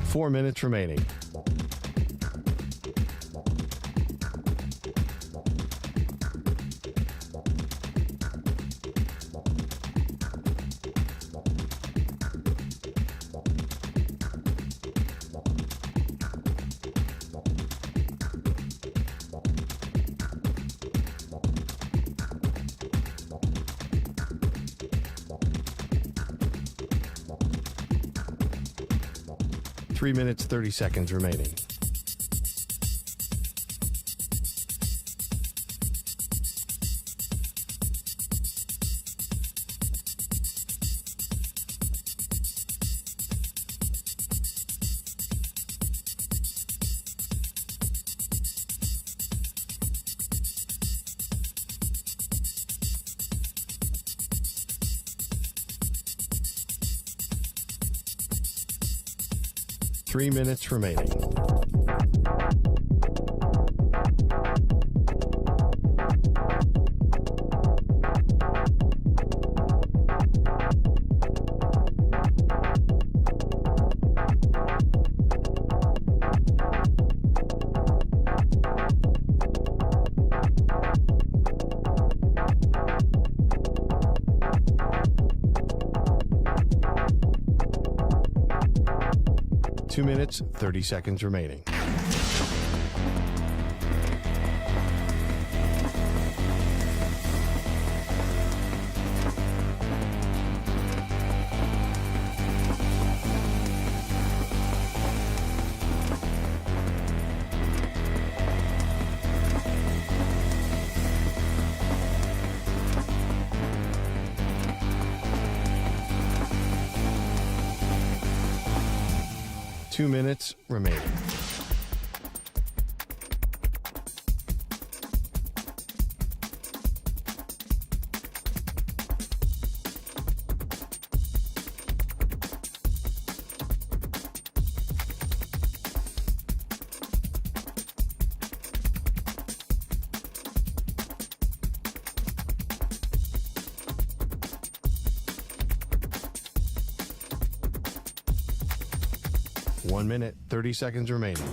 4 minutes remaining. Three minutes, 30 seconds remaining. Three minutes remaining. Two minutes, 30 seconds remaining. Two minutes remaining. One minute, 30 seconds remaining.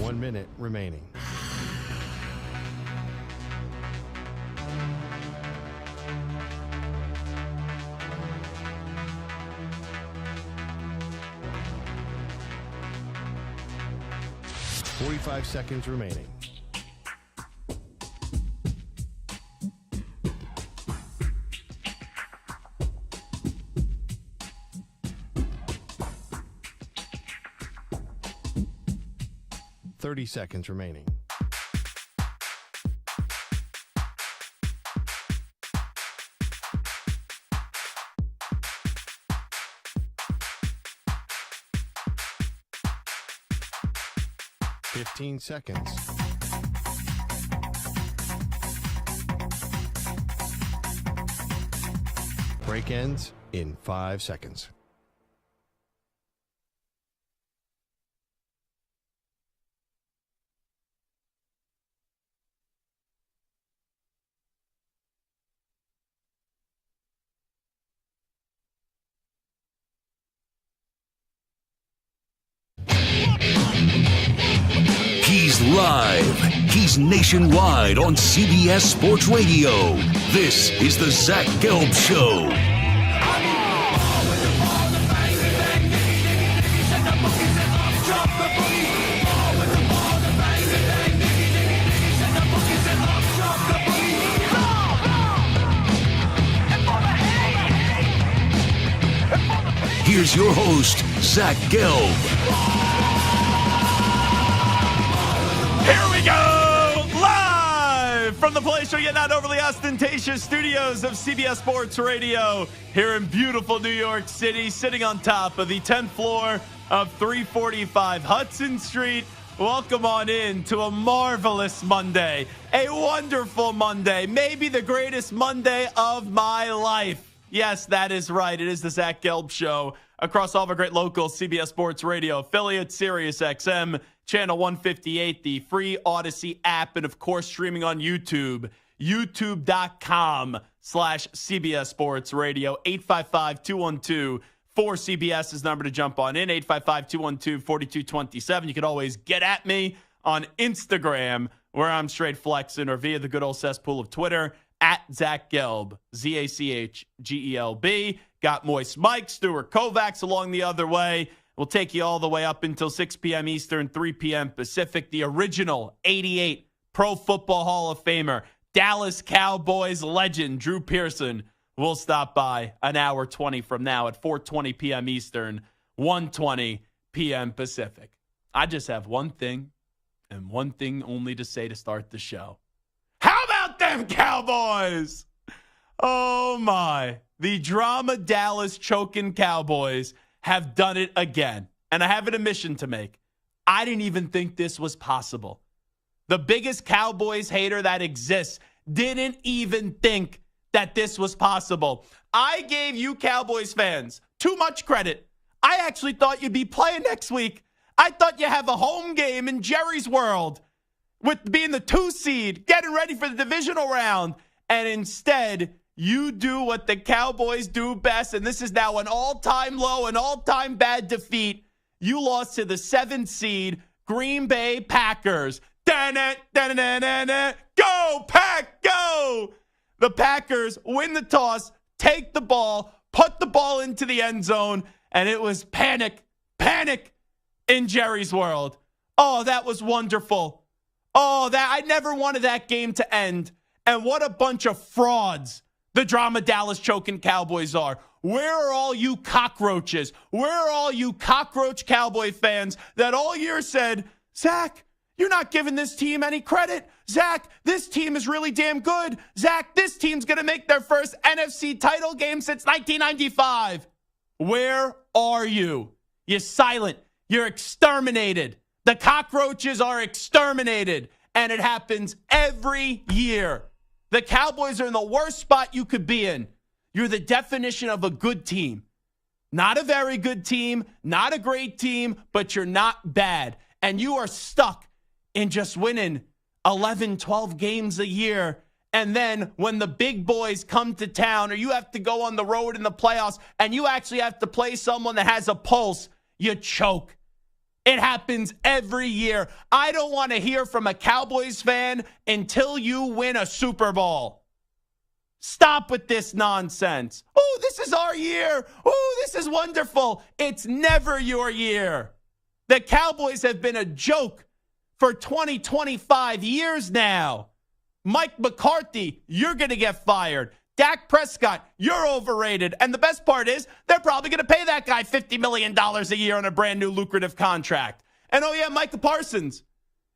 One minute remaining. Forty-five seconds remaining. Thirty seconds remaining. Fifteen seconds. Break ends in 5 seconds. He's live. He's nationwide on CBS Sports Radio. This is the Zach Gelb Show. Here's your host, Zach Gelb. Here we go! Live from the place we're getting out overly ostentatious studios of CBS Sports Radio here in beautiful New York City, sitting on top of the 10th floor of 345 Hudson Street Welcome on in to a marvelous Monday, a wonderful Monday, maybe the greatest Monday of my life. Yes, that is right. It is the Zach Gelb Show across all of our great local CBS Sports Radio affiliates, Sirius XM, Channel 158, the free Odyssey app, and of course streaming on YouTube, youtube.com/CBS Sports Radio, 855-212-4CBS is the number to jump on in, 855-212-4227. You can always get at me on Instagram, where I'm straight flexing, or via the good old cesspool of Twitter, at Zach Gelb, ZachGelb. Got Moist Mike, Stuart Kovacs along the other way. We'll take you all the way up until 6 p.m. Eastern, 3 p.m. Pacific. The original 88 Pro Football Hall of Famer, Dallas Cowboys legend, Drew Pearson, will stop by an hour 20 from now at 4:20 p.m. Eastern, 1:20 p.m. Pacific. I just have one thing, and one thing only to say to start the show. How about them Cowboys? Oh, my. The drama Dallas choking Cowboys have done it again. And I have an admission to make. I didn't even think this was possible. The biggest Cowboys hater that exists didn't even think that this was possible. I gave you Cowboys fans too much credit. I actually thought you'd be playing next week. I thought you have a home game in Jerry's World with being the 2 seed, getting ready for the divisional round. And instead, you do what the Cowboys do best, and this is now an all-time low, an all-time bad defeat. You lost to the 7th seed, Green Bay Packers. Da-na-na-na-na-na. Go, Pack, go! The Packers win the toss, take the ball, put the ball into the end zone, and it was panic in Jerry's World. Oh, that was wonderful. Oh, I never wanted that game to end. And what a bunch of frauds the drama Dallas choking Cowboys are. Where are all you cockroaches? Where are all you cockroach Cowboy fans that all year said, Zach, you're not giving this team any credit. Zach, this team is really damn good. Zach, this team's going to make their first NFC title game since 1995. Where are you? You're silent. You're exterminated. The cockroaches are exterminated. And it happens every year. The Cowboys are in the worst spot you could be in. You're the definition of a good team. Not a very good team, not a great team, but you're not bad. And you are stuck in just winning 11, 12 games a year. And then when the big boys come to town, or you have to go on the road in the playoffs, and you actually have to play someone that has a pulse, you choke. It happens every year. I don't want to hear from a Cowboys fan until you win a Super Bowl. Stop with this nonsense. Oh, this is our year. Oh, this is wonderful. It's never your year. The Cowboys have been a joke for 20, 25 years now. Mike McCarthy, you're going to get fired. Dak Prescott, you're overrated. And the best part is they're probably going to pay that guy $50 million a year on a brand new lucrative contract. And oh yeah, Micah Parsons,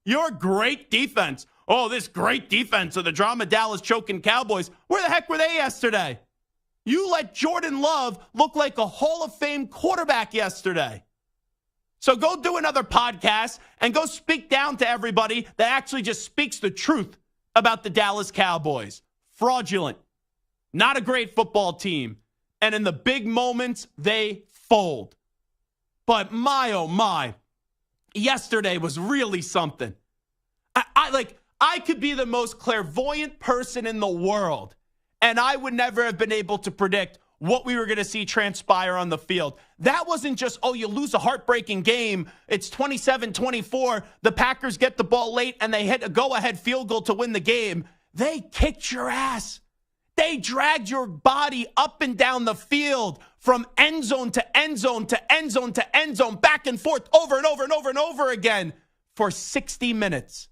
your great defense. Oh, this great defense of the drama Dallas choking Cowboys. Where the heck were they yesterday? You let Jordan Love look like a Hall of Fame quarterback yesterday. So go do another podcast and go speak down to everybody that actually just speaks the truth about the Dallas Cowboys. Fraudulent. Not a great football team. And in the big moments, they fold. But my, oh my, yesterday was really something. I could be the most clairvoyant person in the world, and I would never have been able to predict what we were going to see transpire on the field. That wasn't just, oh, you lose a heartbreaking game. It's 27-24. The Packers get the ball late, and they hit a go-ahead field goal to win the game. They kicked your ass. They dragged your body up and down the field from end zone to end zone to end zone to end zone, back and forth, over and over and over and over again for 60 minutes.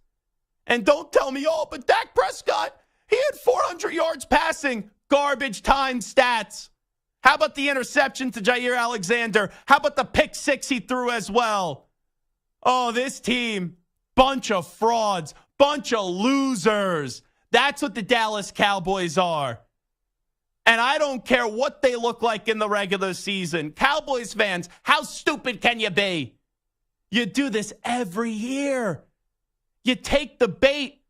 And don't tell me, oh, but Dak Prescott, he had 400 yards passing. Garbage time stats. How about the interception to Jair Alexander? How about the pick six he threw as well? Oh, this team, bunch of frauds, bunch of losers. That's what the Dallas Cowboys are. And I don't care what they look like in the regular season. Cowboys fans, how stupid can you be? You do this every year. You take the bait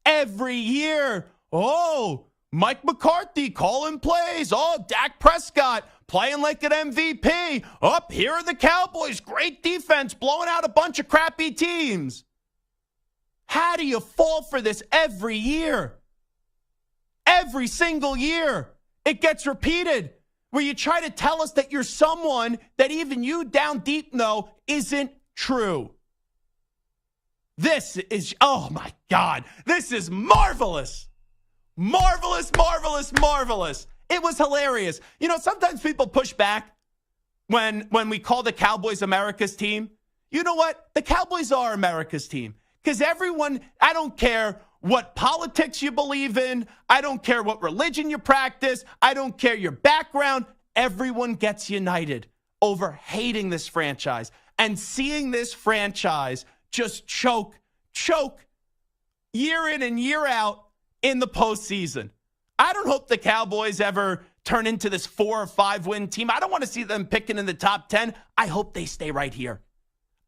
every year. Oh, Mike McCarthy calling plays. Oh, Dak Prescott playing like an MVP. Up here are the Cowboys. Great defense, blowing out a bunch of crappy teams. How do you fall for this every year? Every single year, it gets repeated. Where you try to tell us that you're someone that even you down deep know isn't true. This is, oh my God, this is marvelous. Marvelous, marvelous, marvelous. It was hilarious. You know, sometimes people push back when we call the Cowboys America's team. You know what? The Cowboys are America's team. Because everyone, I don't care what politics you believe in. I don't care what religion you practice. I don't care your background. Everyone gets united over hating this franchise and seeing this franchise just choke year in and year out in the postseason. I don't hope the Cowboys ever turn into this 4 or 5 win team. I don't want to see them picking in the top 10. I hope they stay right here.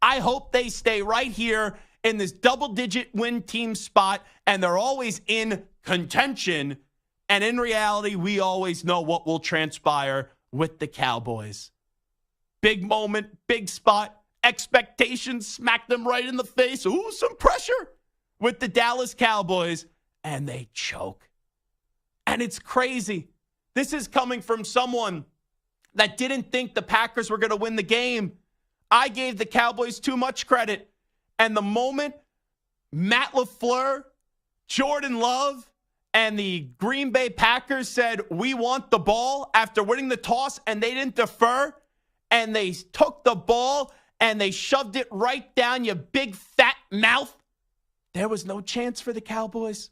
I hope they stay right here in this double-digit win team spot, and they're always in contention. And in reality, we always know what will transpire with the Cowboys. Big moment, big spot, expectations, smack them right in the face. Ooh, some pressure with the Dallas Cowboys, and they choke. And it's crazy. This is coming from someone that didn't think the Packers were going to win the game. I gave the Cowboys too much credit. And the moment Matt LaFleur, Jordan Love, and the Green Bay Packers said, we want the ball after winning the toss, and they didn't defer, and they took the ball and they shoved it right down your big fat mouth, there was no chance for the Cowboys.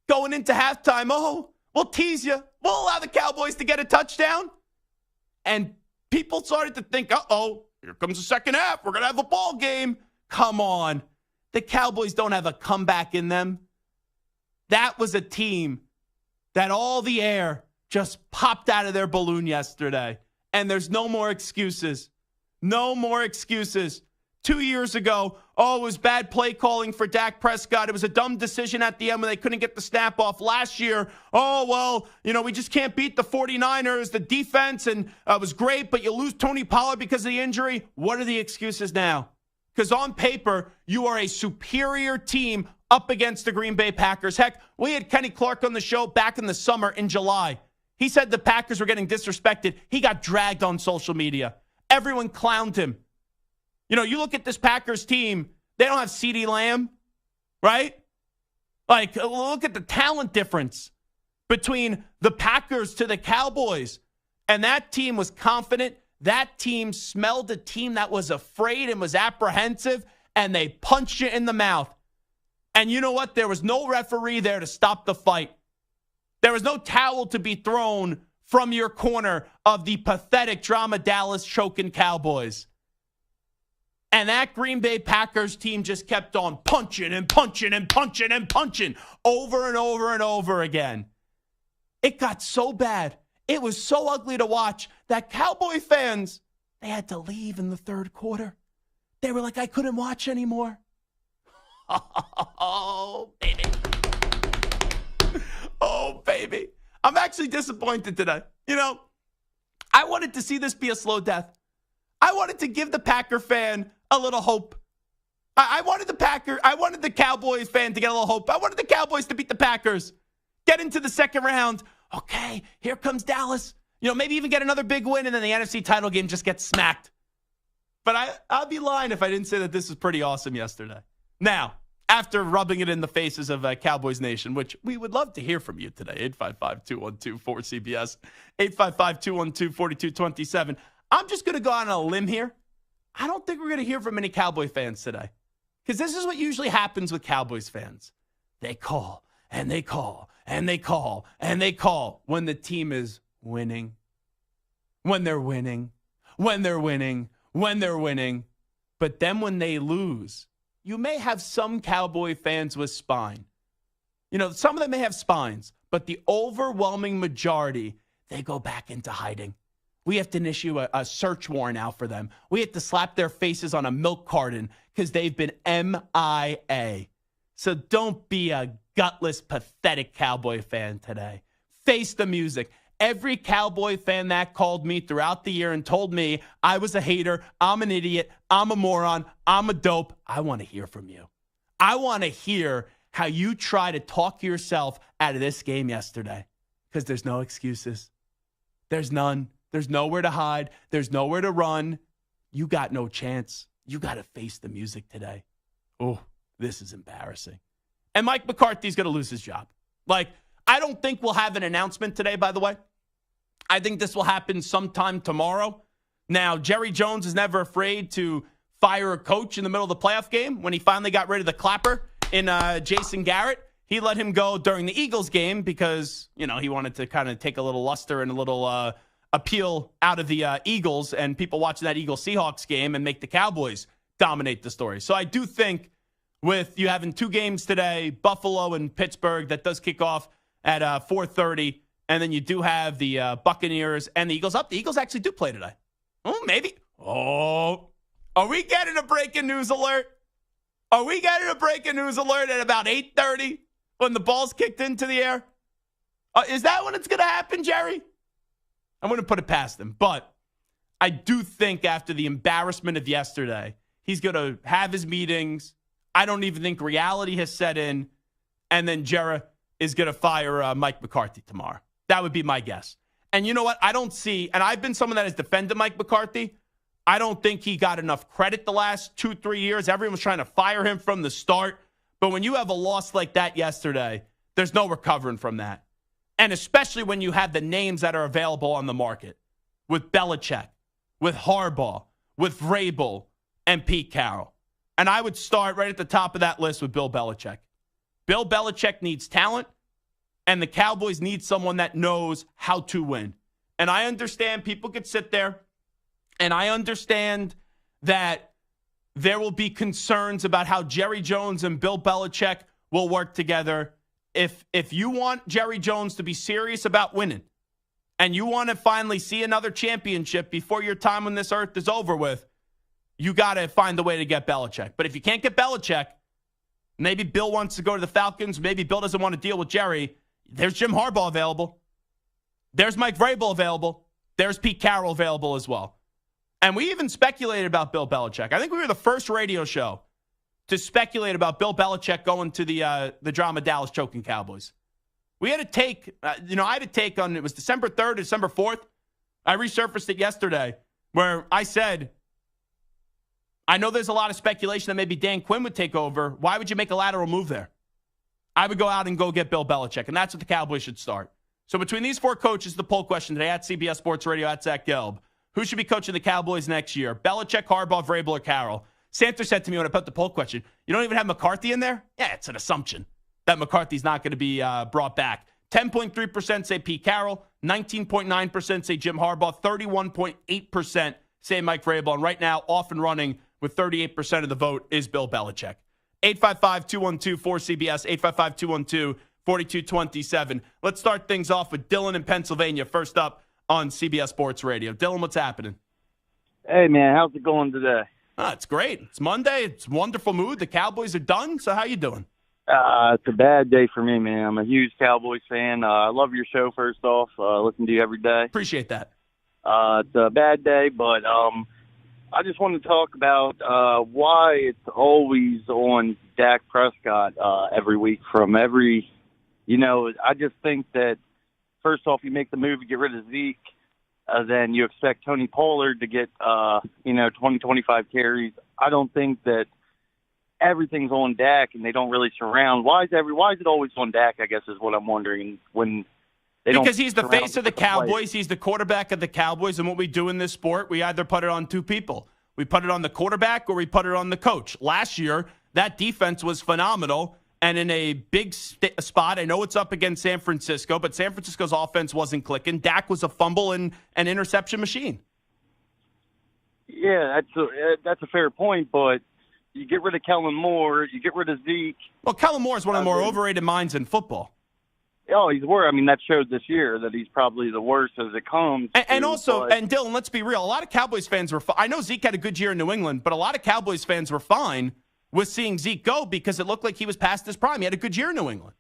Going into halftime, oh, we'll tease you. We'll allow the Cowboys to get a touchdown. And people started to think, uh-oh, here comes the second half. We're going to have a ball game. Come on. The Cowboys don't have a comeback in them. That was a team that all the air just popped out of their balloon yesterday. And there's no more excuses. No more excuses. 2 years ago, oh, it was bad play calling for Dak Prescott. It was a dumb decision at the end when they couldn't get the snap off. Last year, oh, well, you know, we just can't beat the 49ers. The defense and was great, but you lose Tony Pollard because of the injury. What are the excuses now? Because on paper, you are a superior team up against the Green Bay Packers. Heck, we had Kenny Clark on the show back in the summer in July. He said the Packers were getting disrespected. He got dragged on social media. Everyone clowned him. You know, you look at this Packers team, they don't have CeeDee Lamb, right? Like, look at the talent difference between the Packers to the Cowboys. And that team was confident. That team smelled a team that was afraid and was apprehensive, and they punched you in the mouth. And you know what? There was no referee there to stop the fight. There was no towel to be thrown from your corner of the pathetic drama Dallas choking Cowboys. And that Green Bay Packers team just kept on punching and punching and punching and punching over and over and over again. It got so bad. It was so ugly to watch that Cowboy fans, they had to leave in the third quarter. They were like, I couldn't watch anymore. Oh, baby. Oh, baby. I'm actually disappointed today. You know, I wanted to see this be a slow death. I wanted to give the Packer fan a little hope. I wanted the Cowboys fan to get a little hope. I wanted the Cowboys to beat the Packers, get into the second round. Okay, here comes Dallas. You know, maybe even get another big win, and then the NFC title game just gets smacked. But I'd be lying if I didn't say that this was pretty awesome yesterday. Now, after rubbing it in the faces of Cowboys Nation, which we would love to hear from you today, 855-212-4CBS, 855-212-4227. I'm just going to go out on a limb here. I don't think we're going to hear from any Cowboy fans today. Because this is what usually happens with Cowboys fans. They call, and they call, and they call, and they call when the team is winning. When they're winning. When they're winning. When they're winning. But then when they lose, you may have some Cowboy fans with spine. You know, some of them may have spines, but the overwhelming majority, they go back into hiding. We have to issue a search warrant out for them. We have to slap their faces on a milk carton because they've been MIA. So don't be a gutless, pathetic Cowboy fan today. Face the music. Every Cowboy fan that called me throughout the year and told me I was a hater, I'm an idiot, I'm a moron, I'm a dope, I want to hear from you. I want to hear how you try to talk yourself out of this game yesterday, because there's no excuses. There's none. There's nowhere to hide. There's nowhere to run. You got no chance. You got to face the music today. Oh, this is embarrassing. And Mike McCarthy's going to lose his job. I don't think we'll have an announcement today, by the way. I think this will happen sometime tomorrow. Now, Jerry Jones is never afraid to fire a coach in the middle of the playoff game. When he finally got rid of the clapper in Jason Garrett, he let him go during the Eagles game because, he wanted to kind of take a little luster and a little appeal out of the Eagles and people watching that Eagles-Seahawks game and make the Cowboys dominate the story. So I do think with you having 2 games today, Buffalo and Pittsburgh, that does kick off at 4:30. And then you do have the Buccaneers and the Eagles up. The Eagles actually do play today. Oh, maybe. Oh, are we getting a breaking news alert? Are we getting a breaking news alert at about 8:30 when the ball's kicked into the air? Is that when it's going to happen, Jerry? I'm going to put it past him. But I do think after the embarrassment of yesterday, he's going to have his meetings. I don't even think reality has set in. And then Jerry is going to fire Mike McCarthy tomorrow. That would be my guess. And you know what? I don't see, and I've been someone that has defended Mike McCarthy. I don't think he got enough credit the last 2-3 years. Everyone was trying to fire him from the start. But when you have a loss like that yesterday, there's no recovering from that. And especially when you have the names that are available on the market with Belichick, with Harbaugh, with Vrabel, and Pete Carroll. And I would start right at the top of that list with Bill Belichick. Bill Belichick needs talent, and the Cowboys need someone that knows how to win. And I understand people could sit there, and I understand that there will be concerns about how Jerry Jones and Bill Belichick will work together. If you want Jerry Jones to be serious about winning, and you want to finally see another championship before your time on this earth is over with, you got to find a way to get Belichick. But if you can't get Belichick, maybe Bill wants to go to the Falcons. Maybe Bill doesn't want to deal with Jerry. There's Jim Harbaugh available. There's Mike Vrabel available. There's Pete Carroll available as well. And we even speculated about Bill Belichick. I think we were the first radio show to speculate about Bill Belichick going to the drama Dallas choking Cowboys. We had a take, I had a take on, it was December 3rd, December 4th. I resurfaced it yesterday where I said, I know there's a lot of speculation that maybe Dan Quinn would take over. Why would you make a lateral move there? I would go out and go get Bill Belichick, and that's what the Cowboys should start. So between these 4 coaches, the poll question today at CBS Sports Radio, at Zach Gelb, who should be coaching the Cowboys next year? Belichick, Harbaugh, Vrabel, or Carroll? Santa said to me when I put the poll question, you don't even have McCarthy in there? Yeah, it's an assumption that McCarthy's not going to be brought back. 10.3% say Pete Carroll, 19.9% say Jim Harbaugh, 31.8% say Mike Vrabel, and right now, off and running with 38% of the vote is Bill Belichick. 855-212-4CBS, 855-212-4227. Let's start things off with Dylan in Pennsylvania, first up on CBS Sports Radio. Dylan, what's happening? Hey, man, how's it going today? It's great. It's Monday. It's wonderful mood. The Cowboys are done, so how you doing? It's a bad day for me, man. I'm a huge Cowboys fan. I love your show, first off. Listen to you every day. Appreciate that. It's a bad day, but I just want to talk about why it's always on Dak Prescott every week from every, I just think that, first off, you make the move to get rid of Zeke, then you expect Tony Pollard to get, 20, 25 carries. I don't think that everything's on Dak and they don't really surround. Why is it always on Dak, I guess, is what I'm wondering when they don't. Because he's the face of the Cowboys. He's the quarterback of the Cowboys. And what we do in this sport, we either put it on 2 people. We put it on the quarterback or we put it on the coach. Last year, that defense was phenomenal. And in a big spot, I know it's up against San Francisco, but San Francisco's offense wasn't clicking. Dak was a fumble and an interception machine. Yeah, that's a fair point, but you get rid of Kellen Moore, you get rid of Zeke. Well, Kellen Moore is one of the more overrated minds in football. Oh, he's worse. I mean, that showed this year that he's probably the worst as it comes. And Dylan, let's be real. A lot of Cowboys fans were I know Zeke had a good year in New England, but a lot of Cowboys fans were fine with seeing Zeke go because it looked like he was past his prime. He had a good year in New England.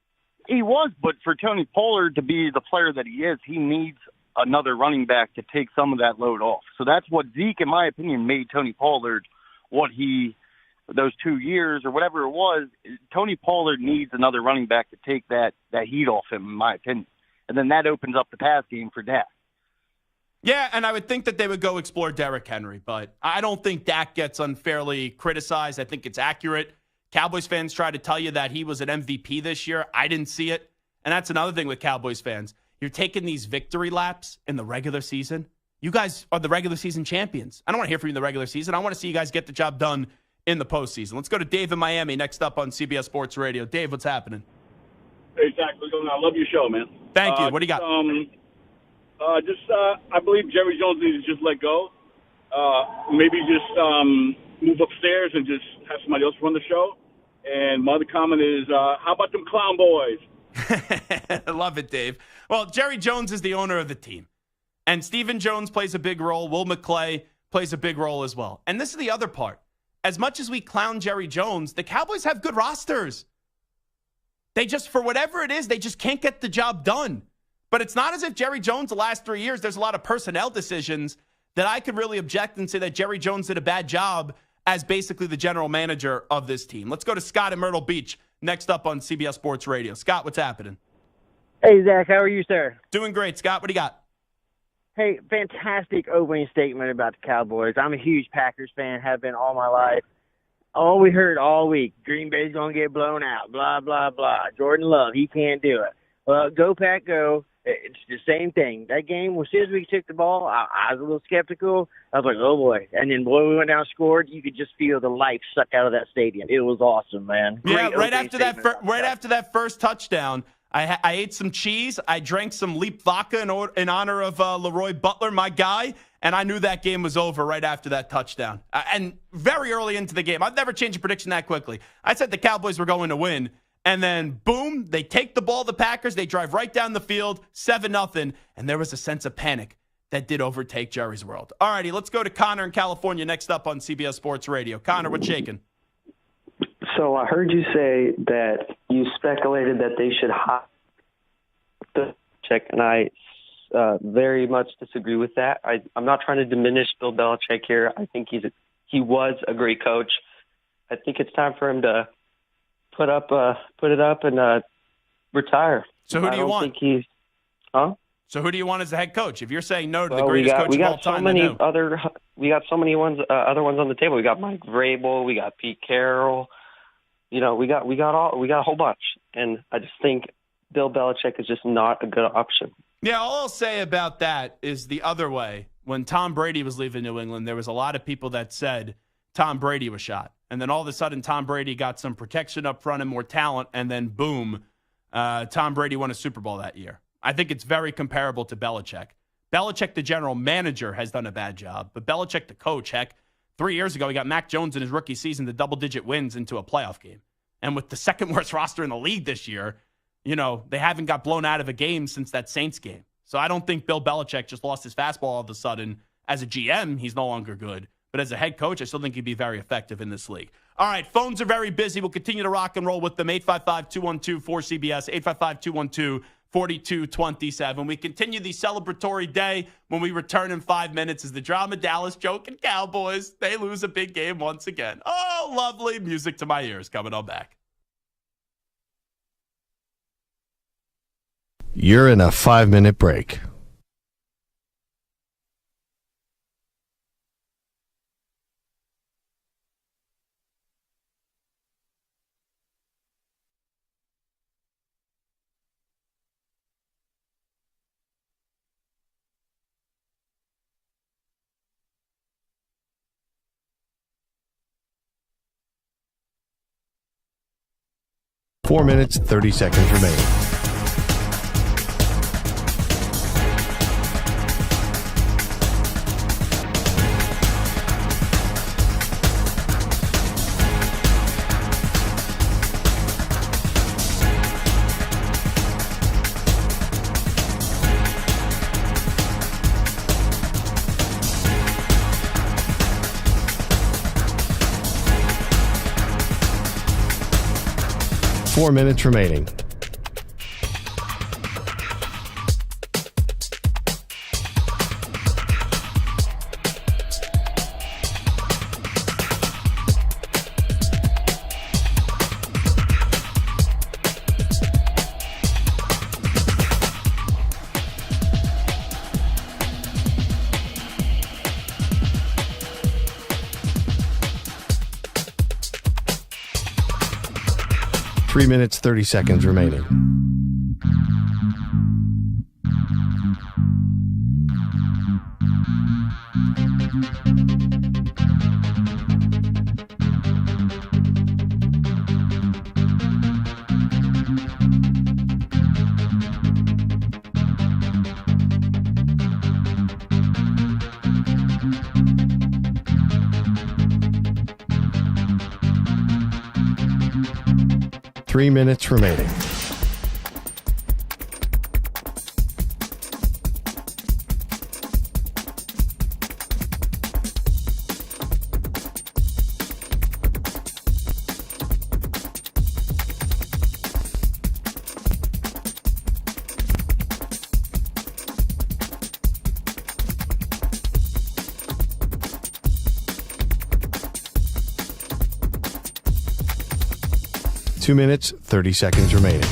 He was, but for Tony Pollard to be the player that he is, he needs another running back to take some of that load off. So that's what Zeke, in my opinion, made Tony Pollard what he – those 2 years or whatever it was. Tony Pollard needs another running back to take that heat off him, in my opinion. And then that opens up the pass game for Dak. Yeah, and I would think that they would go explore Derrick Henry, but I don't think Dak gets unfairly criticized. I think it's accurate. Cowboys fans try to tell you that he was an MVP this year. I didn't see it. And that's another thing with Cowboys fans. You're taking these victory laps in the regular season. You guys are the regular season champions. I don't want to hear from you in the regular season. I want to see you guys get the job done in the postseason. Let's go to Dave in Miami next up on CBS Sports Radio. Dave, what's happening? Hey, Zach, what's going on? I love your show, man. Thank you. What do you got? I believe Jerry Jones needs to just let go. Maybe just move upstairs and just have somebody else run the show. And my other comment is, how about them clown boys? I love it, Dave. Well, Jerry Jones is the owner of the team. And Stephen Jones plays a big role. Will McClay plays a big role as well. And this is the other part. As much as we clown Jerry Jones, the Cowboys have good rosters. They just, for whatever it is, they just can't get the job done. But it's not as if Jerry Jones, the last 3 years, there's a lot of personnel decisions that I could really object and say that Jerry Jones did a bad job as basically the general manager of this team. Let's go to Scott at Myrtle Beach next up on CBS Sports Radio. Scott, what's happening? Hey, Zach, how are you, sir? Doing great. Scott, what do you got? Hey, fantastic opening statement about the Cowboys. I'm a huge Packers fan, have been all my life. All we heard all week, Green Bay's going to get blown out, blah, blah, blah. Jordan Love, he can't do it. Well, go, Pack, go. It's the same thing. That game, as soon as we took the ball, I was a little skeptical. I was like, oh, boy. And then, boy, we went down and scored. You could just feel the life suck out of that stadium. It was awesome, man. Yeah, right after that first touchdown, I ate some cheese. I drank some Leap vodka in honor of Leroy Butler, my guy, and I knew that game was over right after that touchdown. And very early into the game, I've never changed a prediction that quickly. I said the Cowboys were going to win, and then boom, they take the ball, the Packers, they drive right down the field, 7-0, and there was a sense of panic that did overtake Jerry's world. All righty, let's go to Connor in California next up on CBS Sports Radio. Connor, what's shaking? So I heard you say that you speculated that they should hire the check, and I very much disagree with that. I'm not trying to diminish Bill Belichick here. I think he was a great coach. I think it's time for him to put it up and retire. So who do you want? So who do you want as the head coach? If you're saying no to the greatest coach of all time, we got so many other ones on the table. We got Mike Vrabel, we got Pete Carroll. You know, we got a whole bunch, and I just think Bill Belichick is just not a good option. Yeah, all I'll say about that is the other way. When Tom Brady was leaving New England, there was a lot of people that said Tom Brady was shot. And then all of a sudden, Tom Brady got some protection up front and more talent, and then boom, Tom Brady won a Super Bowl that year. I think it's very comparable to Belichick. Belichick, the general manager, has done a bad job, but Belichick, the coach, heck, 3 years ago, he got Mac Jones in his rookie season to double-digit wins into a playoff game. And with the second worst roster in the league this year, you know, they haven't got blown out of a game since that Saints game. So I don't think Bill Belichick just lost his fastball all of a sudden. As a GM, he's no longer good. But as a head coach, I still think he'd be very effective in this league. All right, phones are very busy. We'll continue to rock and roll with them. 855-212-4CBS, 855-212-4227. We continue the celebratory day when we return in 5 minutes as the drama Dallas joking Cowboys. They lose a big game once again. Oh, lovely music to my ears coming on back. You're in a 5-minute break. Four minutes, 30 seconds remaining. 4 minutes remaining. Three minutes, 30 seconds remaining. Three minutes remaining. Two minutes, 30 seconds remaining.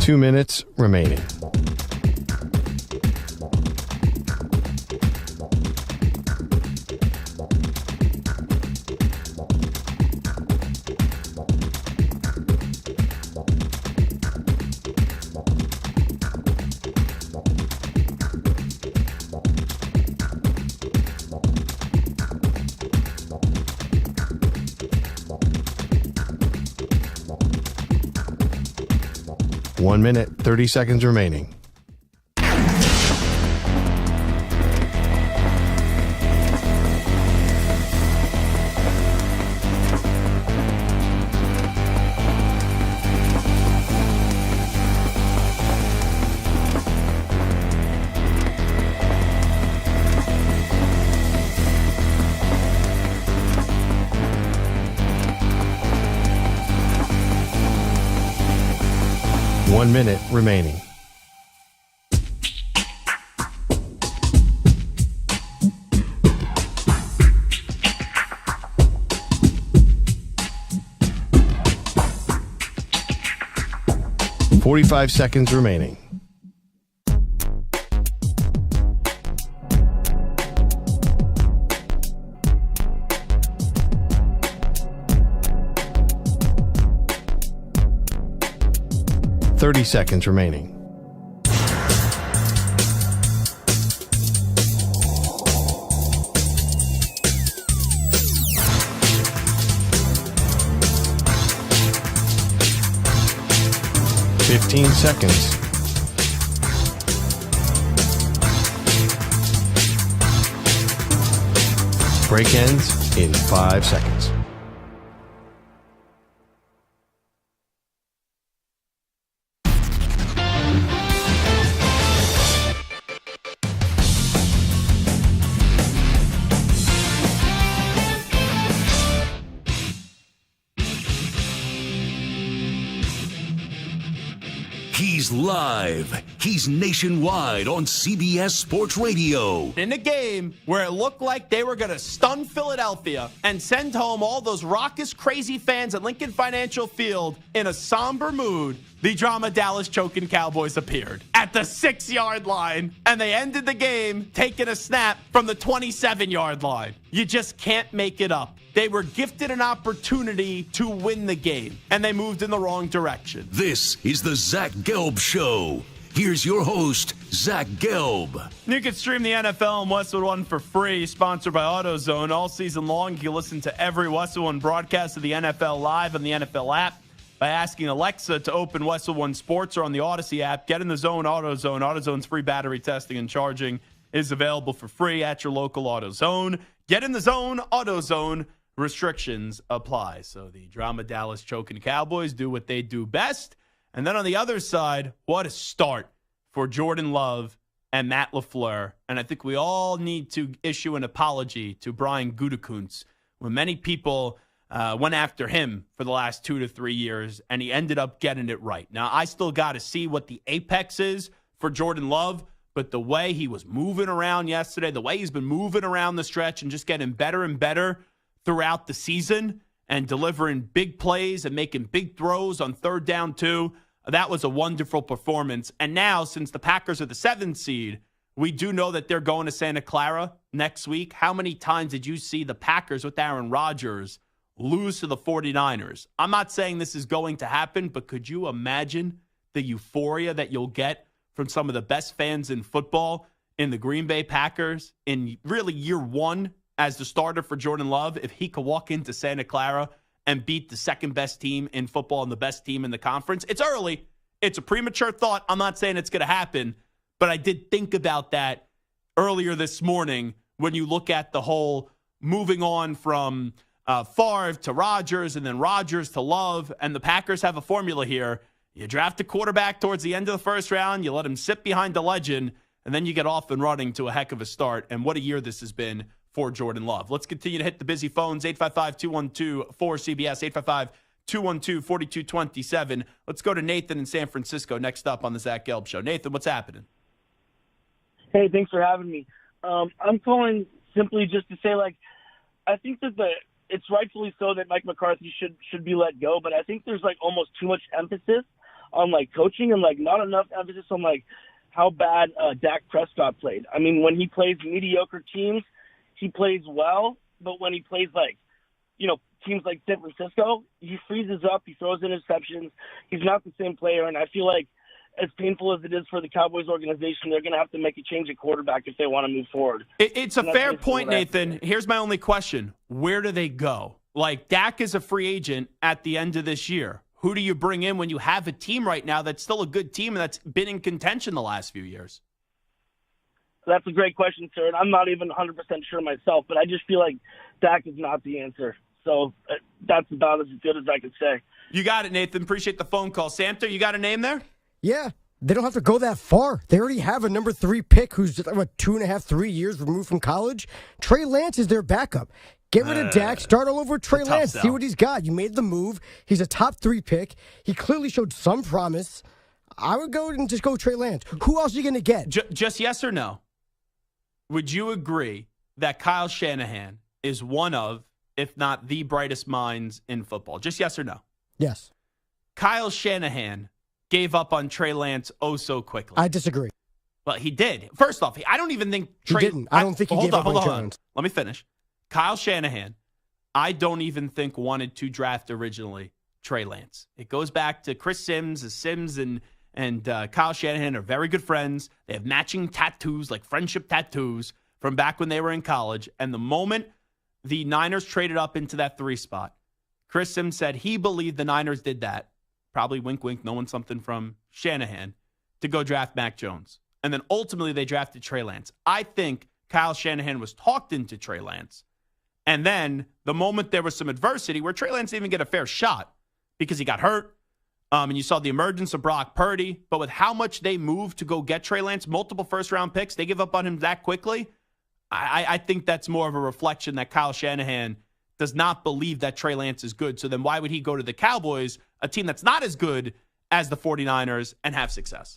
Two minutes remaining. One minute, 30 seconds remaining. One minute remaining. Forty-five seconds remaining. Thirty seconds remaining. Fifteen seconds. Break ends in 5 seconds. He's live. He's nationwide on CBS Sports Radio. In a game where it looked like they were going to stun Philadelphia and send home all those raucous, crazy fans at Lincoln Financial Field in a somber mood, the drama Dallas choking Cowboys appeared at the 6-yard line, and they ended the game taking a snap from the 27-yard line. You just can't make it up. They were gifted an opportunity to win the game, and they moved in the wrong direction. This is the Zach Gelb Show. Here's your host, Zach Gelb. You can stream the NFL and Westwood One for free, sponsored by AutoZone. All season long, you can listen to every Westwood One broadcast of the NFL live on the NFL app, by asking Alexa to open Westwood One Sports or on the Odyssey app. Get in the zone, AutoZone. AutoZone's free battery testing and charging is available for free at your local AutoZone. Get in the zone, AutoZone. Restrictions apply. So the drama Dallas choking Cowboys do what they do best. And then on the other side, what a start for Jordan Love and Matt LaFleur. And I think we all need to issue an apology to Brian Gutekunst when many people went after him for the last 2 to 3 years, and he ended up getting it right. Now, I still got to see what the apex is for Jordan Love, but the way he was moving around yesterday, the way he's been moving around the stretch and just getting better and better throughout the season and delivering big plays and making big throws on third down too, that was a wonderful performance. And now, since the Packers are the 7th seed, we do know that they're going to Santa Clara next week. How many times did you see the Packers with Aaron Rodgers lose to the 49ers? I'm not saying this is going to happen, but could you imagine the euphoria that you'll get from some of the best fans in football in the Green Bay Packers in really year one as the starter for Jordan Love if he could walk into Santa Clara and beat the second best team in football and the best team in the conference? It's early. It's a premature thought. I'm not saying it's going to happen, but I did think about that earlier this morning when you look at the whole moving on from Favre to Rodgers and then Rodgers to Love, and the Packers have a formula here. You draft a quarterback towards the end of the first round, you let him sit behind the legend, and then you get off and running to a heck of a start. And what a year this has been for Jordan Love. Let's continue to hit the busy phones, 855-212-4CBS, 855-212-4227. Let's go to Nathan in San Francisco next up on the Zach Gelb Show. Nathan, what's happening? Hey, thanks for having me. I'm calling simply just to say, I think that it's rightfully so that Mike McCarthy should be let go, but I think there's almost too much emphasis on coaching and not enough emphasis on how bad Dak Prescott played. I mean, when he plays mediocre teams, he plays well, but when he plays teams like San Francisco, he freezes up, he throws interceptions. He's not the same player, and I feel as painful as it is for the Cowboys organization, they're going to have to make a change at quarterback if they want to move forward. It's a fair point, Nathan. Here's my only question. Where do they go? Dak is a free agent at the end of this year. Who do you bring in when you have a team right now that's still a good team and that's been in contention the last few years? That's a great question, sir, and I'm not even 100% sure myself, but I just feel like Dak is not the answer. So that's about as good as I could say. You got it, Nathan. Appreciate the phone call. Samter, you got a name there? Yeah, they don't have to go that far. They already have a number 3 pick who's 2.5, 3 years removed from college. Trey Lance is their backup. Get rid of Dak, start all over with Trey Lance, see what he's got. You made the move. He's a top 3 pick. He clearly showed some promise. I would go and just go Trey Lance. Who else are you going to get? Just yes or no? Would you agree that Kyle Shanahan is one of, if not the brightest minds in football? Just yes or no? Yes. Kyle Shanahan gave up on Trey Lance so quickly. I disagree. Well, he did. First off, I don't even think Trey... He didn't. I don't think he gave up on Trey Lance. Let me finish. Kyle Shanahan, I don't even think wanted to draft originally Trey Lance. It goes back to Chris Sims. Sims and Kyle Shanahan are very good friends. They have matching tattoos, friendship tattoos, from back when they were in college. And the moment the Niners traded up into that 3 spot, Chris Sims said he believed the Niners did that, probably wink, wink, knowing something from Shanahan, to go draft Mac Jones. And then ultimately they drafted Trey Lance. I think Kyle Shanahan was talked into Trey Lance. And then the moment there was some adversity where Trey Lance didn't even get a fair shot because he got hurt, and you saw the emergence of Brock Purdy. But with how much they moved to go get Trey Lance, multiple first-round picks, they give up on him that quickly. I think that's more of a reflection that Kyle Shanahan does not believe that Trey Lance is good. So then why would he go to the Cowboys, a team that's not as good as the 49ers, and have success?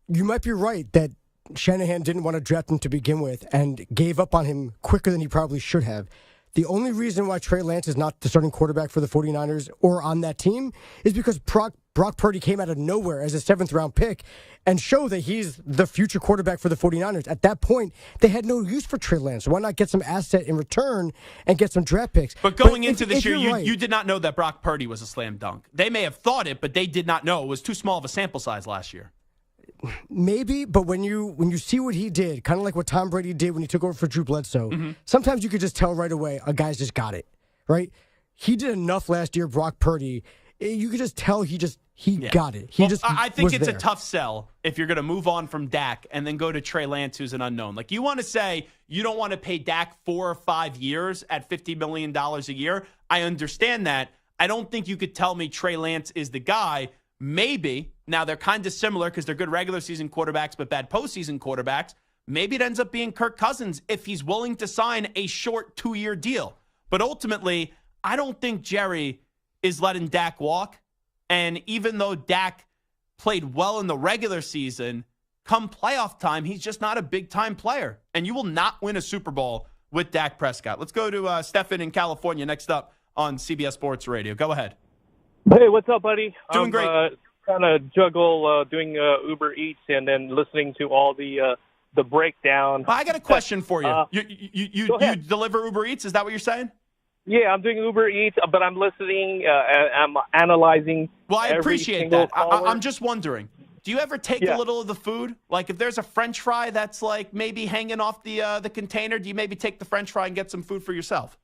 You might be right that Shanahan didn't want to draft him to begin with and gave up on him quicker than he probably should have. The only reason why Trey Lance is not the starting quarterback for the 49ers or on that team is because Brock Purdy came out of nowhere as a 7th-round pick and showed that he's the future quarterback for the 49ers. At that point, they had no use for Trey Lance. Why not get some asset in return and get some draft picks? But going into this year, you did not know that Brock Purdy was a slam dunk. They may have thought it, but they did not know. It was too small of a sample size last year. Maybe, but when you see what he did, kind of like what Tom Brady did when he took over for Drew Bledsoe, sometimes you could just tell right away a guy's just got it, right? He did enough last year, Brock Purdy, You could just tell he got it. I think was it's there. a tough sell if you're going to move on from Dak and then go to Trey Lance, who's an unknown. Like, you want to say you don't want to pay Dak 4 or 5 years at $50 million a year. I understand that. I don't think you could tell me Trey Lance is the guy. Maybe. Now, they're kind of similar because they're good regular season quarterbacks but bad postseason quarterbacks. Maybe it ends up being Kirk Cousins if he's willing to sign a short 2-year deal. But ultimately, I don't think Jerry is letting Dak walk. And even though Dak played well in the regular season, come playoff time, he's just not a big-time player. And you will not win a Super Bowl with Dak Prescott. Let's go to Stefan in California next up on CBS Sports Radio. Go ahead. Hey, what's up, buddy? Doing great. Trying to juggle doing Uber Eats and then listening to all the breakdown. I got a question for you. You deliver Uber Eats? Is that what you're saying? Yeah, I'm doing Uber Eats, but I'm listening. I'm analyzing. Well, I appreciate that. I'm just wondering, do you ever take Yeah. a little of the food? Like, if there's a French fry that's like maybe hanging off the container, do you maybe take the French fry and get some food for yourself?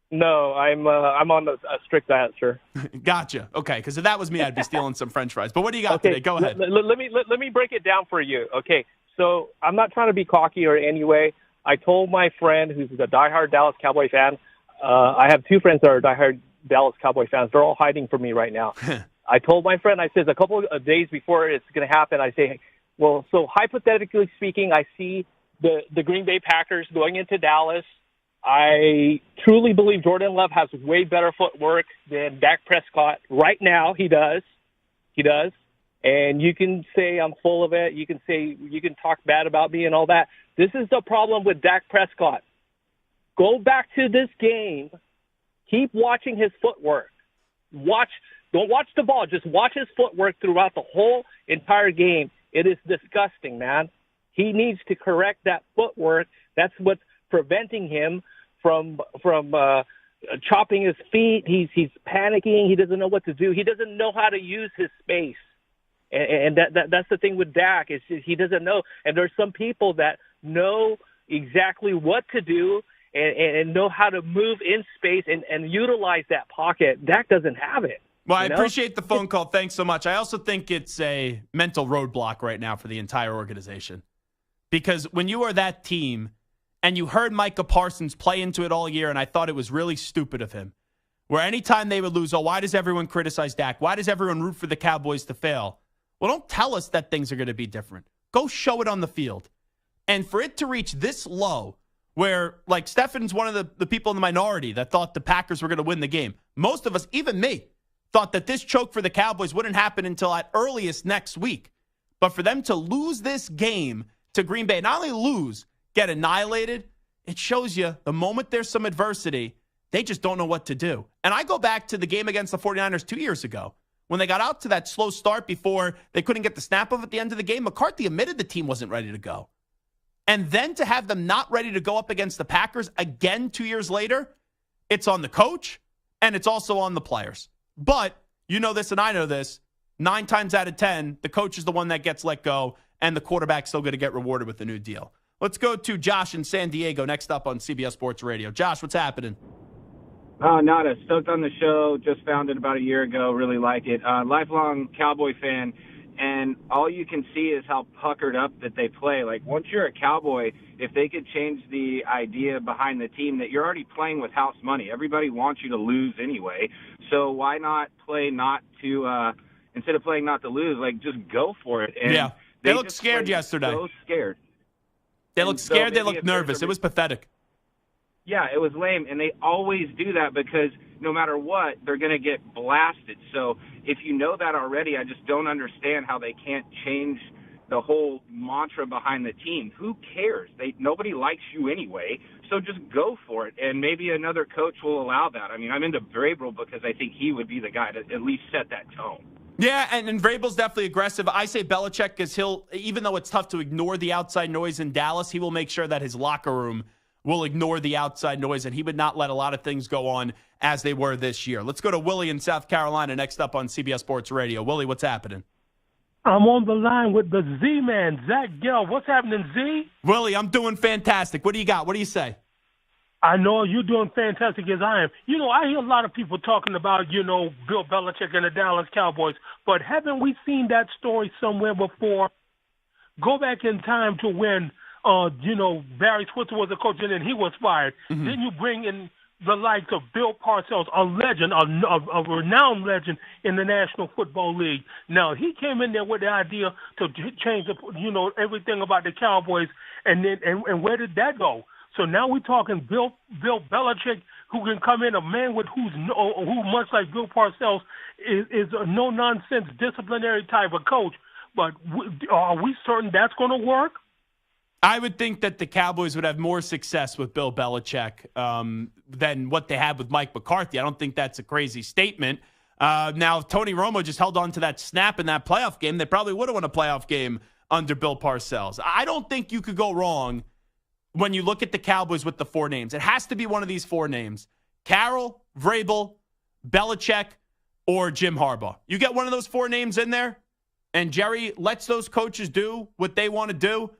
No, I'm on a strict diet, sir. Gotcha. Okay, because if that was me, I'd be stealing some French fries. But what do you got today? Go ahead. Let me break it down for you. Okay, so I'm not trying to be cocky or any way. I told my friend who's a diehard Dallas Cowboy fan. I have 2 friends that are diehard Dallas Cowboy fans. They're all hiding from me right now. I told my friend, I said a couple of days before it's going to happen, I say, well, so hypothetically speaking, I see the Green Bay Packers going into Dallas. I truly believe Jordan Love has way better footwork than Dak Prescott. Right now, he does. He does. And you can say I'm full of it. You can talk bad about me and all that. This is the problem with Dak Prescott. Go back to this game. Keep watching his footwork. Don't watch the ball. Just watch his footwork throughout the whole entire game. It is disgusting, man. He needs to correct that footwork. That's what's preventing him from chopping his feet. He's panicking. He doesn't know what to do. He doesn't know how to use his space. And that's the thing with Dak. Is he doesn't know. And there's some people that know exactly what to do and know how to move in space and utilize that pocket. Dak doesn't have it. Well, I appreciate the phone call. Thanks so much. I also think it's a mental roadblock right now for the entire organization. Because when you are that team and you heard Micah Parsons play into it all year, and I thought it was really stupid of him, where anytime they would lose, why does everyone criticize Dak? Why does everyone root for the Cowboys to fail? Well, don't tell us that things are going to be different. Go show it on the field. And for it to reach this low, where, like, Stefan's one of the people in the minority that thought the Packers were going to win the game. Most of us, even me, thought that this choke for the Cowboys wouldn't happen until at earliest next week. But for them to lose this game to Green Bay, not only lose, get annihilated, it shows you the moment there's some adversity, they just don't know what to do. And I go back to the game against the 49ers 2 years ago. When they got out to that slow start before they couldn't get the snap of at the end of the game, McCarthy admitted the team wasn't ready to go. And then to have them not ready to go up against the Packers again 2 years later, it's on the coach and it's also on the players. But you know this and I know this, 9 times out of 10, the coach is the one that gets let go and the quarterback's still going to get rewarded with a new deal. Let's go to Josh in San Diego next up on CBS Sports Radio. Josh, what's happening? Nada. Stoked on the show. Just found it about a year ago. Really like it. Lifelong Cowboy fan. And all you can see is how puckered up that they play. Like, once you're a Cowboy, if they could change the idea behind the team that you're already playing with house money. Everybody wants you to lose anyway. So why not play not to instead of playing not to lose, like, just go for it. And yeah. They looked scared yesterday. So scared. They looked scared. They looked nervous. It was pathetic. Yeah, it was lame, and they always do that because no matter what, they're going to get blasted. So if you know that already, I just don't understand how they can't change the whole mantra behind the team. Who cares? Nobody likes you anyway, so just go for it, and maybe another coach will allow that. I mean, I'm into Vrabel because I think he would be the guy to at least set that tone. Yeah, and Vrabel's definitely aggressive. I say Belichick because he'll, even though it's tough to ignore the outside noise in Dallas, he will make sure that his locker room will ignore the outside noise, and he would not let a lot of things go on as they were this year. Let's go to Willie in South Carolina next up on CBS Sports Radio. Willie, what's happening? I'm on the line with the Z-Man, Zach Gelb. What's happening, Z? Willie, I'm doing fantastic. What do you got? What do you say? I know you're doing fantastic as I am. You know, I hear a lot of people talking about, you know, Bill Belichick and the Dallas Cowboys, but haven't we seen that story somewhere before? Go back in time to when, you know, Barry Switzer was a coach and then he was fired. Mm-hmm. Then you bring in the likes of Bill Parcells, a legend, a renowned legend in the National Football League. Now, he came in there with the idea to change, you know, everything about the Cowboys, and then and where did that go? So now we're talking Bill Belichick, who can come in, a man with who much like Bill Parcells is a no-nonsense disciplinary type of coach. But are we certain that's going to work? I would think that the Cowboys would have more success with Bill Belichick than what they had with Mike McCarthy. I don't think that's a crazy statement. Now, if Tony Romo just held on to that snap in that playoff game, they probably would have won a playoff game under Bill Parcells. I don't think you could go wrong when you look at the Cowboys with the four names. It has to be one of these four names: Carroll, Vrabel, Belichick, or Jim Harbaugh. You get one of those four names in there, and Jerry lets those coaches do what they want to do.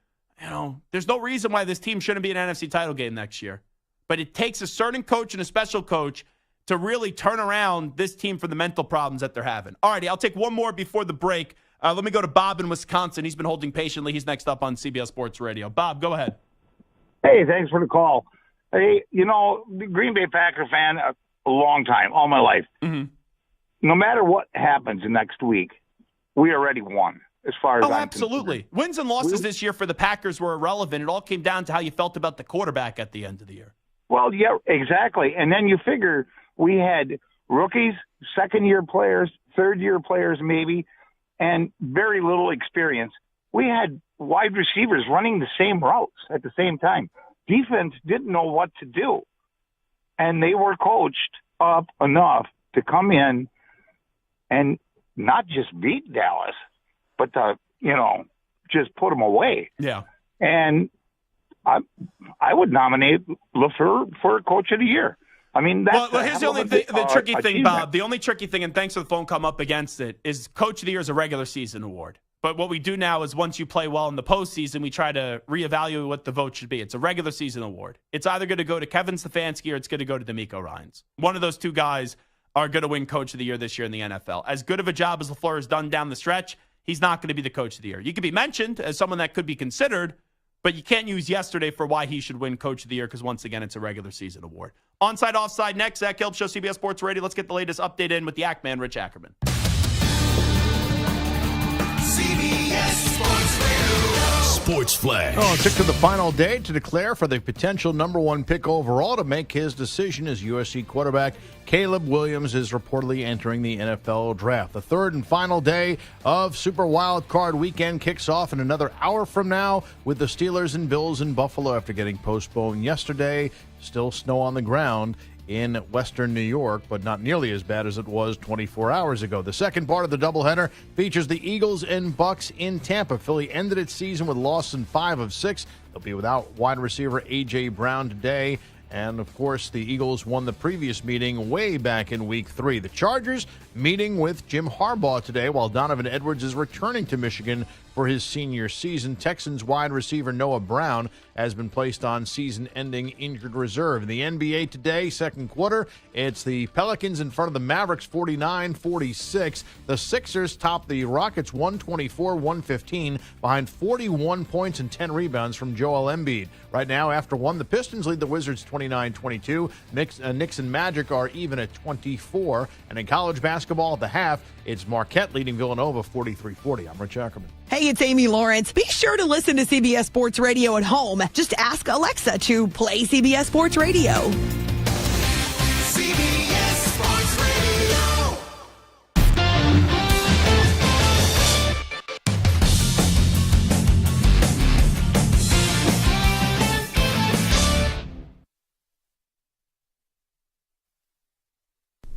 You know, there's no reason why this team shouldn't be an NFC title game next year. But it takes a certain coach and a special coach to really turn around this team from the mental problems that they're having. All righty, I'll take one more before the break. Let me go to Bob in Wisconsin. He's been holding patiently. He's next up on CBS Sports Radio. Bob, go ahead. Hey, thanks for the call. Hey, you know, the Green Bay Packer fan a long time, all my life. Mm-hmm. No matter what happens next week, we already won. As far as I'm absolutely. concerned. Wins and losses this year for the Packers were irrelevant. It all came down to how you felt about the quarterback at the end of the year. Well, yeah, exactly. And then you figure we had rookies, second-year players, third-year players maybe, and very little experience. We had wide receivers running the same routes at the same time. Defense didn't know what to do. And they were coached up enough to come in and not just beat Dallas, but to, you know, just put them away. Yeah. And I would nominate LaFleur for Coach of the Year. I mean, that's well, here's the only thing, the tricky thing, Bob. The only tricky thing, and thanks for the phone come up against it, is Coach of the Year is a regular season award. But what we do now is once you play well in the postseason, we try to reevaluate what the vote should be. It's a regular season award. It's either going to go to Kevin Stefanski or it's going to go to DeMeco Ryans. One of those two guys are going to win Coach of the Year this year in the NFL. As good of a job as LaFleur has done down the stretch, he's not going to be the Coach of the Year. You could be mentioned as someone that could be considered, but you can't use yesterday for why he should win Coach of the Year because, once again, it's a regular season award. Onside, offside, next. Zach Gelb Show, CBS Sports Radio. Let's get the latest update in with the Ackman, Rich Ackerman. CBS Sports Radio. Sports Flash. Oh, it took to the final day to declare for the potential number one pick overall to make his decision as USC quarterback Caleb Williams is reportedly entering the NFL draft. The third and final day of Super Wild Card Weekend kicks off in another hour from now with the Steelers and Bills in Buffalo after getting postponed yesterday. Still snow on the ground in western New York, but not nearly as bad as it was 24 hours ago. The second part of the doubleheader features the Eagles and Bucks in Tampa. Philly ended its season with loss in 5 of 6. They'll be without wide receiver A.J. Brown today. And, of course, the Eagles won the previous meeting way back in Week 3. The Chargers meeting with Jim Harbaugh today while Donovan Edwards is returning to Michigan for his senior season. Texans wide receiver Noah Brown has been placed on season-ending injured reserve. In the NBA today, second quarter, it's the Pelicans in front of the Mavericks 49-46. The Sixers top the Rockets 124-115 behind 41 points and 10 rebounds from Joel Embiid. Right now, after one, the Pistons lead the Wizards 29-22. Knicks and Magic are even at 24. And in college basketball at the half, it's Marquette leading Villanova 43-40. I'm Rich Ackerman. Hey, it's Amy Lawrence. Be sure to listen to CBS Sports Radio at home. Just ask Alexa to play CBS Sports Radio. CBS Sports Radio.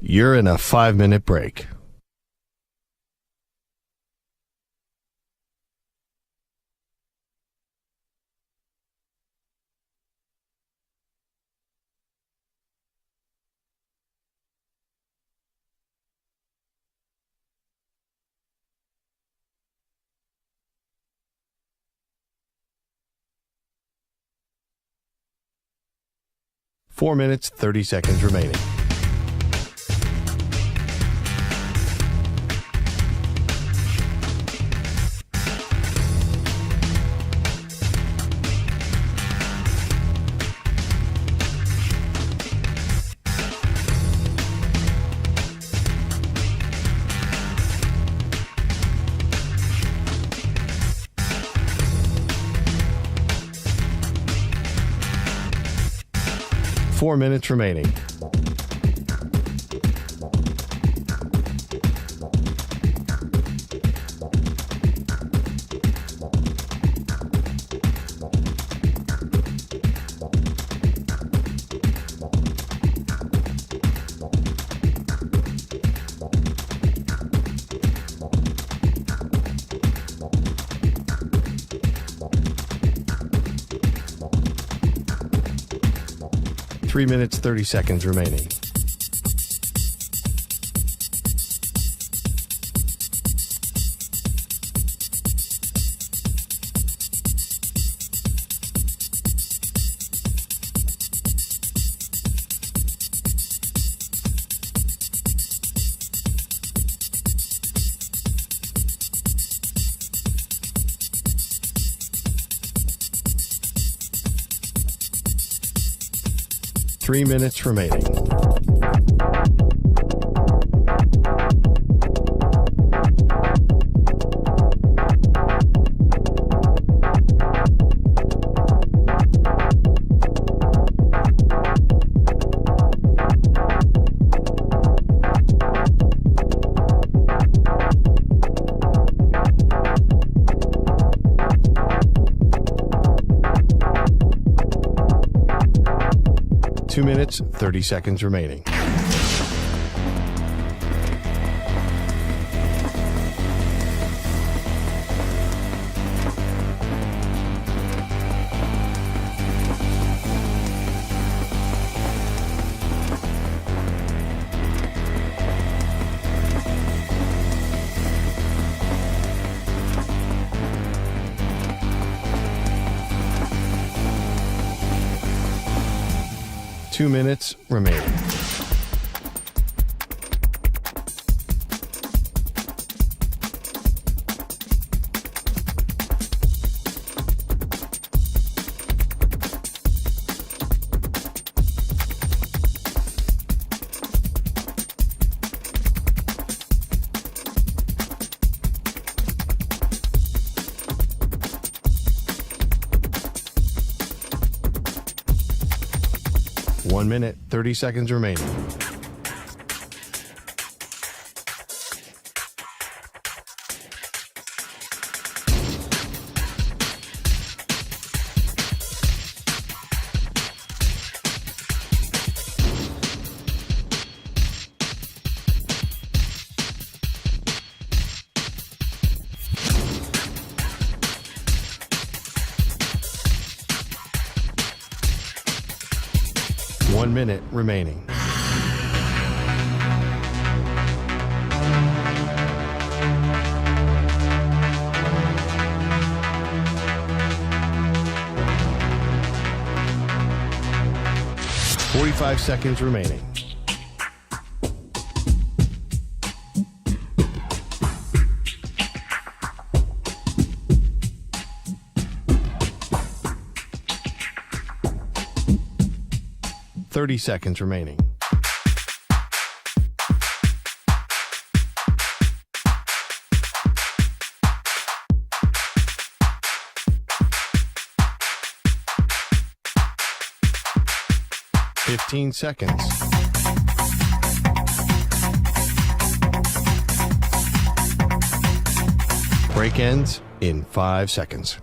You're in a 5-minute break. 4 minutes, 30 seconds remaining. Four minutes remaining. Three minutes, 30 seconds remaining. Three minutes remaining. Two minutes, 30 seconds remaining. Two minutes remaining. One minute, 30 seconds remaining. One minute remaining. Forty-five seconds remaining. Thirty seconds remaining. Fifteen seconds. Break ends in 5 seconds.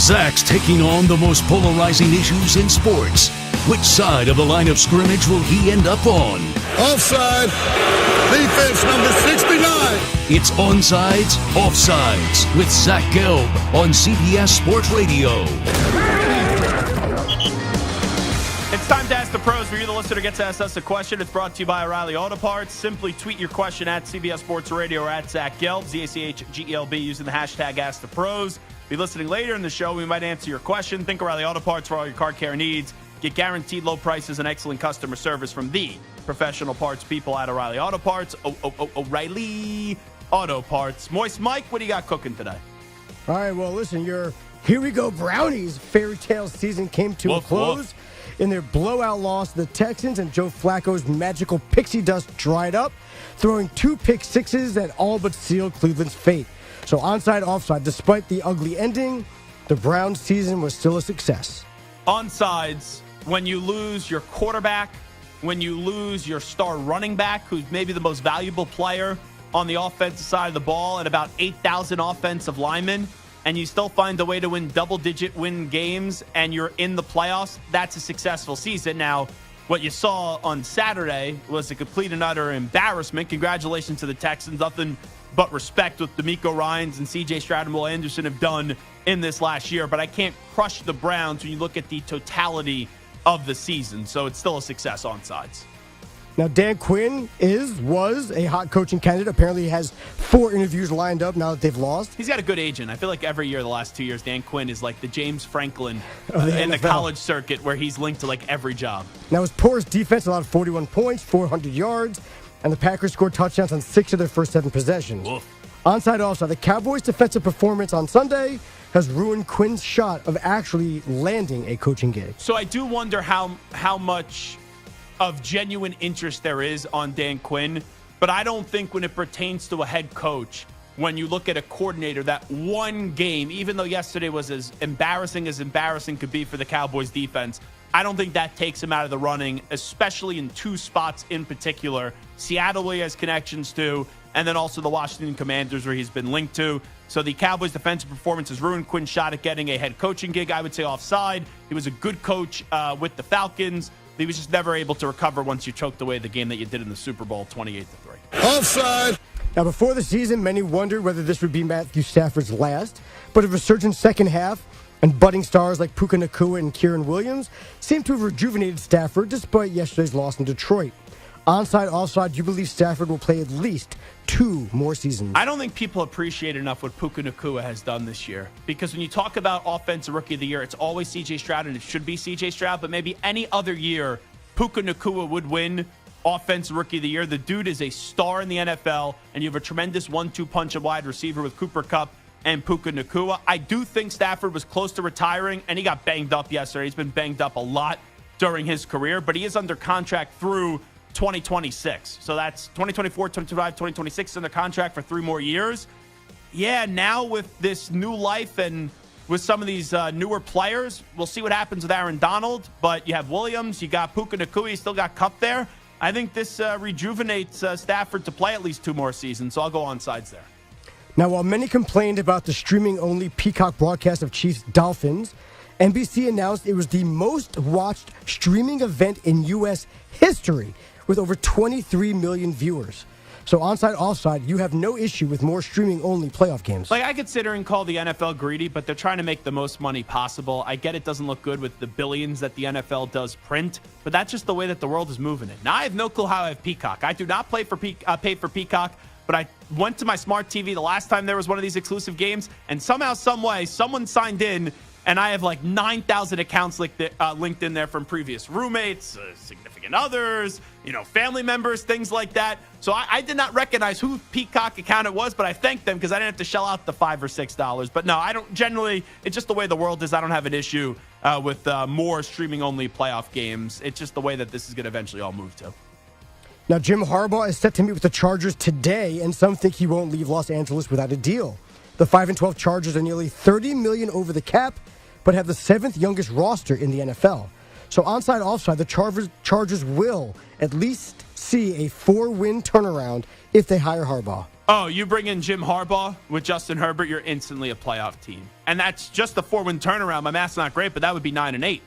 Zach's taking on the most polarizing issues in sports. Which side of the line of scrimmage will he end up on? Offside. Defense number 69. It's Onsides, Offsides with Zach Gelb on CBS Sports Radio. It's time to Ask the Pros, where you, the listener, gets to ask us a question. It's brought to you by O'Reilly Auto Parts. Simply tweet your question at CBS Sports Radio or at Zach Gelb, ZACHGELB, using the hashtag Ask the Pros. Be listening later in the show. We might answer your question. Think O'Reilly Auto Parts for all your car care needs. Get guaranteed low prices and excellent customer service from the professional parts people at O'Reilly Auto Parts. O'Reilly Auto Parts. Moist Mike, what do you got cooking today? All right, well, listen, your Here We Go Brownies fairy tale season came to a close. In their blowout loss to the Texans, and Joe Flacco's magical pixie dust dried up, throwing 2 pick sixes that all but sealed Cleveland's fate. So onside, offside, despite the ugly ending, the Browns' season was still a success. Onsides, when you lose your quarterback, when you lose your star running back, who's maybe the most valuable player on the offensive side of the ball, and about 8,000 offensive linemen, and you still find a way to win double-digit win games, and you're in the playoffs, that's a successful season. Now, what you saw on Saturday was a complete and utter embarrassment. Congratulations to the Texans. Nothing but respect with D'Amico Ryans and CJ Stroud and Will Anderson have done in this last year. But I can't crush the Browns when you look at the totality of the season. So it's still a success on sides. Now, Dan Quinn was a hot coaching candidate. Apparently, he has 4 interviews lined up now that they've lost. He's got a good agent. I feel like every year the last 2 years, Dan Quinn is like the James Franklin the in the NFL. college circuit, where he's linked to like every job. Now, his poorest defense allowed 41 points, 400 yards, and the Packers scored touchdowns on 6 of their first 7 possessions. Onside, offside, the Cowboys' defensive performance on Sunday has ruined Quinn's shot of actually landing a coaching gig. So I do wonder how much of genuine interest there is on Dan Quinn, but I don't think when it pertains to a head coach, when you look at a coordinator, that one game, even though yesterday was as embarrassing could be for the Cowboys defense, I don't think that takes him out of the running, especially in 2 spots in particular. Seattle, where he has connections to, and then also the Washington Commanders, where he's been linked to. So the Cowboys' defensive performance has ruined Quinn's shot at getting a head coaching gig. I would say offside. He was a good coach with the Falcons. He was just never able to recover once you choked away the game that you did in the Super Bowl, 28-3. Offside. Now, before the season, many wondered whether this would be Matthew Stafford's last, but a resurgent second half and budding stars like Puka Nacua and Kieran Williams seem to have rejuvenated Stafford despite yesterday's loss in Detroit. Onside, offside, you believe Stafford will play at least 2 more seasons? I don't think people appreciate enough what Puka Nacua has done this year, because when you talk about Offensive Rookie of the Year, it's always CJ Stroud, and it should be CJ Stroud, but maybe any other year, Puka Nacua would win Offensive Rookie of the Year. The dude is a star in the NFL, and you have a tremendous 1-2 punch of wide receiver with Cooper Kupp and Puka Nacua. I do think Stafford was close to retiring, and he got banged up yesterday. He's been banged up a lot during his career, but he is under contract through 2026. So that's 2024, 2025, 2026 under contract for 3 more years. Yeah, now with this new life and with some of these newer players, we'll see what happens with Aaron Donald. But you have Williams, you got Puka Nacua, you still got Kupp there. I think this rejuvenates Stafford to play at least 2 more seasons, so I'll go on sides there. Now, while many complained about the streaming-only Peacock broadcast of Chiefs-Dolphins, NBC announced it was the most-watched streaming event in U.S. history, with over 23 million viewers. So onside, offside, you have no issue with more streaming-only playoff games. Like, I consider and call the NFL greedy, but they're trying to make the most money possible. I get it doesn't look good with the billions that the NFL does print, but that's just the way that the world is moving it. Now, I have no clue how I have Peacock. I do not pay for Peacock, but I went to my smart TV the last time there was one of these exclusive games, and somehow, some way, someone signed in, and I have like 9,000 accounts linked in there from previous roommates, significant others, family members, things like that. So I did not recognize who Peacock account it was, but I thanked them because I didn't have to shell out the $5 or $6. But no, I don't generally. It's just the way the world is. I don't have an issue with more streaming-only playoff games. It's just the way that this is going to eventually all move to. Now, Jim Harbaugh is set to meet with the Chargers today, and some think he won't leave Los Angeles without a deal. The 5-12 Chargers are nearly $30 million over the cap, but have the 7th youngest roster in the NFL. So onside, offside, the Chargers will at least see a 4-win turnaround if they hire Harbaugh. Oh, you bring in Jim Harbaugh with Justin Herbert, you're instantly a playoff team. And that's just a 4-win turnaround. My math's not great, but that would be 9-8.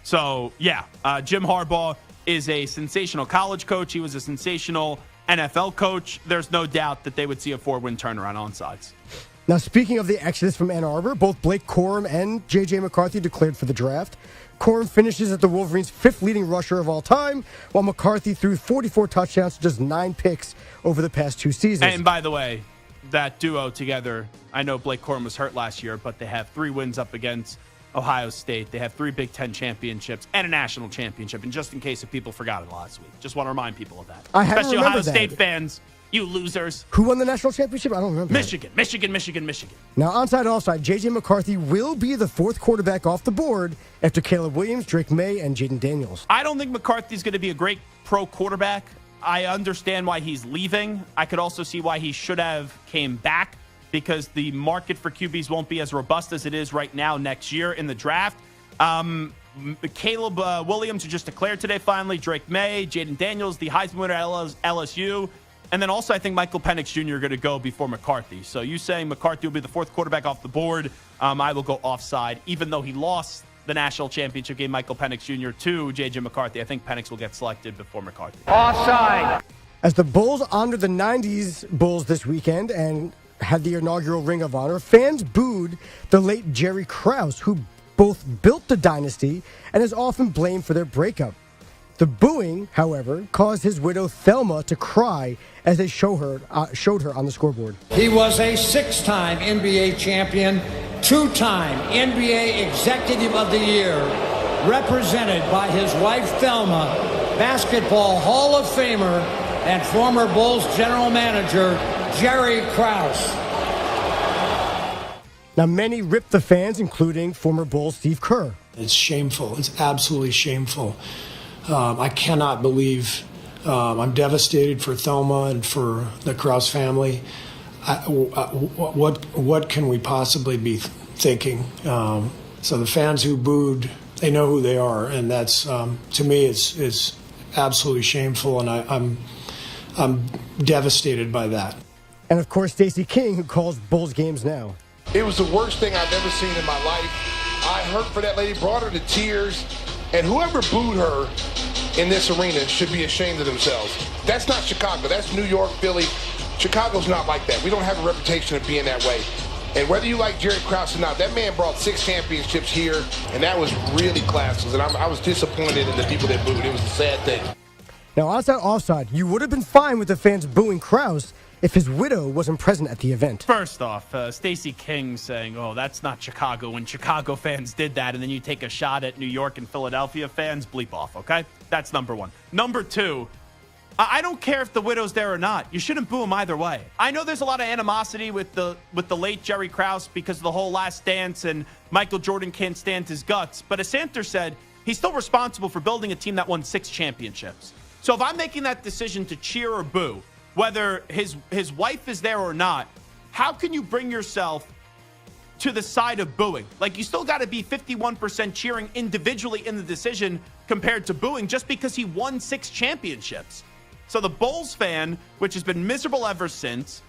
So, yeah, Jim Harbaugh is a sensational college coach. He was a sensational NFL coach. There's no doubt that they would see a 4-win turnaround on sides. Now, speaking of the exodus from Ann Arbor, both Blake Corum and J.J. McCarthy declared for the draft. Corum finishes as the Wolverines' 5th leading rusher of all time, while McCarthy threw 44 touchdowns to just 9 picks over the past 2 seasons. And by the way, that duo together, I know Blake Corum was hurt last year, but they have 3 wins up against Ohio State. They have 3 Big Ten championships and a national championship. And just in case if people forgot it last week, just want to remind people of that. Especially Ohio State fans. You losers. Who won the national championship? I don't remember. Michigan. Now, onside, offside, J.J. McCarthy will be the 4th quarterback off the board after Caleb Williams, Drake May, and Jaden Daniels. I don't think McCarthy's going to be a great pro quarterback. I understand why he's leaving. I could also see why he should have came back because the market for QBs won't be as robust as it is right now next year in the draft. Caleb Williams, who just declared today finally, Drake May, Jaden Daniels, the Heisman winner at LSU. And then also I think Michael Penix Jr. are going to go before McCarthy. So you saying McCarthy will be the 4th quarterback off the board, I will go offside. Even though he lost the national championship game, Michael Penix Jr. to J.J. McCarthy, I think Penix will get selected before McCarthy. Offside. As the Bulls honored the 90s Bulls this weekend and had the inaugural Ring of Honor, fans booed the late Jerry Krause, who both built the dynasty and is often blamed for their breakup. The booing, however, caused his widow Thelma to cry as they showed her on the scoreboard. He was a 6-time NBA champion, 2-time NBA Executive of the Year, represented by his wife Thelma, Basketball Hall of Famer, and former Bulls general manager Jerry Krause. Now, many ripped the fans, including former Bulls Steve Kerr. It's shameful. It's absolutely shameful. I cannot believe. I'm devastated for Thelma and for the Krause family. What can we possibly be thinking? So the fans who booed, they know who they are, and that's to me it's absolutely shameful, and I'm devastated by that. And of course, Stacey King, who calls Bulls games now. It was the worst thing I've ever seen in my life. I hurt for that lady, brought her to tears, and whoever booed her in this arena should be ashamed of themselves. That's not Chicago. That's New York, Philly. Chicago's not like that. We don't have a reputation of being that way. And whether you like Jerry Krause or not, that man brought 6 championships here, and that was really classless. And I was disappointed in the people that booed. It was a sad thing. Now, onside, offside, you would have been fine with the fans booing Krause if his widow wasn't present at the event. First off, Stacey King saying, oh, that's not Chicago, when Chicago fans did that, and then you take a shot at New York and Philadelphia fans, bleep off, okay? That's number one. Number two, I don't care if the widow's there or not. You shouldn't boo him either way. I know there's a lot of animosity with the late Jerry Krause because of the whole Last Dance and Michael Jordan can't stand his guts, but as Santer said, he's still responsible for building a team that won 6 championships. So if I'm making that decision to cheer or boo, whether his wife is there or not, how can you bring yourself to the side of booing? Like, you still got to be 51% cheering individually in the decision compared to booing just because he won 6 championships. So the Bulls fan, which has been miserable ever since,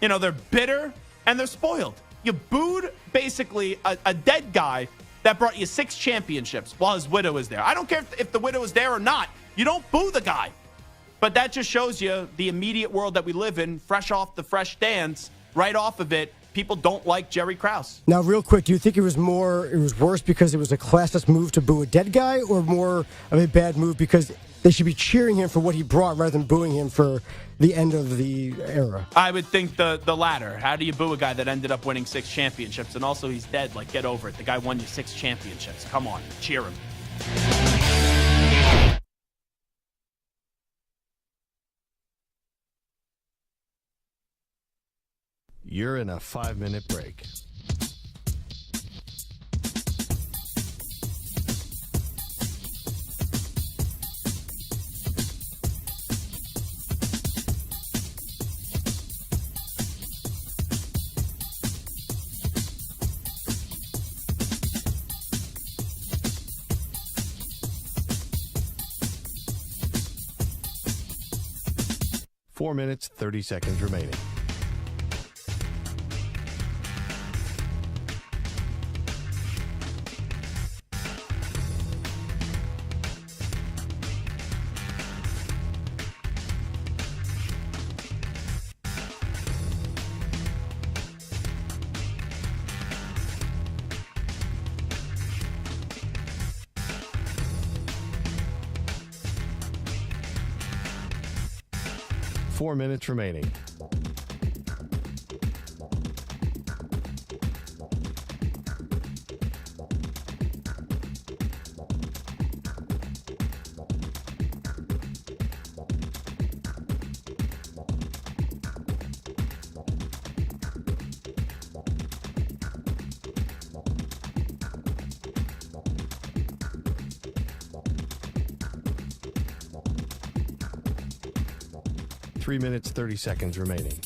they're bitter and they're spoiled. You booed basically a dead guy that brought you 6 championships while his widow is there. I don't care if the widow is there or not. You don't boo the guy. But that just shows you the immediate world that we live in, fresh off the fresh dance, right off of it. People don't like Jerry Krause. Now, real quick, do you think it was worse because it was a classless move to boo a dead guy, or more of a bad move because they should be cheering him for what he brought rather than booing him for the end of the era? I would think the latter. How do you boo a guy that ended up winning 6 championships? And also, he's dead. Like, get over it. The guy won you 6 championships. Come on, cheer him. You're in a 5-minute break. Four minutes, 30 seconds remaining. 4 minutes remaining. Three minutes, 30 seconds remaining.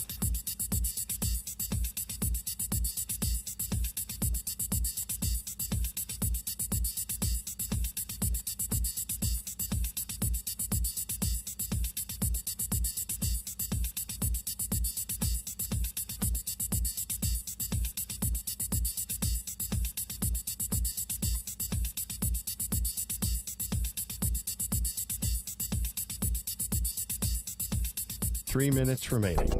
Three minutes remaining.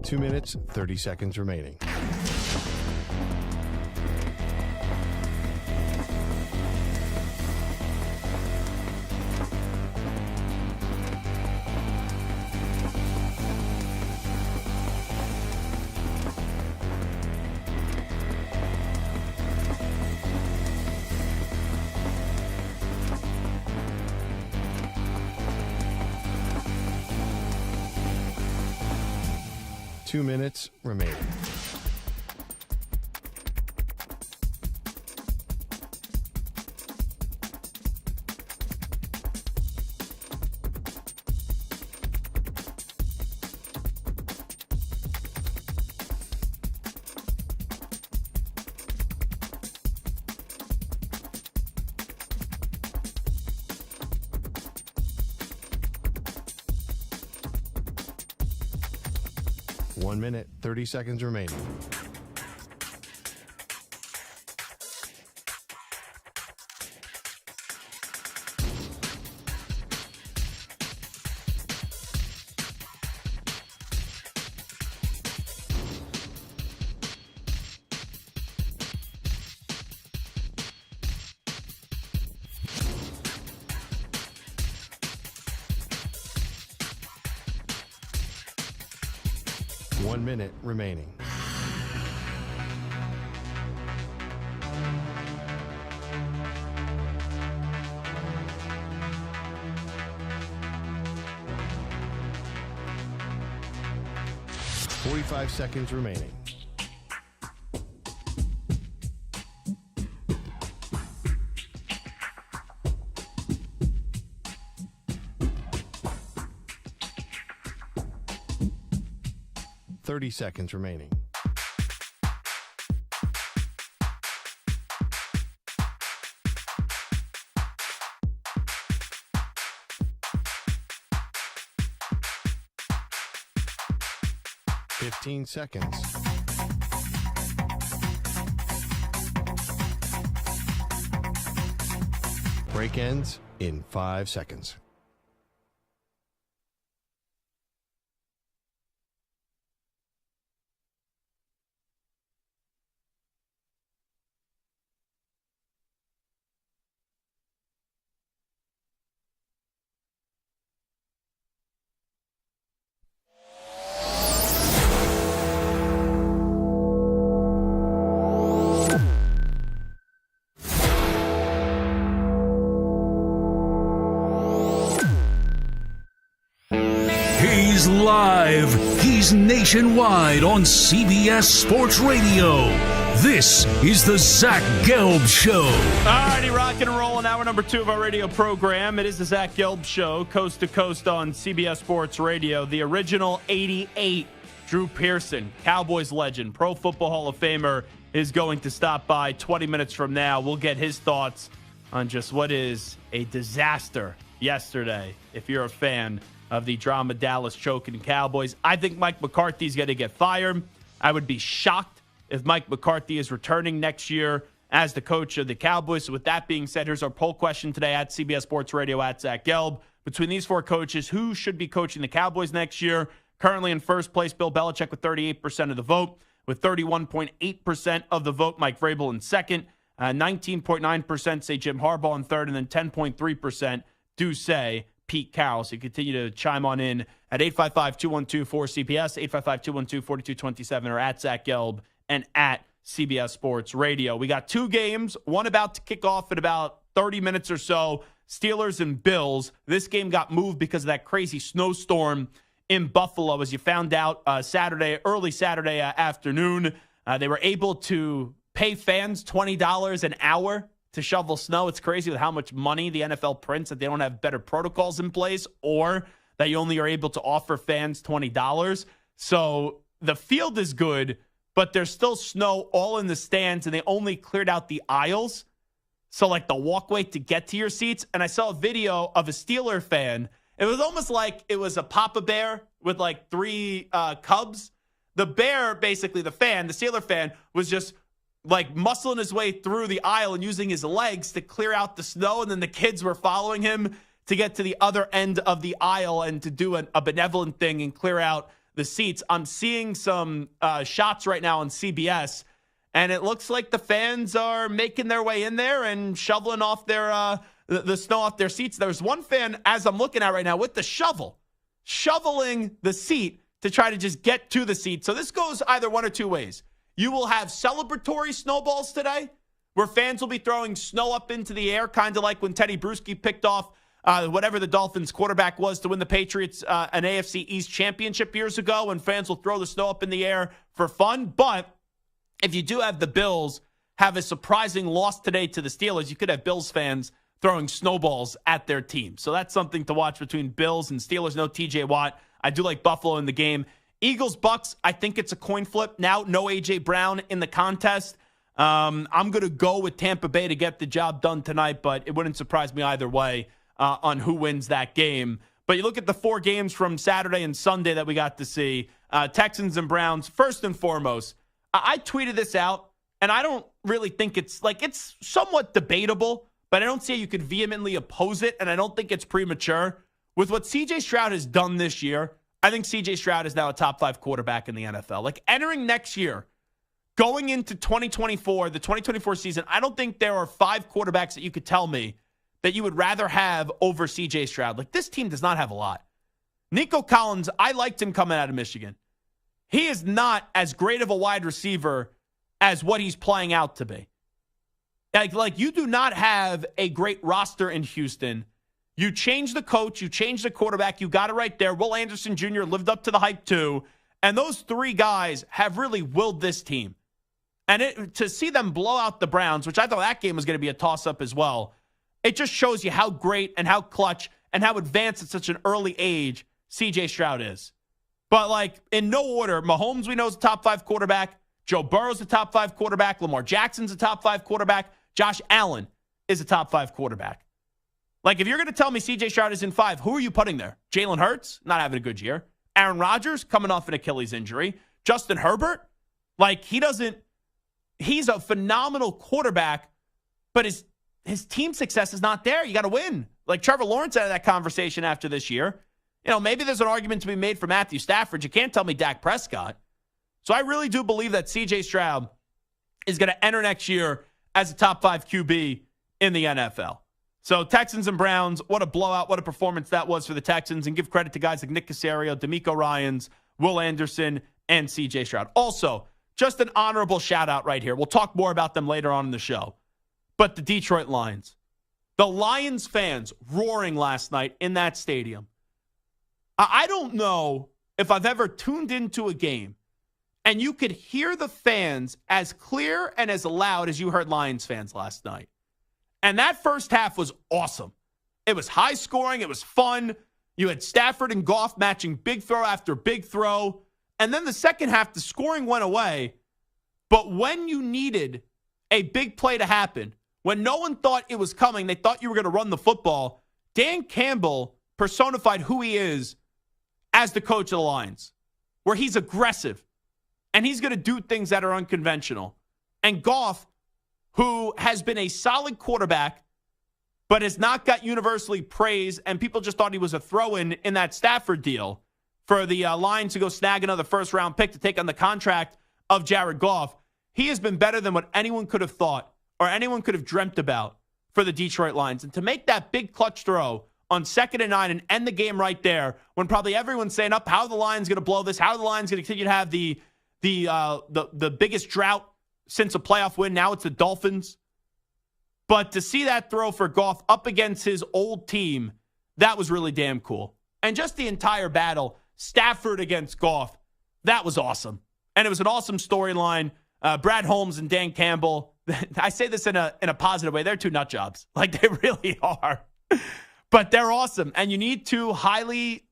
Two minutes, 30 seconds remaining. Two minutes remaining. 1 minute, 30 seconds remaining. One minute remaining. Forty-five seconds remaining. Thirty seconds remaining. Fifteen seconds. Break ends in 5 seconds. He's live. He's nationwide on CBS Sports Radio. This is the Zach Gelb Show. All righty, rocking and rolling. Hour number 2 of our radio program. It is the Zach Gelb Show, coast to coast on CBS Sports Radio. The original 88, Drew Pearson, Cowboys legend, Pro Football Hall of Famer, is going to stop by 20 minutes from now. We'll get his thoughts on just what is a disaster yesterday, if you're a fan of the drama Dallas choking Cowboys. I think Mike McCarthy's going to get fired. I would be shocked if Mike McCarthy is returning next year as the coach of the Cowboys. So with that being said, here's our poll question today at CBS Sports Radio at Zach Gelb. Between these four coaches, who should be coaching the Cowboys next year? Currently in first place, Bill Belichick with 38% of the vote. With 31.8% of the vote, Mike Vrabel in second. 19.9% say Jim Harbaugh in third. And then 10.3% do say Pete Carroll. So you continue to chime on in at 855-212-4CBS, 855-212-4227, or at Zach Gelb and at CBS Sports Radio. We got two games, one about to kick off in about 30 minutes or so. Steelers and Bills. This game got moved because of that crazy snowstorm in Buffalo, as you found out early Saturday afternoon. They were able to pay fans $20 an hour to shovel snow. It's crazy with how much money the NFL prints that they don't have better protocols in place, or that you only are able to offer fans $20. So the field is good, but there's still snow all in the stands, and they only cleared out the aisles. So like the walkway to get to your seats. And I saw a video of a Steeler fan. It was almost like it was a Papa Bear with like three cubs. The bear, basically the Steeler fan, was just like muscling his way through the aisle and using his legs to clear out the snow. And then the kids were following him to get to the other end of the aisle and to do a benevolent thing and clear out the seats. I'm seeing some shots right now on CBS, and it looks like the fans are making their way in there and shoveling off their the snow off their seats. There's one fan, as I'm looking at right now, with the shoveling the seat to try to just get to the seat. So this goes either one or two ways. You will have celebratory snowballs today, where fans will be throwing snow up into the air, kind of like when Teddy Bruschi picked off whatever the Dolphins quarterback was to win the Patriots an AFC East championship years ago, and fans will throw the snow up in the air for fun. But if you do have the Bills have a surprising loss today to the Steelers, you could have Bills fans throwing snowballs at their team. So that's something to watch between Bills and Steelers. No TJ Watt. I do like Buffalo in the game. Eagles-Bucks, I think it's a coin flip. Now, no A.J. Brown in the contest. I'm going to go with Tampa Bay to get the job done tonight, but it wouldn't surprise me either way on who wins that game. But you look at the four games from Saturday and Sunday that we got to see. Texans and Browns, first and foremost. I tweeted this out, and I don't really think it's somewhat debatable, but I don't see how you could vehemently oppose it, and I don't think it's premature. With what CJ Stroud has done this year, I think CJ Stroud is now a top 5 quarterback in the NFL. Like entering next year, going into 2024, the 2024 season, I don't think there are 5 quarterbacks that you could tell me that you would rather have over CJ Stroud. Like this team does not have a lot. Nico Collins, I liked him coming out of Michigan. He is not as great of a wide receiver as what he's playing out to be. Like you do not have a great roster in Houston. You change the coach, you change the quarterback, you got it right there. Will Anderson Jr. lived up to the hype too. And those 3 guys have really willed this team. And to see them blow out the Browns, which I thought that game was going to be a toss-up as well, it just shows you how great and how clutch and how advanced at such an early age CJ Stroud is. But like in no order, Mahomes we know is a top 5 quarterback. Joe Burrow's a top 5 quarterback. Lamar Jackson's a top 5 quarterback. Josh Allen is a top 5 quarterback. Like, if you're going to tell me C.J. Stroud is in 5, who are you putting there? Jalen Hurts, not having a good year. Aaron Rodgers, coming off an Achilles injury. Justin Herbert, like, he's a phenomenal quarterback, but his team success is not there. You got to win. Like, Trevor Lawrence out of that conversation after this year. You know, maybe there's an argument to be made for Matthew Stafford. You can't tell me Dak Prescott. So I really do believe that C.J. Stroud is going to enter next year as a top 5 QB in the NFL. So Texans and Browns, what a blowout, what a performance that was for the Texans. And give credit to guys like Nick Caserio, D'Amico Ryans, Will Anderson, and C.J. Stroud. Also, just an honorable shout-out right here. We'll talk more about them later on in the show. But the Detroit Lions. The Lions fans roaring last night in that stadium. I don't know if I've ever tuned into a game and you could hear the fans as clear and as loud as you heard Lions fans last night. And that first half was awesome. It was high scoring. It was fun. You had Stafford and Goff matching big throw after big throw. And then the second half, the scoring went away. But when you needed a big play to happen, when no one thought it was coming, they thought you were going to run the football, Dan Campbell personified who he is as the coach of the Lions, where he's aggressive and he's going to do things that are unconventional. And Goff, who has been a solid quarterback, but has not got universally praised, and people just thought he was a throw-in in that Stafford deal for the Lions to go snag another first-round pick to take on the contract of Jared Goff. He has been better than what anyone could have thought or anyone could have dreamt about for the Detroit Lions. And to make that big clutch throw on 2nd and 9 and end the game right there when probably everyone's saying up, how are the Lions going to blow this? How are the Lions going to continue to have the biggest drought since a playoff win? Now it's the Dolphins. But to see that throw for Goff up against his old team, that was really damn cool. And just the entire battle, Stafford against Goff, that was awesome. And it was an awesome storyline. Brad Holmes and Dan Campbell, I say this in a positive way, they're two nut jobs. Like, they really are. But they're awesome. And you need two highly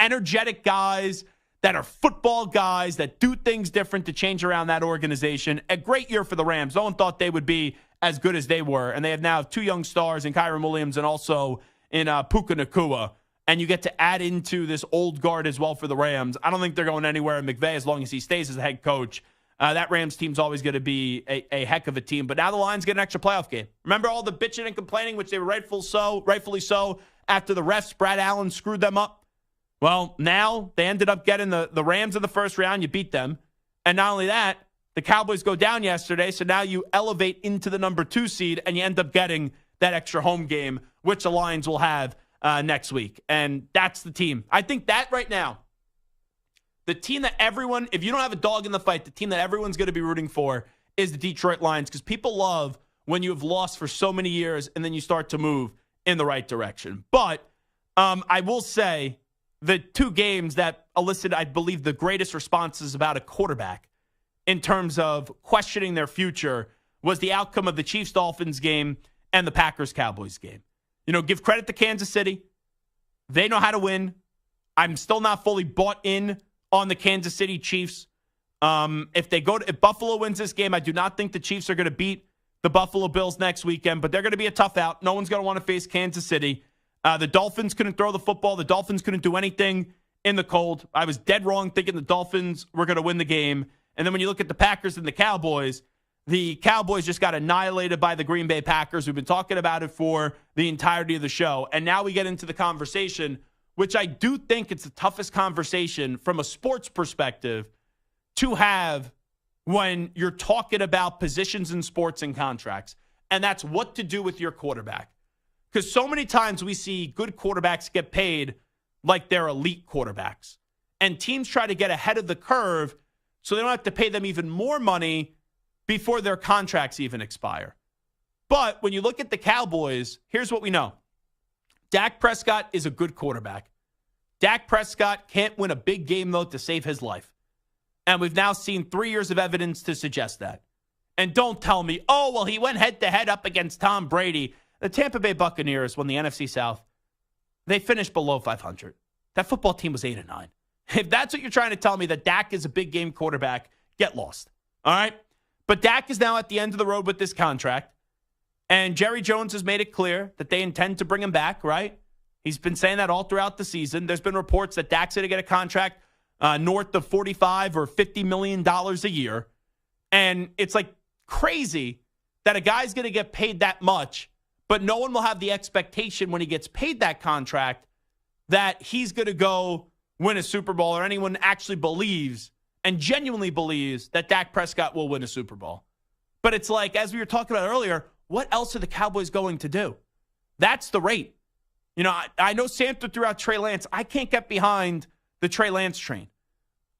energetic guys that are football guys that do things different to change around that organization. A great year for the Rams. No one thought they would be as good as they were. And they have now two young stars in Kyron Williams and also in Puka Nacua. And you get to add into this old guard as well for the Rams. I don't think they're going anywhere in McVay as long as he stays as a head coach. That Rams team's always going to be a heck of a team. But now the Lions get an extra playoff game. Remember all the bitching and complaining, which they were rightfully so, after the refs, Brad Allen, screwed them up? Well, now they ended up getting the Rams in the first round. You beat them. And not only that, the Cowboys go down yesterday, so now you elevate into the number 2 seed, and you end up getting that extra home game, which the Lions will have next week. And that's the team. I think that right now, the team that everyone, if you don't have a dog in the fight, the team that everyone's going to be rooting for is the Detroit Lions, because people love when you have lost for so many years and then you start to move in the right direction. But I will say the two games that elicited, I believe, the greatest responses about a quarterback in terms of questioning their future was the outcome of the Chiefs-Dolphins game and the Packers-Cowboys game. You know, give credit to Kansas City. They know how to win. I'm still not fully bought in on the Kansas City Chiefs. If Buffalo wins this game, I do not think the Chiefs are going to beat the Buffalo Bills next weekend, but they're going to be a tough out. No one's going to want to face Kansas City. The Dolphins couldn't throw the football. The Dolphins couldn't do anything in the cold. I was dead wrong thinking the Dolphins were going to win the game. And then when you look at the Packers and the Cowboys just got annihilated by the Green Bay Packers. We've been talking about it for the entirety of the show. And now we get into the conversation, which I do think it's the toughest conversation from a sports perspective to have when you're talking about positions in sports and contracts. And that's what to do with your quarterback. Because so many times we see good quarterbacks get paid like they're elite quarterbacks. And teams try to get ahead of the curve so they don't have to pay them even more money before their contracts even expire. But when you look at the Cowboys, here's what we know. Dak Prescott is a good quarterback. Dak Prescott can't win a big game, though, to save his life. And we've now seen 3 years of evidence to suggest that. And don't tell me, oh, well, he went head-to-head up against Tom Brady. The Tampa Bay Buccaneers won the NFC South. They finished below 500. That football team was 8-9. If that's what you're trying to tell me, that Dak is a big game quarterback, get lost. All right? But Dak is now at the end of the road with this contract. And Jerry Jones has made it clear that they intend to bring him back, right? He's been saying that all throughout the season. There's been reports that Dak's going to get a contract north of $45 or $50 million a year. And it's like crazy that a guy's going to get paid that much, but no one will have the expectation when he gets paid that contract that he's going to go win a Super Bowl, or anyone actually believes and genuinely believes that Dak Prescott will win a Super Bowl. But it's like, as we were talking about earlier, what else are the Cowboys going to do? That's the rate. You know, I know Santa threw out Trey Lance. I can't get behind the Trey Lance train.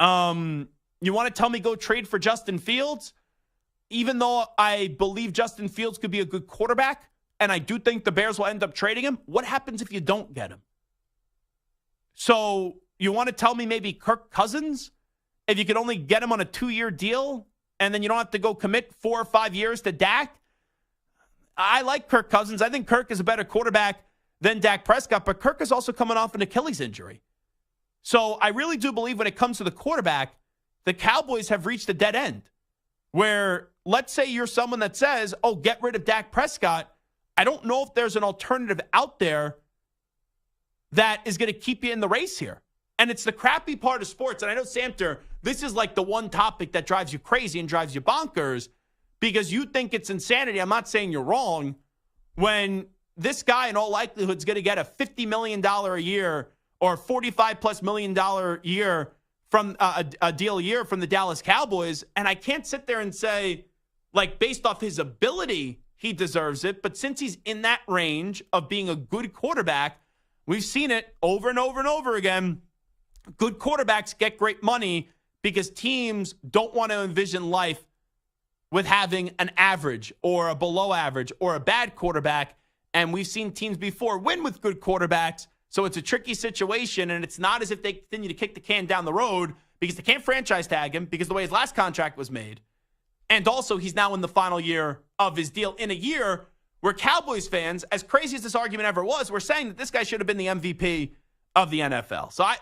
You want to tell me go trade for Justin Fields? Even though I believe Justin Fields could be a good quarterback, and I do think the Bears will end up trading him, what happens if you don't get him? So you want to tell me maybe Kirk Cousins? If you could only get him on a 2-year deal, and then you don't have to go commit 4 or 5 years to Dak? I like Kirk Cousins. I think Kirk is a better quarterback than Dak Prescott, but Kirk is also coming off an Achilles injury. So I really do believe when it comes to the quarterback, the Cowboys have reached a dead end where, let's say you're someone that says, oh, get rid of Dak Prescott. I don't know if there's an alternative out there that is going to keep you in the race here. And it's the crappy part of sports. And I know, Samter, this is like the one topic that drives you crazy and drives you bonkers because you think it's insanity. I'm not saying you're wrong. When this guy, in all likelihood, is going to get a $50 million a year or $45+ million a year from a deal a year from the Dallas Cowboys. And I can't sit there and say, like, based off his ability, he deserves it. But since he's in that range of being a good quarterback, we've seen it over and over and over again. Good quarterbacks get great money because teams don't want to envision life with having an average or a below average or a bad quarterback. And we've seen teams before win with good quarterbacks. So it's a tricky situation, and it's not as if they continue to kick the can down the road because they can't franchise tag him because of the way his last contract was made. And also, he's now in the final year of his deal in a year where Cowboys fans, as crazy as this argument ever was, were saying that this guy should have been the MVP of the NFL. So I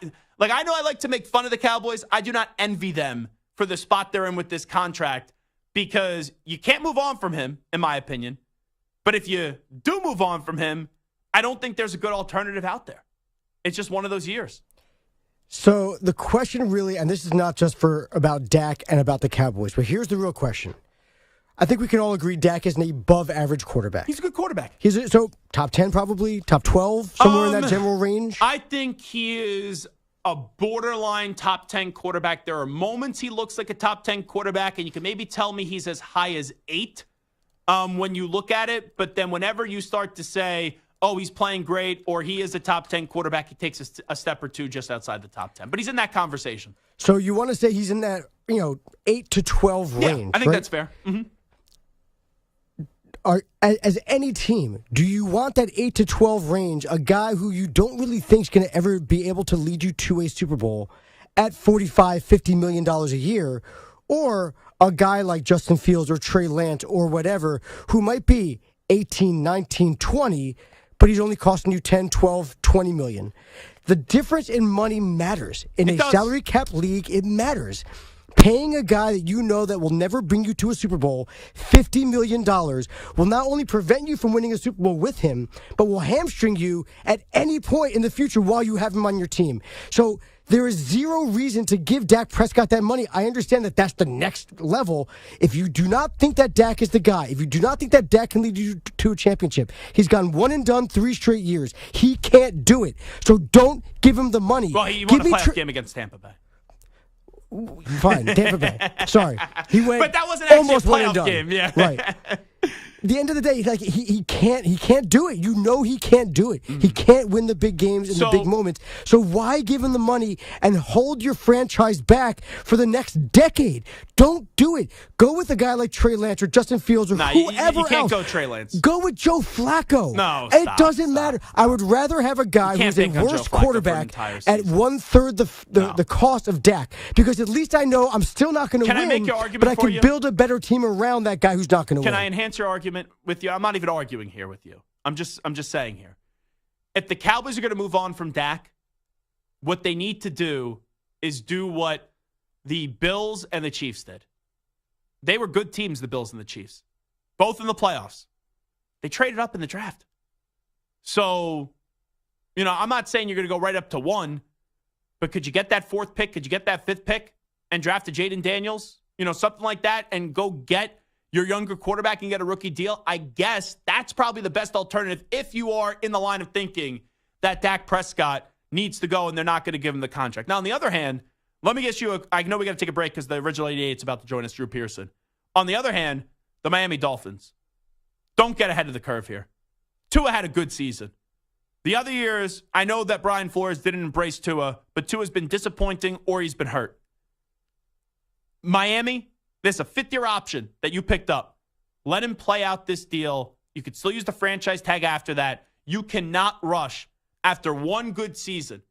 know I like to make fun of the Cowboys. I do not envy them for the spot they're in with this contract because you can't move on from him, in my opinion. But if you do move on from him, I don't think there's a good alternative out there. It's just one of those years. So the question really, and this is not just for about Dak and about the Cowboys, but here's the real question. I think we can all agree Dak is an above-average quarterback. He's a good quarterback. So top 10 probably, top 12, somewhere in that general range? I think he is a borderline top 10 quarterback. There are moments he looks like a top 10 quarterback, and you can maybe tell me he's as high as 8 when you look at it. But then whenever you start to say, oh, he's playing great, or he is a top 10 quarterback, he takes a step or two just outside the top 10. But he's in that conversation. So you want to say he's in that, 8 to 12 range, I think that's fair. Mm-hmm. As any team, do you want that 8 to 12 range, a guy who you don't really think is going to ever be able to lead you to a Super Bowl at $45, $50 million a year, or a guy like Justin Fields or Trey Lance or whatever, who might be 18, 19, 20, but he's only costing you 10, 12, 20 million. The difference in money matters. In a salary cap league, it matters. Paying a guy that you know that will never bring you to a Super Bowl $50 million will not only prevent you from winning a Super Bowl with him, but will hamstring you at any point in the future while you have him on your team. So there is zero reason to give Dak Prescott that money. I understand that that's the next level. If you do not think that Dak is the guy, if you do not think that Dak can lead you to a championship, he's gone one and done 3 straight years. He can't do it. So don't give him the money. Well, he won a playoff game against Tampa Bay. Fine, Tampa Bay. Sorry, he went. But that wasn't actually almost a one and playoff done. game. Yeah, right. At the end of the day, like he can't do it. You know he can't do it. He can't win the big games in the big moments. So why give him the money and hold your franchise back for the next decade? Don't do it. Go with a guy like Trey Lance or Justin Fields or whoever you can't else. Go Trey Lance. Go with Joe Flacco. No, it doesn't matter. I would rather have a guy who's a worse quarterback at 1/3 the cost of Dak, because at least I know I'm still not going to win. Can I make your argument but I for can you? build a better team around that guy who's not going to win. Can I enhance your argument with you? I'm not even arguing here with you. I'm just saying here. If the Cowboys are going to move on from Dak, what they need to do is do what the Bills and the Chiefs did. They were good teams, the Bills and the Chiefs, both in the playoffs. They traded up in the draft. So, I'm not saying you're going to go right up to 1, but could you get that 4th pick? Could you get that 5th pick and draft a Jaden Daniels? Something like that, and go get your younger quarterback and get a rookie deal? I guess that's probably the best alternative if you are in the line of thinking that Dak Prescott needs to go and they're not going to give him the contract. Now, on the other hand, let me get you I know we got to take a break because the original 88 is about to join us, Drew Pearson. On the other hand, the Miami Dolphins. Don't get ahead of the curve here. Tua had a good season. The other years, I know that Brian Flores didn't embrace Tua, but Tua's been disappointing or he's been hurt. Miami, there's a 5th-year option that you picked up. Let him play out this deal. You could still use the franchise tag after that. You cannot rush after one good season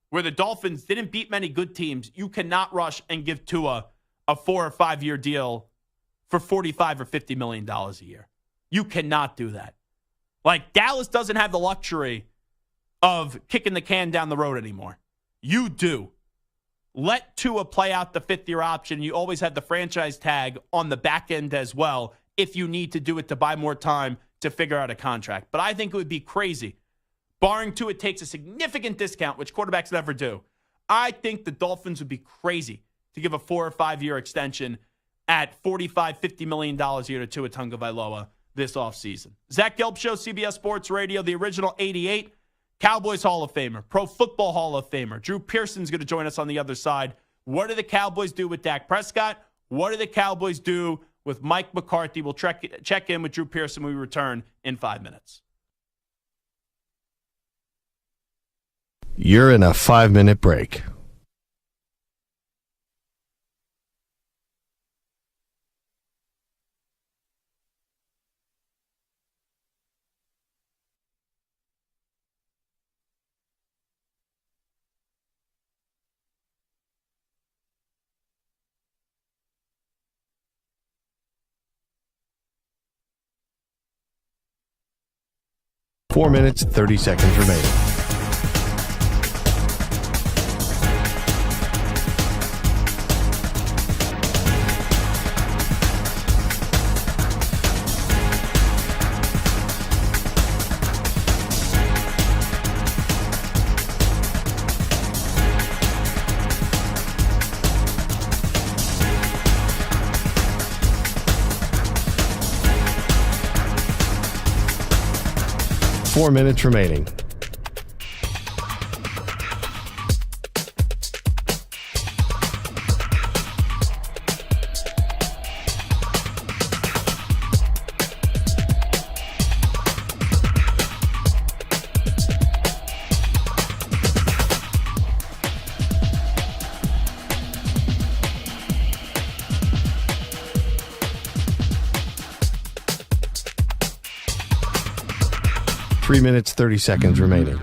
where the Dolphins didn't beat many good teams. You cannot rush and give Tua a 4 or 5 year deal for $45 or $50 million a year. You cannot do that. Like, Dallas doesn't have the luxury of kicking the can down the road anymore. You do. Let Tua play out the 5th-year option. You always have the franchise tag on the back end as well if you need to do it to buy more time to figure out a contract. But I think it would be crazy barring Tua takes a significant discount, which quarterbacks never do, I think the Dolphins would be crazy to give a 4 or 5 year extension at $45, $50 million a year to Tua Tagovailoa this offseason. Zach Gelb Show, CBS Sports Radio, the original 88, Cowboys Hall of Famer, Pro Football Hall of Famer. Drew Pearson's going to join us on the other side. What do the Cowboys do with Dak Prescott? What do the Cowboys do with Mike McCarthy? We'll check in with Drew Pearson when we return in 5 minutes. You're in a 5-minute break. Four minutes, 30 seconds remaining. Four minutes remaining. Three minutes, 30 seconds remaining.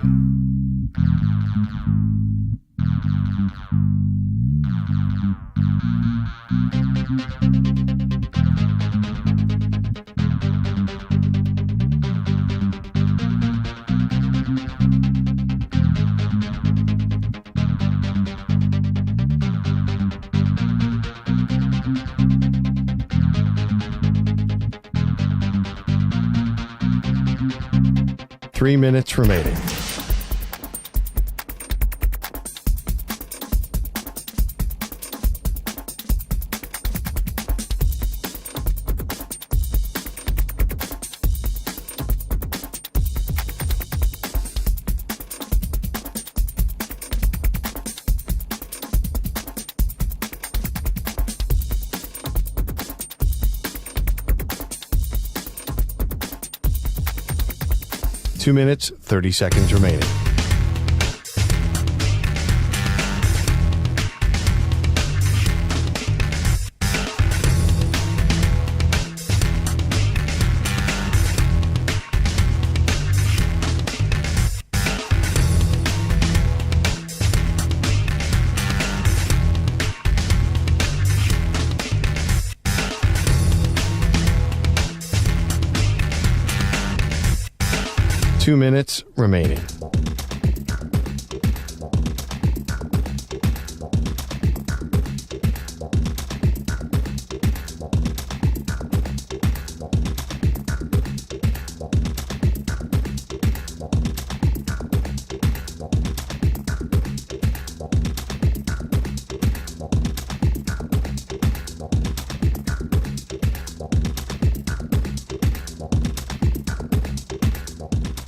Three minutes remaining. Two minutes, 30 seconds remaining. Two minutes remaining.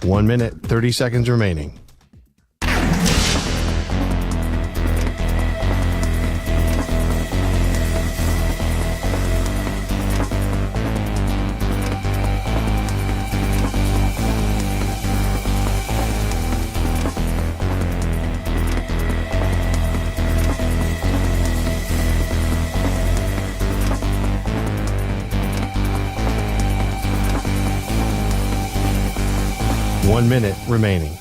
One minute, 30 seconds remaining. One minute remaining.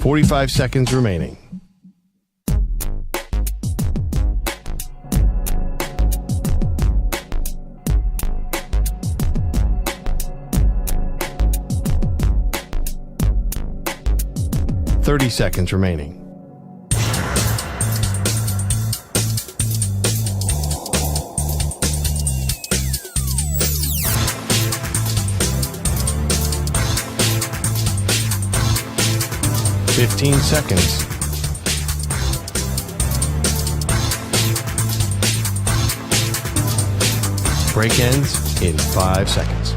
.45 seconds remaining. .30 seconds remaining. 15 seconds. Break ends in 5 seconds.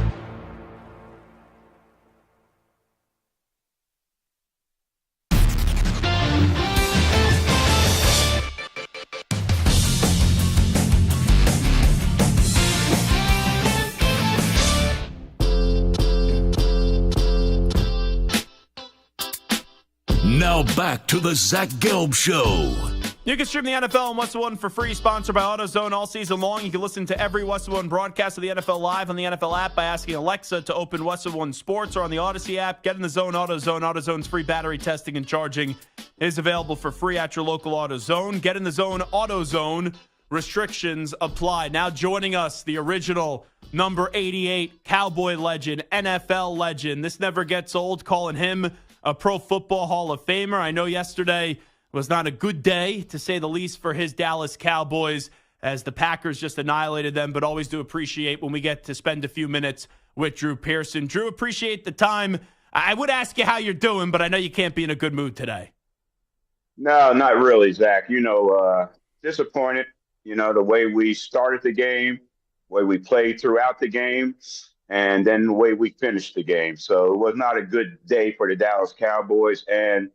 Now back to the Zach Gelb Show. You can stream the NFL on What's the One for free, sponsored by AutoZone all season long. You can listen to every What's the One broadcast of the NFL live on the NFL app by asking Alexa to open What's the One Sports, or on the Odyssey app. Get in the zone, AutoZone. AutoZone's free battery testing and charging is available for free at your local AutoZone. Get in the zone, AutoZone. Restrictions apply. Now joining us, the original number 88 Cowboy legend, NFL legend. This never gets old, calling him a Pro Football Hall of Famer. I know yesterday was not a good day, to say the least, for his Dallas Cowboys, as the Packers just annihilated them, but always do appreciate when we get to spend a few minutes with Drew Pearson. Drew, appreciate the time. I would ask you how you're doing, but I know you can't be in a good mood today. No, not really, Zach. Disappointed, the way we started the game, the way we played throughout the game, and then the way we finished the game. So it was not a good day for the Dallas Cowboys, and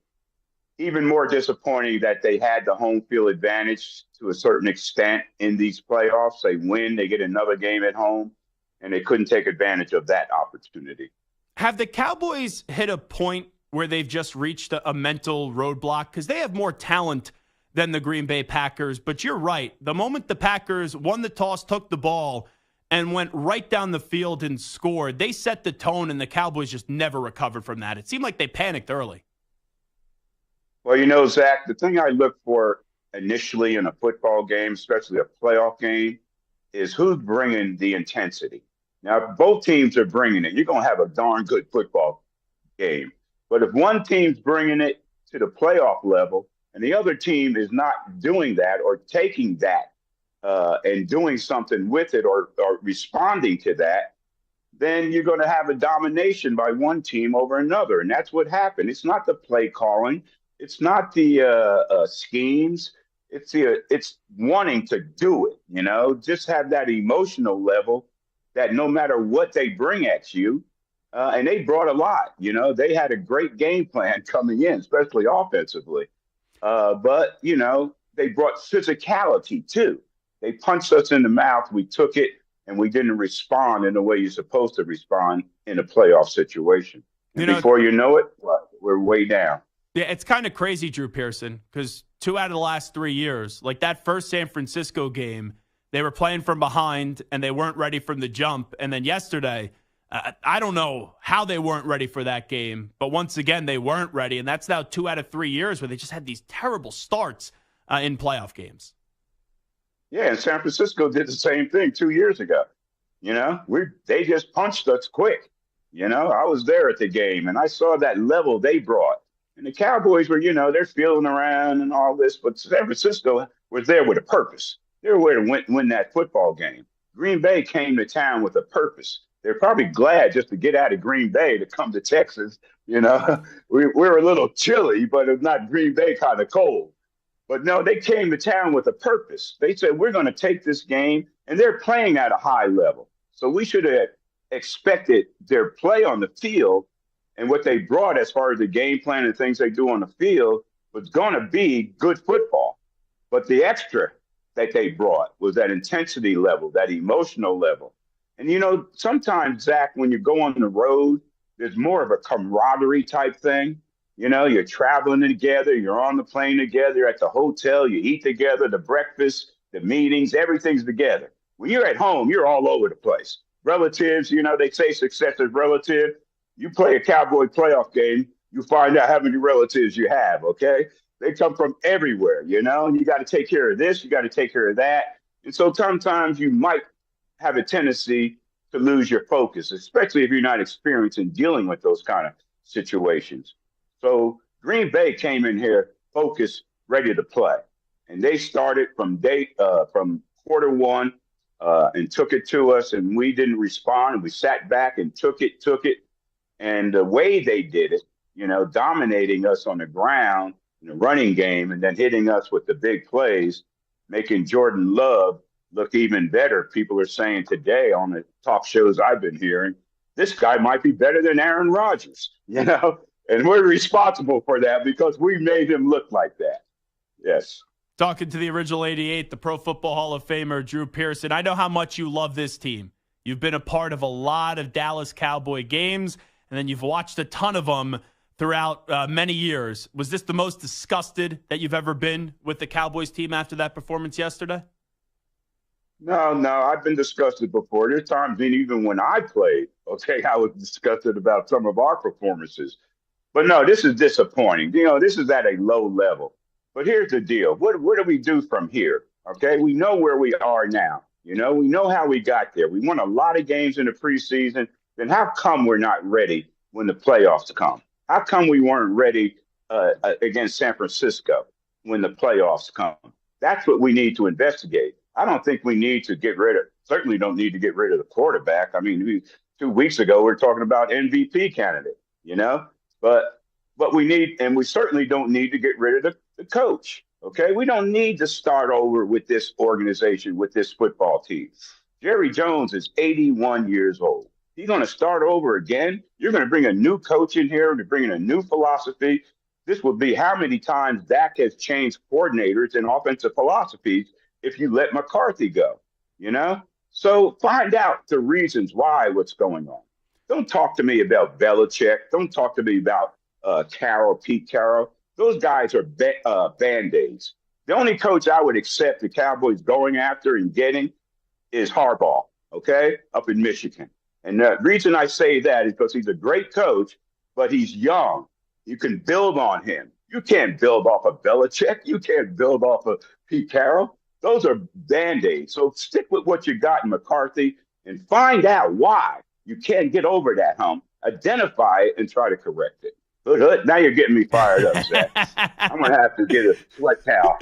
even more disappointing that they had the home field advantage to a certain extent in these playoffs. They win, they get another game at home, and they couldn't take advantage of that opportunity. Have the Cowboys hit a point where they've just reached a mental roadblock? Because they have more talent than the Green Bay Packers, but you're right. The moment the Packers won the toss, took the ball, and went right down the field and scored, they set the tone, and the Cowboys just never recovered from that. It seemed like they panicked early. Well, Zach, the thing I look for initially in a football game, especially a playoff game, is who's bringing the intensity. Now, if both teams are bringing it, you're going to have a darn good football game. But if one team's bringing it to the playoff level and the other team is not doing that or taking that and doing something with it or responding to that, then you're going to have a domination by one team over another. And that's what happened. It's not the play calling. It's not the schemes. It's wanting to do it, just have that emotional level that no matter what they bring at you, and they brought a lot, they had a great game plan coming in, especially offensively. But they brought physicality too. They punched us in the mouth. We took it, and we didn't respond in the way you're supposed to respond in a playoff situation. And before you know it, we're way down. Yeah, it's kind of crazy, Drew Pearson, because 2 out of the last 3 years, like that first San Francisco game, they were playing from behind and they weren't ready from the jump. And then yesterday, I don't know how they weren't ready for that game, but once again, they weren't ready. And that's now 2 out of 3 years where they just had these terrible starts in playoff games. Yeah, and San Francisco did the same thing 2 years ago. They just punched us quick. I was there at the game, and I saw that level they brought. And the Cowboys were, they're feeling around and all this, but San Francisco was there with a purpose. They were there to win that football game. Green Bay came to town with a purpose. They're probably glad just to get out of Green Bay to come to Texas. We're a little chilly, but it's not Green Bay kind of cold. But no, they came to town with a purpose. They said, we're going to take this game, and they're playing at a high level. So we should have expected their play on the field and what they brought as far as the game plan and things they do on the field was going to be good football. But the extra that they brought was that intensity level, that emotional level. And, sometimes, Zach, when you go on the road, there's more of a camaraderie type thing. You're traveling together, you're on the plane together, you're at the hotel, you eat together, the breakfast, the meetings, everything's together. When you're at home, you're all over the place. Relatives, they say success is relative. You play a Cowboy playoff game, you find out how many relatives you have, okay? They come from everywhere, and you got to take care of this, you got to take care of that. And so sometimes you might have a tendency to lose your focus, especially if you're not experienced in dealing with those kind of situations. So Green Bay came in here focused, ready to play. And they started from quarter one and took it to us, and we didn't respond, and we sat back and took it. And the way they did it dominating us on the ground in the running game and then hitting us with the big plays, making Jordan Love look even better. People are saying today on the talk shows I've been hearing, this guy might be better than Aaron Rodgers, and we're responsible for that because we made him look like that. Yes. Talking to the original 88, the Pro Football Hall of Famer, Drew Pearson. I know how much you love this team. You've been a part of a lot of Dallas Cowboy games, and then you've watched a ton of them throughout many years. Was this the most disgusted that you've ever been with the Cowboys team after that performance yesterday? No, I've been disgusted before. There's times even when I played, I was disgusted about some of our performances. But no, this is disappointing. This is at a low level. But here's the deal. What do we do from here? Okay, we know where we are now. We know how we got there. We won a lot of games in the preseason. Then how come we're not ready when the playoffs come? How come we weren't ready against San Francisco when the playoffs come? That's what we need to investigate. I don't think we need to certainly don't need to get rid of the quarterback. I mean, 2 weeks ago, we were talking about MVP candidate, but we need, and we certainly don't need to get rid of the coach. Okay. We don't need to start over with this organization, with this football team. Jerry Jones is 81 years old. He's going to start over again. You're going to bring a new coach in here to bring in a new philosophy. This will be how many times Dak has changed coordinators and offensive philosophies if you let McCarthy go, So find out the reasons why what's going on. Don't talk to me about Belichick. Don't talk to me about Pete Carroll. Those guys are Band-Aids. The only coach I would accept the Cowboys going after and getting is Harbaugh, up in Michigan. And the reason I say that is because he's a great coach, but he's young. You can build on him. You can't build off of Belichick. You can't build off of Pete Carroll. Those are Band-Aids. So stick with what you got in McCarthy and find out why you can't get over that hump, identify it, and try to correct it. But now you're getting me fired up, Zach. I'm going to have to get a sweat towel.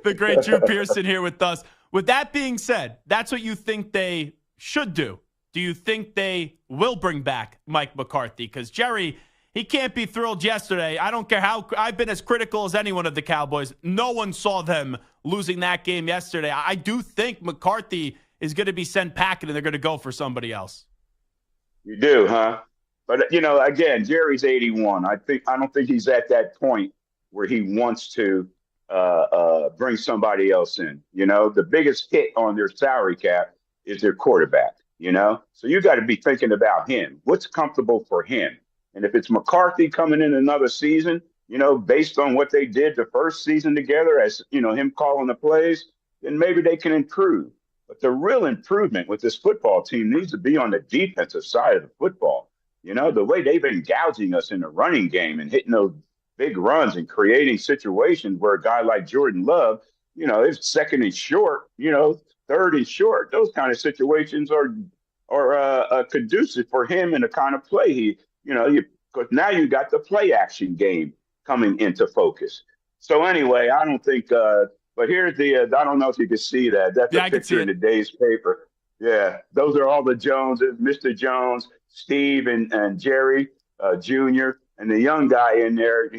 The great Drew Pearson here with us. With that being said, that's what you think they should do. Do you think they will bring back Mike McCarthy? Because Jerry, he can't be thrilled yesterday. I don't care how – I've been as critical as anyone of the Cowboys. No one saw them losing that game yesterday. I do think McCarthy is going to be sent packing and they're going to go for somebody else. You do, huh? But, again, Jerry's 81. I don't think he's at that point where he wants to bring somebody else in. The biggest hit on their salary cap is their quarterback, So you got to be thinking about him. What's comfortable for him? And if it's McCarthy coming in another season, based on what they did the first season together as, him calling the plays, then maybe they can improve. But the real improvement with this football team needs to be on the defensive side of the football. The way they've been gouging us in the running game and hitting those big runs and creating situations where a guy like Jordan Love, is second and short, third and short. Those kind of situations are conducive for him and the kind of play he, because now you got the play action game coming into focus. So anyway, I don't think, but here's I don't know if you can see that. That's a picture in today's paper. Yeah, those are all the Joneses, Mr. Jones, Steve and Jerry Jr. and the young guy in there.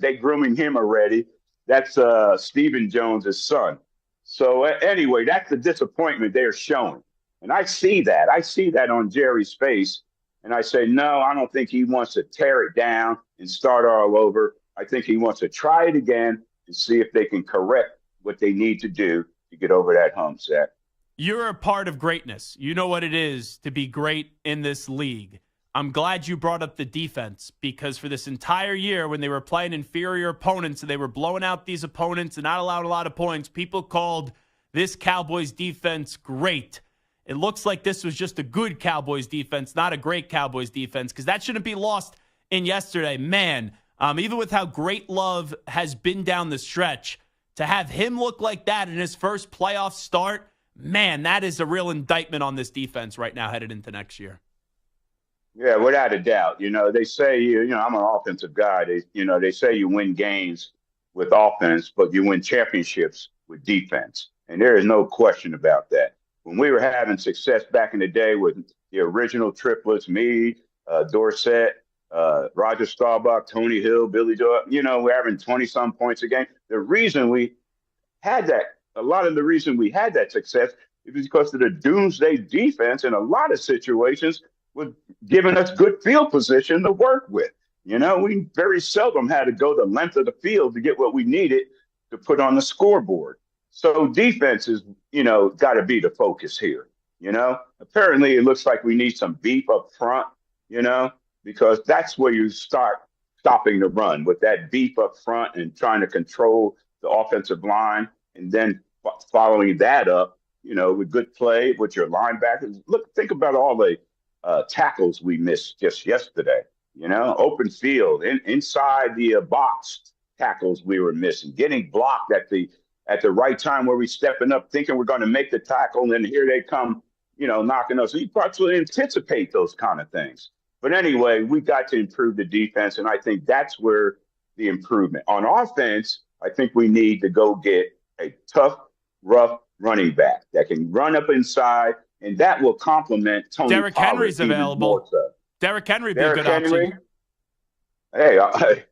They grooming him already. That's Stephen Jones' son. So anyway, that's the disappointment they're showing. And I see that. I see that on Jerry's face. And I say, no, I don't think he wants to tear it down and start all over. I think he wants to try it again and see if they can correct what they need to do to get over that hump, Zach. You're a part of greatness. You know what it is to be great in this league. I'm glad you brought up the defense because for this entire year when they were playing inferior opponents and they were blowing out these opponents and not allowed a lot of points, people called this Cowboys defense great. It looks like this was just a good Cowboys defense, not a great Cowboys defense, because that shouldn't be lost in yesterday. Man, even with how great Love has been down the stretch, to have him look like that in his first playoff start, man, that is a real indictment on this defense right now headed into next year. Yeah, without a doubt. They say, I'm an offensive guy. They say you win games with offense, but you win championships with defense. And there is no question about that. When we were having success back in the day with the original triplets, me, Dorsett, Roger Staubach, Tony Hill, Billy Joe, we're having 20-some points a game. The reason we had that, a lot of the reason we had that success is because of the doomsday defense in a lot of situations was giving us good field position to work with. We very seldom had to go the length of the field to get what we needed to put on the scoreboard. So defense is, got to be the focus here. Apparently it looks like we need some beef up front, because that's where you start stopping the run, with that beef up front and trying to control the offensive line, and then following that up, with good play with your linebackers. Think about all the tackles we missed just yesterday. Open field, inside the box tackles we were missing, getting blocked at the right time where we stepping up, thinking we're going to make the tackle, and then here they come, knocking us. So you probably anticipate those kind of things. But anyway, we got to improve the defense, and I think that's where the improvement. On offense, I think we need to go get a tough, rough running back that can run up inside, and that will complement Tony Derrick Pollard Henry's available. So. Derrick Henry would be a good option. Hey,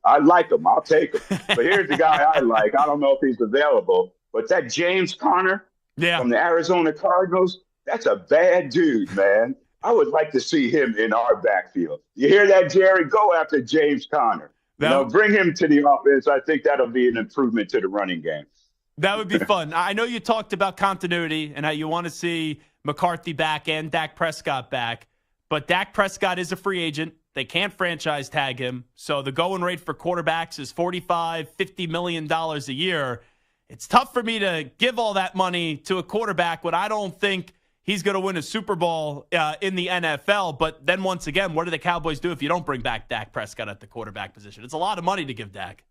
I like him. I'll take him. But here's the guy I like. I don't know if he's available, but that James Conner from the Arizona Cardinals, that's a bad dude, man. I would like to see him in our backfield. You hear that, Jerry? Go after James Conner. Bring him to the offense. I think that'll be an improvement to the running game. That would be fun. I know you talked about continuity and how you want to see McCarthy back and Dak Prescott back, but Dak Prescott is a free agent. They can't franchise tag him. So the going rate for quarterbacks is $45-50 million a year. It's tough for me to give all that money to a quarterback when I don't think he's going to win a Super Bowl in the NFL. But then once again, what do the Cowboys do if you don't bring back Dak Prescott at the quarterback position? It's a lot of money to give Dak.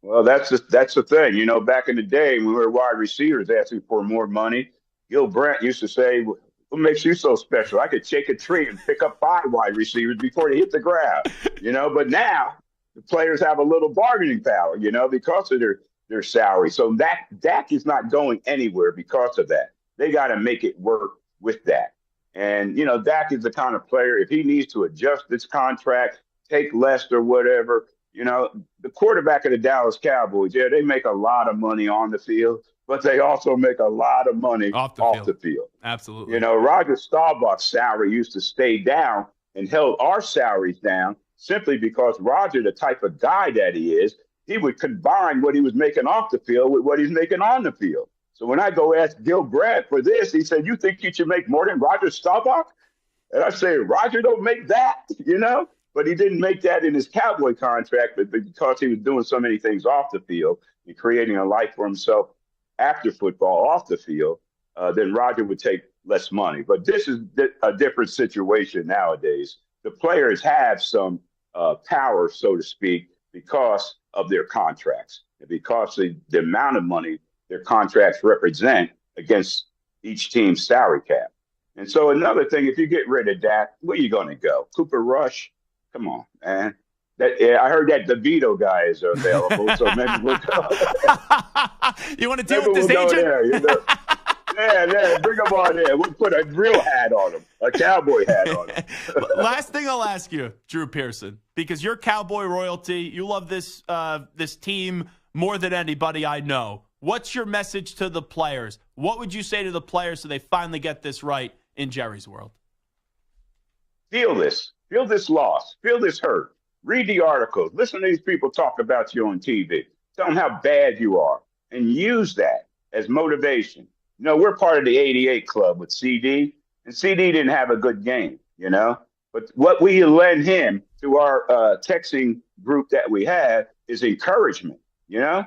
Well, that's the thing. Back in the day when we were wide receivers asking for more money, Gil Brandt used to say, what makes you so special? I could shake a tree and pick up 5 wide receivers before they hit the ground. But now the players have a little bargaining power, because of their salary. So Dak is not going anywhere because of that. They got to make it work with that. And, Dak is the kind of player, if he needs to adjust his contract, take less or whatever, the quarterback of the Dallas Cowboys, they make a lot of money on the field, but they also make a lot of money off the field. Absolutely. Roger Staubach's salary used to stay down and held our salaries down simply because Roger, the type of guy that he is, he would combine what he was making off the field with what he's making on the field. So when I go ask Gil Brandt for this, he said, you think you should make more than Roger Staubach? And I say, Roger don't make that, But he didn't make that in his Cowboy contract, but because he was doing so many things off the field and creating a life for himself after football off the field, then Roger would take less money. But this is a different situation nowadays. The players have some power, so to speak, because of their contracts and because of the amount of money their contracts represent against each team's salary cap. And so another thing, if you get rid of Dak, where are you going to go? Cooper Rush? Come on, man. I heard that DeVito guy is available, so maybe we'll go. You want to deal with this agent? There, Yeah, bring him on in. We'll put a real hat on him, a cowboy hat on him. Last thing I'll ask you, Drew Pearson, because you're Cowboy royalty. You love this team more than anybody I know. What's your message to the players? What would you say to the players so they finally get this right in Jerry's world? Feel this. Feel this loss. Feel this hurt. Read the articles. Listen to these people talk about you on TV. Tell them how bad you are. And use that as motivation. You know, we're part of the 88 club with CD. And CD didn't have a good game, you know. But what we lend him through our texting group that we have is encouragement, you know.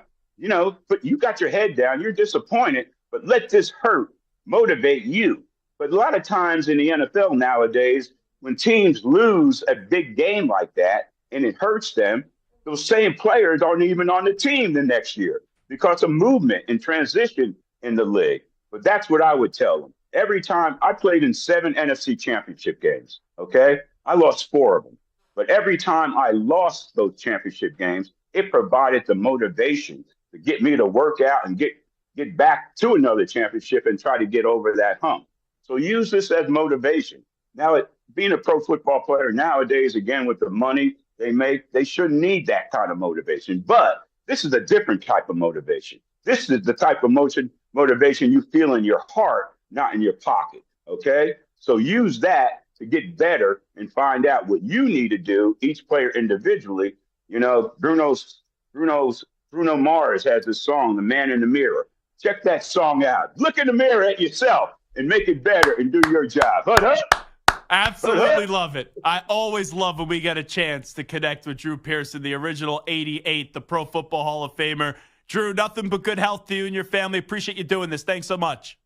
But you got your head down. You're disappointed. But let this hurt motivate you. But a lot of times in the NFL nowadays, when teams lose a big game like that and it hurts them, those same players aren't even on the team the next year because of movement and transition in the league. But that's what I would tell them. Every time I played in 7 NFC championship games, okay? I lost 4 of them. But every time I lost those championship games, it provided the motivation to get me to work out and get back to another championship and try to get over that hump. So use this as motivation. Now, being a pro football player nowadays, again, with the money they make, they shouldn't need that kind of motivation. But this is a different type of motivation. This is the type of motivation you feel in your heart, not in your pocket. Okay? So use that to get better and find out what you need to do, each player individually. You know, Bruno Mars has this song, The Man in the Mirror. Check that song out. Look in the mirror at yourself and make it better and do your job. Absolutely love it. I always love when we get a chance to connect with Drew Pearson, the original 88, the Pro Football Hall of Famer. Drew, nothing but good health to you and your family. Appreciate you doing this. Thanks so much.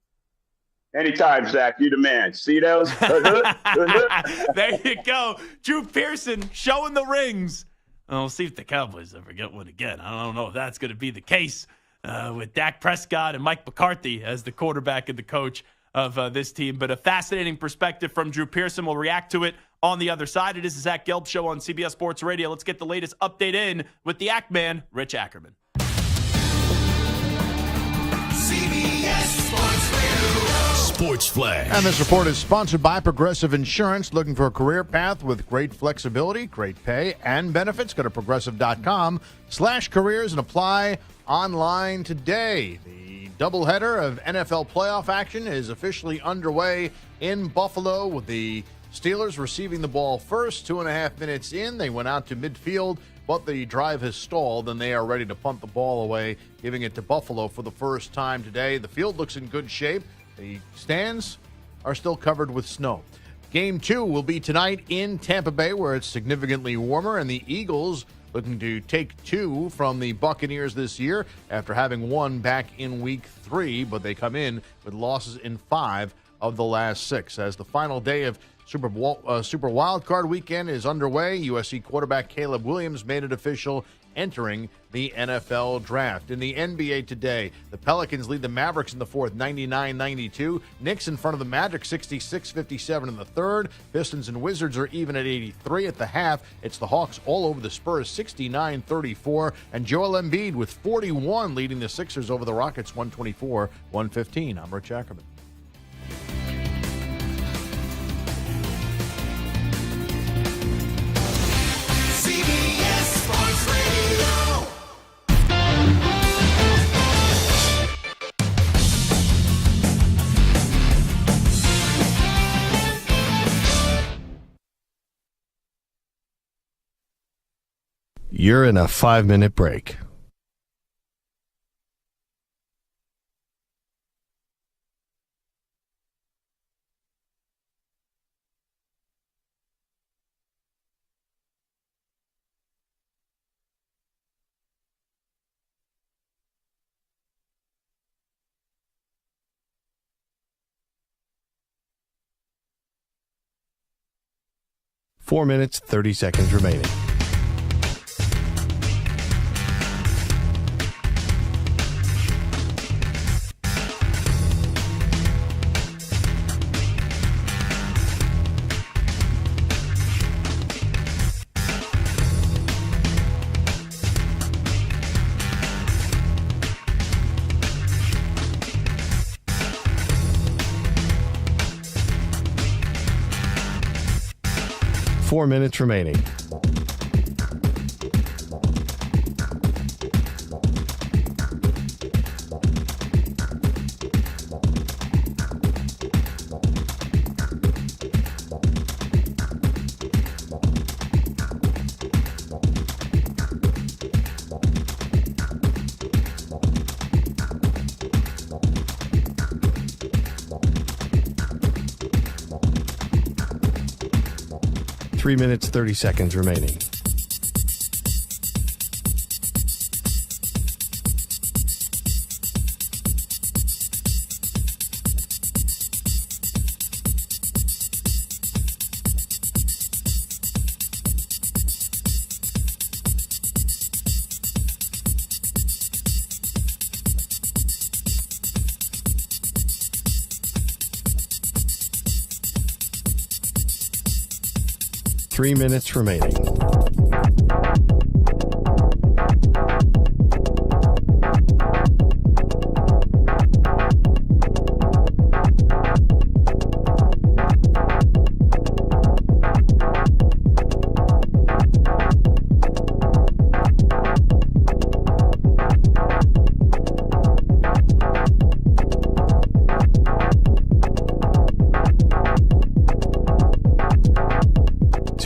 Anytime, Zach. You the man. See those? There you go. Drew Pearson showing the rings. We'll see if the Cowboys ever get one again. I don't know if that's going to be the case with Dak Prescott and Mike McCarthy as the quarterback and the coach of this team. But a fascinating perspective from Drew Pearson. We'll react to it on the other side. It is the Zach Gelb Show on CBS Sports Radio. Let's get the latest update in with the Act Man, Rich Ackerman. CBS Sports Radio. Sports Flash. And this report is sponsored by Progressive Insurance. Looking for a career path with great flexibility, great pay, and benefits? Go to progressive.com/careers and apply online today. The doubleheader of NFL playoff action is officially underway in Buffalo, with the Steelers receiving the ball first. 2.5 minutes in, they went out to midfield, but the drive has stalled, and they are ready to punt the ball away, giving it to Buffalo for the first time today. The field looks in good shape. The stands are still covered with snow. Game 2 will be tonight in Tampa Bay, where it's significantly warmer, and the Eagles looking to take 2 from the Buccaneers this year after having won back in Week 3, but they come in with losses in 5 of the last 6. As the final day of Super Wildcard Weekend is underway, USC quarterback Caleb Williams made it official, entering the NFL Draft. In the NBA today, the Pelicans lead the Mavericks in the fourth, 99-92. Knicks in front of the Magic, 66-57 in the third. Pistons and Wizards are even at 83 at the half. It's the Hawks all over the Spurs, 69-34. And Joel Embiid with 41 leading the Sixers over the Rockets, 124-115. I'm Rich Ackerman. You're in a 5-minute break. Four minutes, 30 seconds remaining. Four minutes remaining. Three minutes, 30 seconds remaining. Three minutes remaining.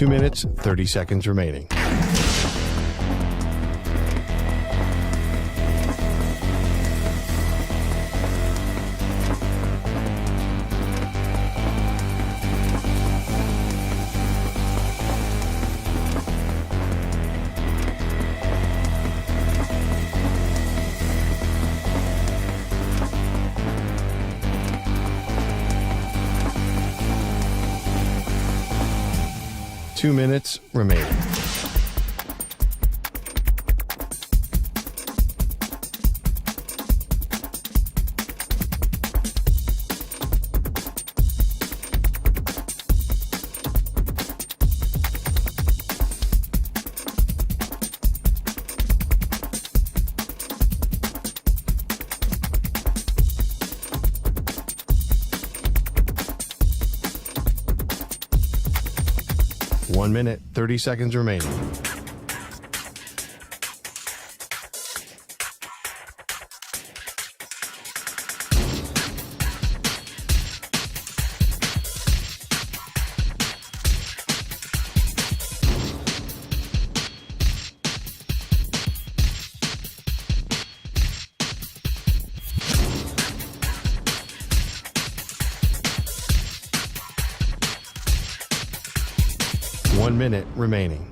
2 minutes, 30 seconds remaining. Two minutes remaining. One minute, 30 seconds remaining. One minute remaining.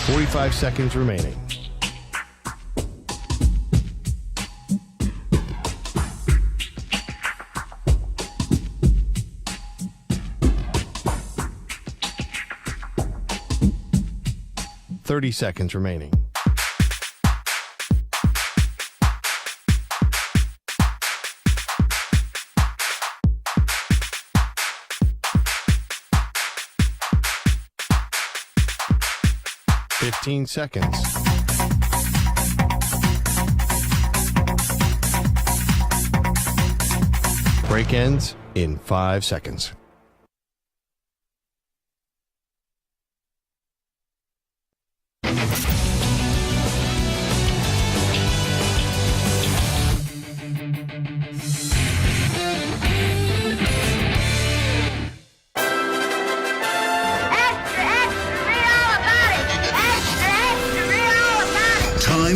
Forty-five seconds remaining. Thirty seconds remaining. Fifteen seconds. Break ends in 5 seconds.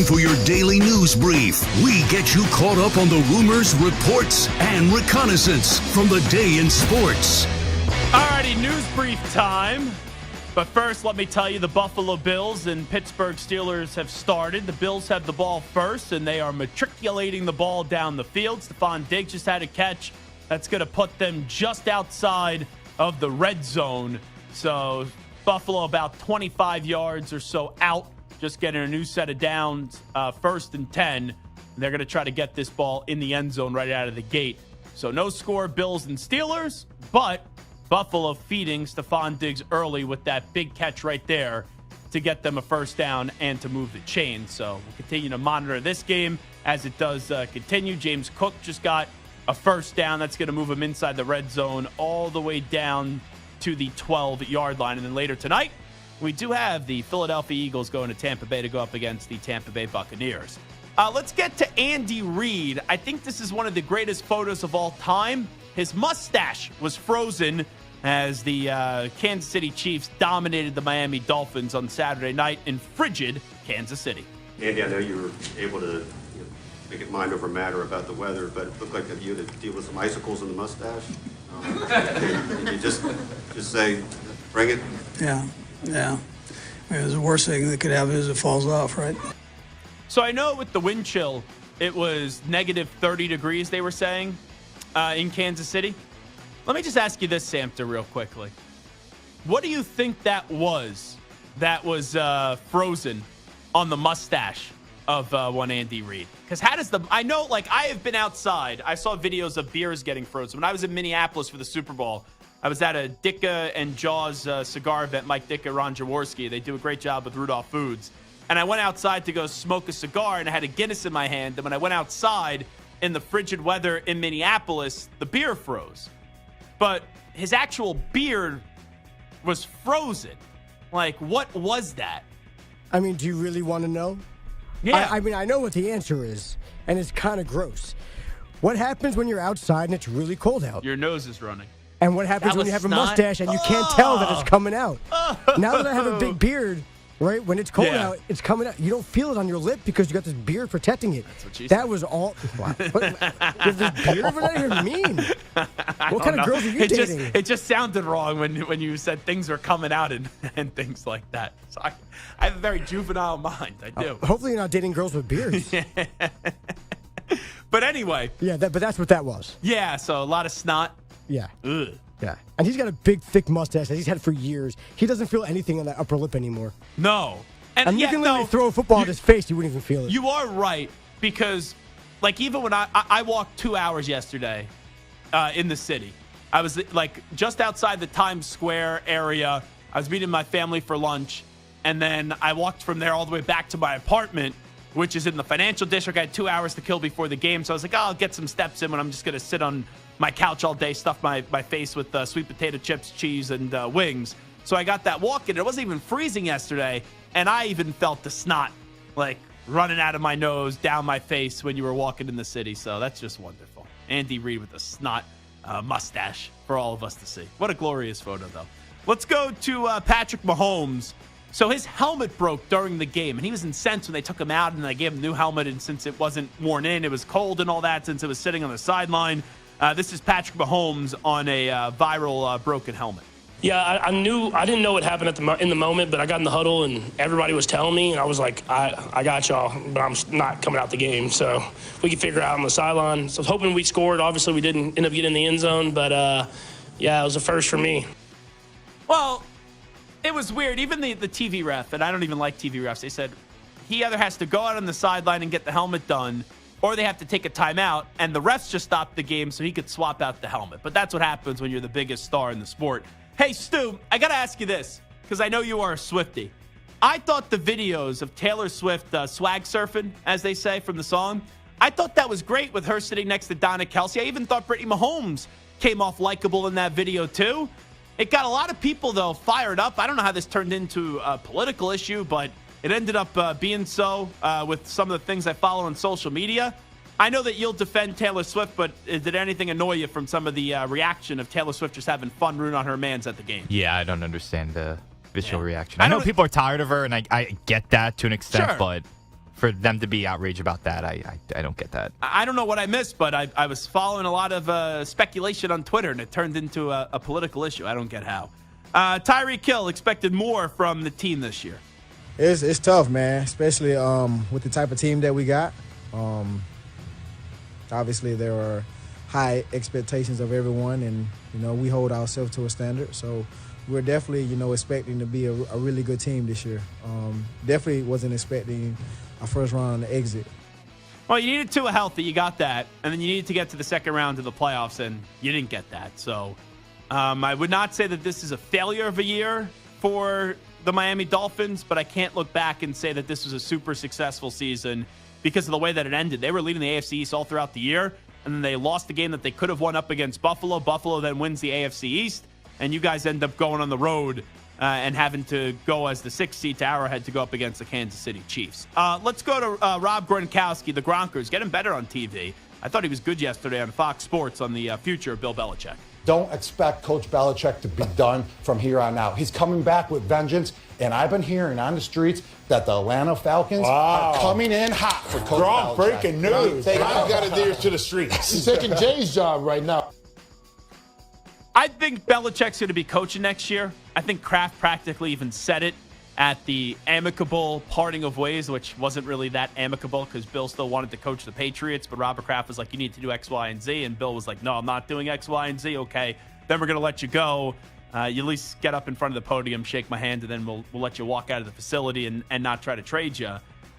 For your daily news brief, we get you caught up on the rumors, reports, and reconnaissance from the day in sports. Alrighty, news brief time. But first, let me tell you, the Buffalo Bills and Pittsburgh Steelers have started. The Bills have the ball first, and they are matriculating the ball down the field. Stephon Diggs just had a catch. That's going to put them just outside of the red zone. So Buffalo about 25 yards or so out. Just getting a new set of downs, 1st and 10. They're going to try to get this ball in the end zone right out of the gate. So no score, Bills and Steelers, but Buffalo feeding Stephon Diggs early with that big catch right there to get them a first down and to move the chain. So we'll continue to monitor this game as it does continue. James Cook just got a first down. That's going to move him inside the red zone all the way down to the 12-yard line. And then later tonight, we do have the Philadelphia Eagles going to Tampa Bay to go up against the Tampa Bay Buccaneers. Let's get to Andy Reid. I think this is one of the greatest photos of all time. His mustache was frozen as the Kansas City Chiefs dominated the Miami Dolphins on Saturday night in frigid Kansas City. Andy, I know you were able to make it mind over matter about the weather, but it looked like you had to deal with some icicles in the mustache. Can you just say, bring it? Yeah. I mean, the worst thing that could happen is it falls off, right? So I know with the wind chill, it was negative 30 degrees, they were saying, in Kansas City. Let me just ask you this, Samter, real quickly. What do you think that was frozen on the mustache of one Andy Reid? Because I know, like, I have been outside. I saw videos of beers getting frozen. When I was in Minneapolis for the Super Bowl, I was at a Dicka and Jaws cigar event, Mike Dicka, Ron Jaworski. They do a great job with Rudolph Foods. And I went outside to go smoke a cigar, and I had a Guinness in my hand. And when I went outside in the frigid weather in Minneapolis, the beer froze. But his actual beard was frozen. Like, what was that? I mean, do you really want to know? Yeah. I mean, I know what the answer is, and it's kind of gross. What happens when you're outside and it's really cold out? Your nose is running. And what happens when you have a mustache and you can't tell that it's coming out? Now that I have a big beard, right, when it's cold out, it's coming out. You don't feel it on your lip because you got this beard protecting it. That's what she That said. was all. What? With this beard? What does that even mean? What kind of girls are you dating? It just sounded wrong when you said things are coming out and things like that. So I have a very juvenile mind. I do. Hopefully you're not dating girls with beards. But anyway. Yeah, but that's what that was. Yeah, so a lot of snot. Yeah. Ugh. Yeah. And he's got a big, thick mustache that he's had for years. He doesn't feel anything on that upper lip anymore. No. And you can literally throw a football at his face, you wouldn't even feel it. You are right, because, like, even when I walked 2 hours yesterday in the city, I was, like, just outside the Times Square area. I was meeting my family for lunch, and then I walked from there all the way back to my apartment, which is in the financial district. I had 2 hours to kill before the game, so I was like, I'll get some steps in when I'm just going to sit on my couch all day, stuff my face with sweet potato chips, cheese, and wings. So I got that walk in. It wasn't even freezing yesterday, and I even felt the snot, like, running out of my nose, down my face when you were walking in the city. So that's just wonderful. Andy Reid with a snot mustache for all of us to see. What a glorious photo, though. Let's go to Patrick Mahomes. So his helmet broke during the game, and he was incensed when they took him out and they gave him a new helmet, and since it wasn't worn in, it was cold and all that, since it was sitting on the sideline. This is Patrick Mahomes on a viral broken helmet. Yeah, I didn't know what happened in the moment, but I got in the huddle and everybody was telling me, and I was like, I got y'all, but I'm not coming out the game. So we could figure it out on the sideline. So I was hoping we scored. Obviously, we didn't end up getting in the end zone, but yeah, it was a first for me. Well, it was weird. Even the TV ref, and I don't even like TV refs, they said he either has to go out on the sideline and get the helmet done, or they have to take a timeout, and the refs just stopped the game so he could swap out the helmet. But that's what happens when you're the biggest star in the sport. Hey, Stu, I got to ask you this, because I know you are a Swiftie. I thought the videos of Taylor Swift swag surfing, as they say, from the song, I thought that was great with her sitting next to Donna Kelsey. I even thought Brittany Mahomes came off likable in that video, too. It got a lot of people, though, fired up. I don't know how this turned into a political issue, but it ended up being so with some of the things I follow on social media. I know that you'll defend Taylor Swift, but did anything annoy you from some of the reaction of Taylor Swift just having fun rooting on her mans at the game? Yeah, I don't understand the visual reaction. I know people are tired of her, and I get that to an extent, Sure. but for them to be outraged about that, I don't get that. I don't know what I missed, but I was following a lot of speculation on Twitter, and it turned into a political issue. I don't get how. Tyreek Hill expected more from the team this year. It's tough, man, especially with the type of team that we got. Obviously, there are high expectations of everyone, and, we hold ourselves to a standard. So we're definitely, expecting to be a really good team this year. Definitely wasn't expecting a first round exit. Well, you needed Tua healthy. You got that. And then you needed to get to the second round of the playoffs, and you didn't get that. So I would not say that this is a failure of a year for the Miami Dolphins, but I can't look back and say that this was a super successful season because of the way that it ended. They were leading the AFC East all throughout the year, and then they lost the game that they could have won up against Buffalo. Buffalo then wins the AFC East, and you guys end up going on the road and having to go as the 6th seed to Arrowhead to go up against the Kansas City Chiefs. Let's go to Rob Gronkowski, the Gronkers, getting better on TV. I thought he was good yesterday on Fox Sports on the future of Bill Belichick. Don't expect Coach Belichick to be done from here on out. He's coming back with vengeance, and I've been hearing on the streets that the Atlanta Falcons are coming in hot for Coach Belichick. Breaking news. I've got it there to the streets. He's taking Jay's job right now. I think Belichick's going to be coaching next year. I think Kraft practically even said it at the amicable parting of ways, which wasn't really that amicable because Bill still wanted to coach the Patriots, but Robert Kraft was like, you need to do X, Y, and Z, and Bill was like, no, I'm not doing X, Y, and Z. Okay, then we're going to let you go. You at least get up in front of the podium, shake my hand, and then we'll let you walk out of the facility and not try to trade you.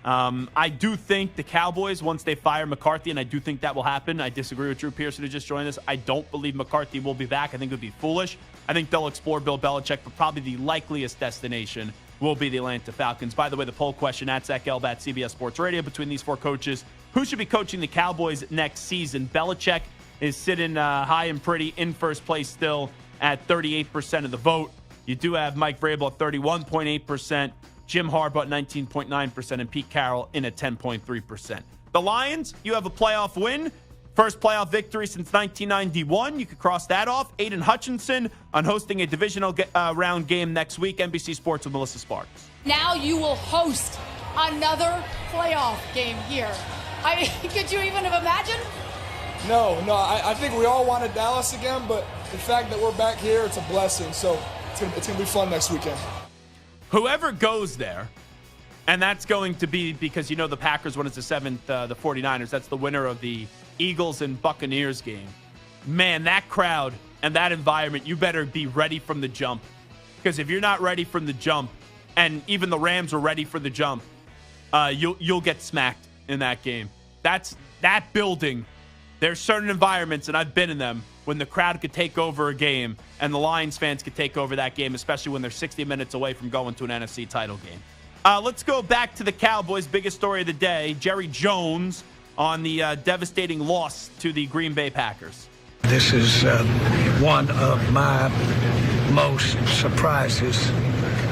I do think the Cowboys, once they fire McCarthy, and I do think that will happen. I disagree with Drew Pearson who just joined us. I don't believe McCarthy will be back. I think it would be foolish. I think they'll explore Bill Belichick, but probably the likeliest destination will be the Atlanta Falcons. By the way, the poll question at Zach Gelb at CBS Sports Radio between these four coaches, who should be coaching the Cowboys next season? Belichick is sitting high and pretty in first place still at 38% of the vote. You do have Mike Vrabel at 31.8%. Jim Harbaugh at 19.9%, and Pete Carroll in at 10.3%. The Lions, you have a playoff win. First playoff victory since 1991. You could cross that off. Aiden Hutchinson on hosting a divisional round game next week. NBC Sports with Melissa Sparks. Now you will host another playoff game here. Could you even have imagined? No. I think we all wanted Dallas again, but the fact that we're back here, it's a blessing. So it's gonna be fun next weekend. Whoever goes there, and that's going to be because the Packers when it's the 7th, the 49ers. That's the winner of the Eagles and Buccaneers game. Man, that crowd and that environment, you better be ready from the jump. Because if you're not ready from the jump, and even the Rams are ready for the jump, you'll get smacked in that game. That building. There's certain environments, and I've been in them, when the crowd could take over a game and the Lions fans could take over that game, especially when they're 60 minutes away from going to an NFC title game. Let's go back to the Cowboys' biggest story of the day, Jerry Jones on the devastating loss to the Green Bay Packers. This is one of my most surprises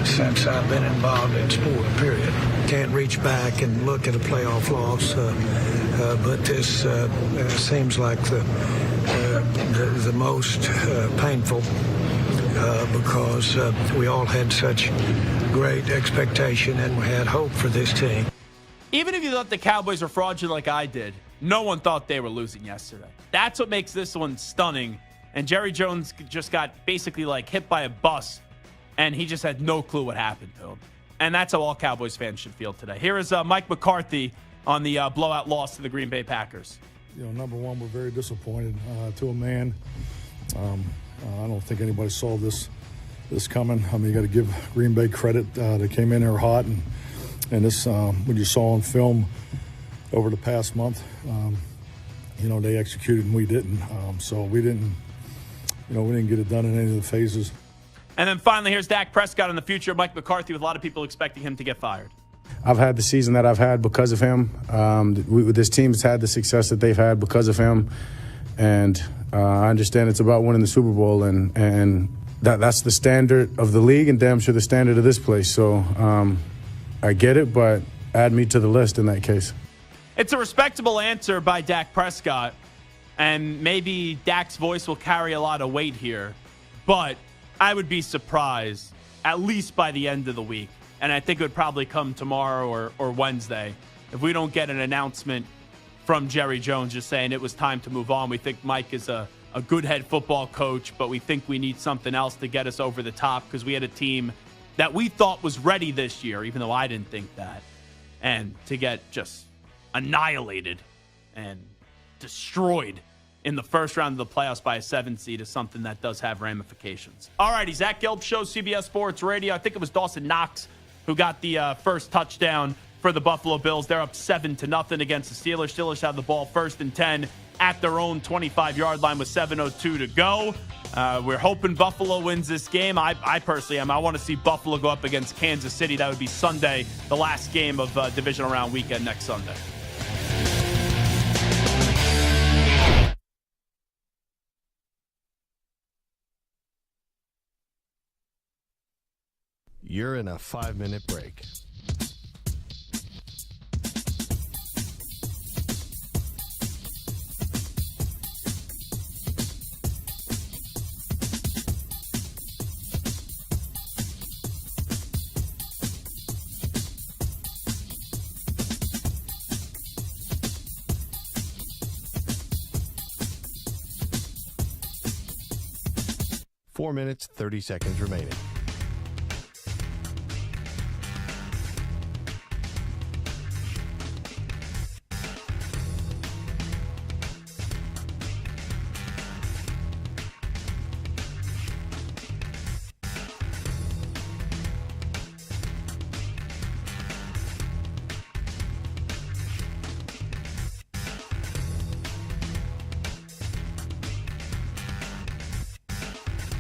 since I've been involved in sport, period. Can't reach back and look at a playoff loss, but this seems like the most painful because we all had such great expectation and we had hope for this team. Even if you thought the Cowboys were fraudulent like I did, no one thought they were losing yesterday. That's what makes this one stunning. And Jerry Jones just got basically hit by a bus, and he just had no clue what happened to him. And that's how all Cowboys fans should feel today. Here is Mike McCarthy on the blowout loss to the Green Bay Packers. Number one, we're very disappointed to a man. I don't think anybody saw this coming. I mean, you got to give Green Bay credit. They came in there hot, and this, what you saw on film over the past month, they executed and we didn't. So we didn't get it done in any of the phases. And then finally, here's Dak Prescott on the future of Mike McCarthy, with a lot of people expecting him to get fired. I've had the season that I've had because of him. This team has had the success that they've had because of him. And I understand it's about winning the Super Bowl, and that's the standard of the league and damn sure the standard of this place. So I get it, but add me to the list in that case. It's a respectable answer by Dak Prescott, and maybe Dak's voice will carry a lot of weight here. But I would be surprised, at least by the end of the week, and I think it would probably come tomorrow or Wednesday, if we don't get an announcement from Jerry Jones just saying it was time to move on. We think Mike is a good head football coach, but we think we need something else to get us over the top because we had a team that we thought was ready this year, even though I didn't think that. And to get just annihilated and destroyed in the first round of the playoffs by a 7 seed is something that does have ramifications. All righty, Zach Gelb Show, CBS Sports Radio. I think it was Dawson Knox who got the first touchdown for the Buffalo Bills. They're up 7-0 against the Steelers. Steelers have the ball 1st and 10 at their own 25-yard line with 7:02 to go. We're hoping Buffalo wins this game. I personally am. I want to see Buffalo go up against Kansas City. That would be Sunday, the last game of divisional round weekend next Sunday. You're in a 5-minute break. Four minutes, 30 seconds remaining.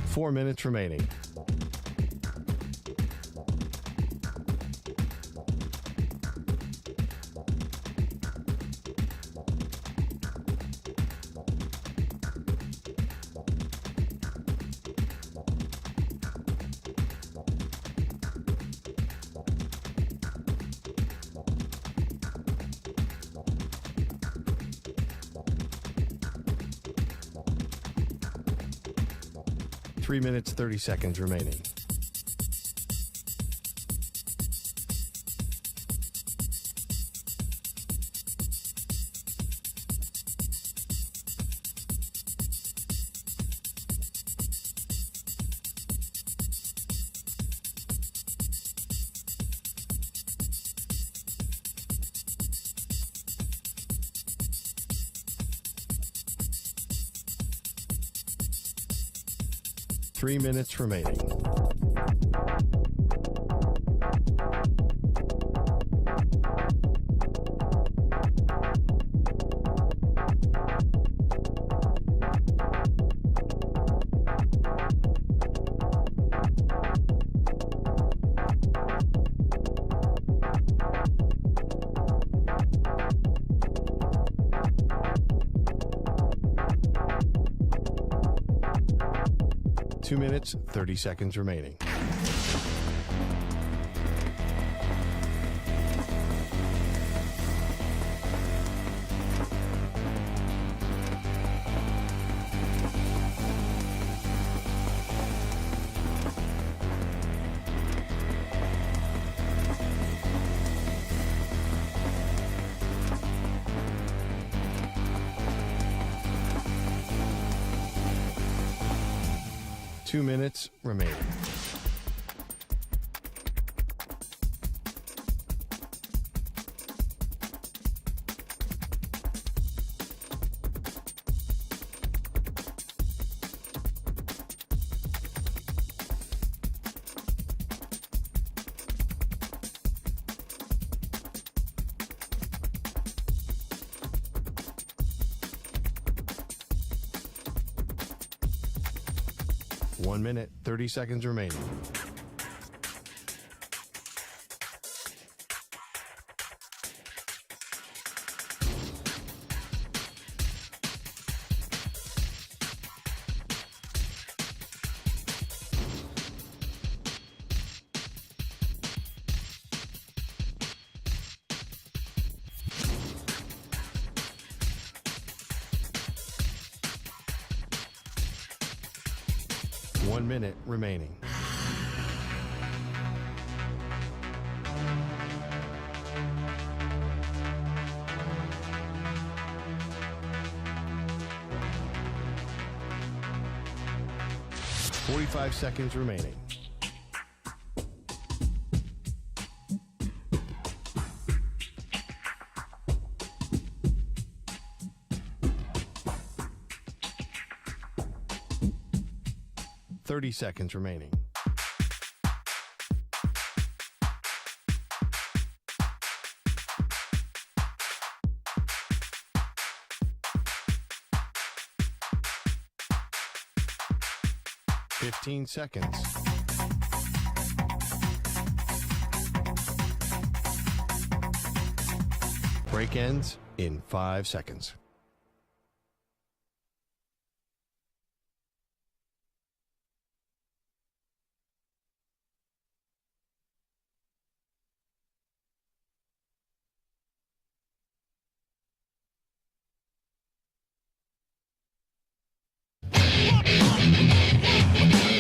Four minutes remaining. 3 minutes, 30 seconds remaining. Three minutes remaining. Two minutes, 30 seconds remaining. Two minutes remaining. One minute, 30 seconds remaining. One minute remaining. .45 seconds remaining. .30 seconds remaining. .15 seconds. Break ends in 5 seconds.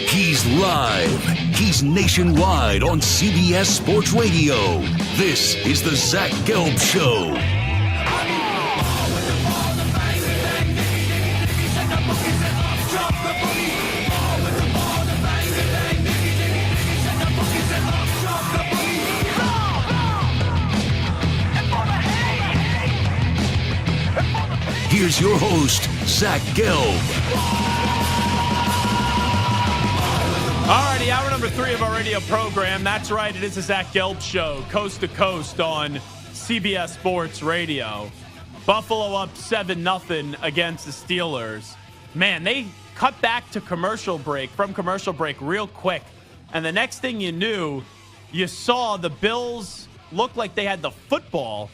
He's live. He's nationwide on CBS Sports Radio. This is the Zach Gelb Show. Here's your host, Zach Gelb. Alrighty, hour number 3 of our radio program. That's right, it is the Zach Gelb Show, coast to coast on CBS Sports Radio. Buffalo up 7-0 against the Steelers. Man, they cut back to commercial break, real quick. And the next thing you knew, you saw the Bills look like they had the football.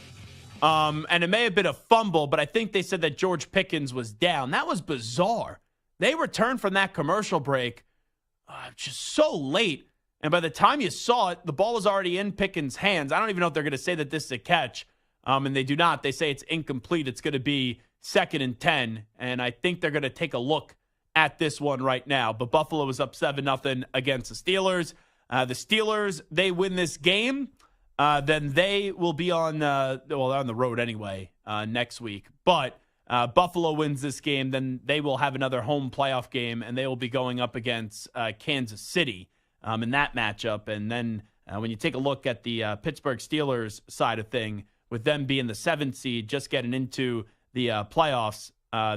And it may have been a fumble, but I think they said that George Pickens was down. That was bizarre. They returned from that commercial break just so late. And by the time you saw it, the ball was already in Pickens' hands. I don't even know if they're going to say that this is a catch. And they do not. They say it's incomplete. It's going to be 2nd and 10. And I think they're going to take a look at this one right now. But Buffalo is up 7-0 against the Steelers. The Steelers, they win this game, then they will be on they're on the road anyway next week. But Buffalo wins this game, then they will have another home playoff game, and they will be going up against Kansas City in that matchup. And then when you take a look at the Pittsburgh Steelers side of thing, with them being the 7th seed, just getting into the playoffs,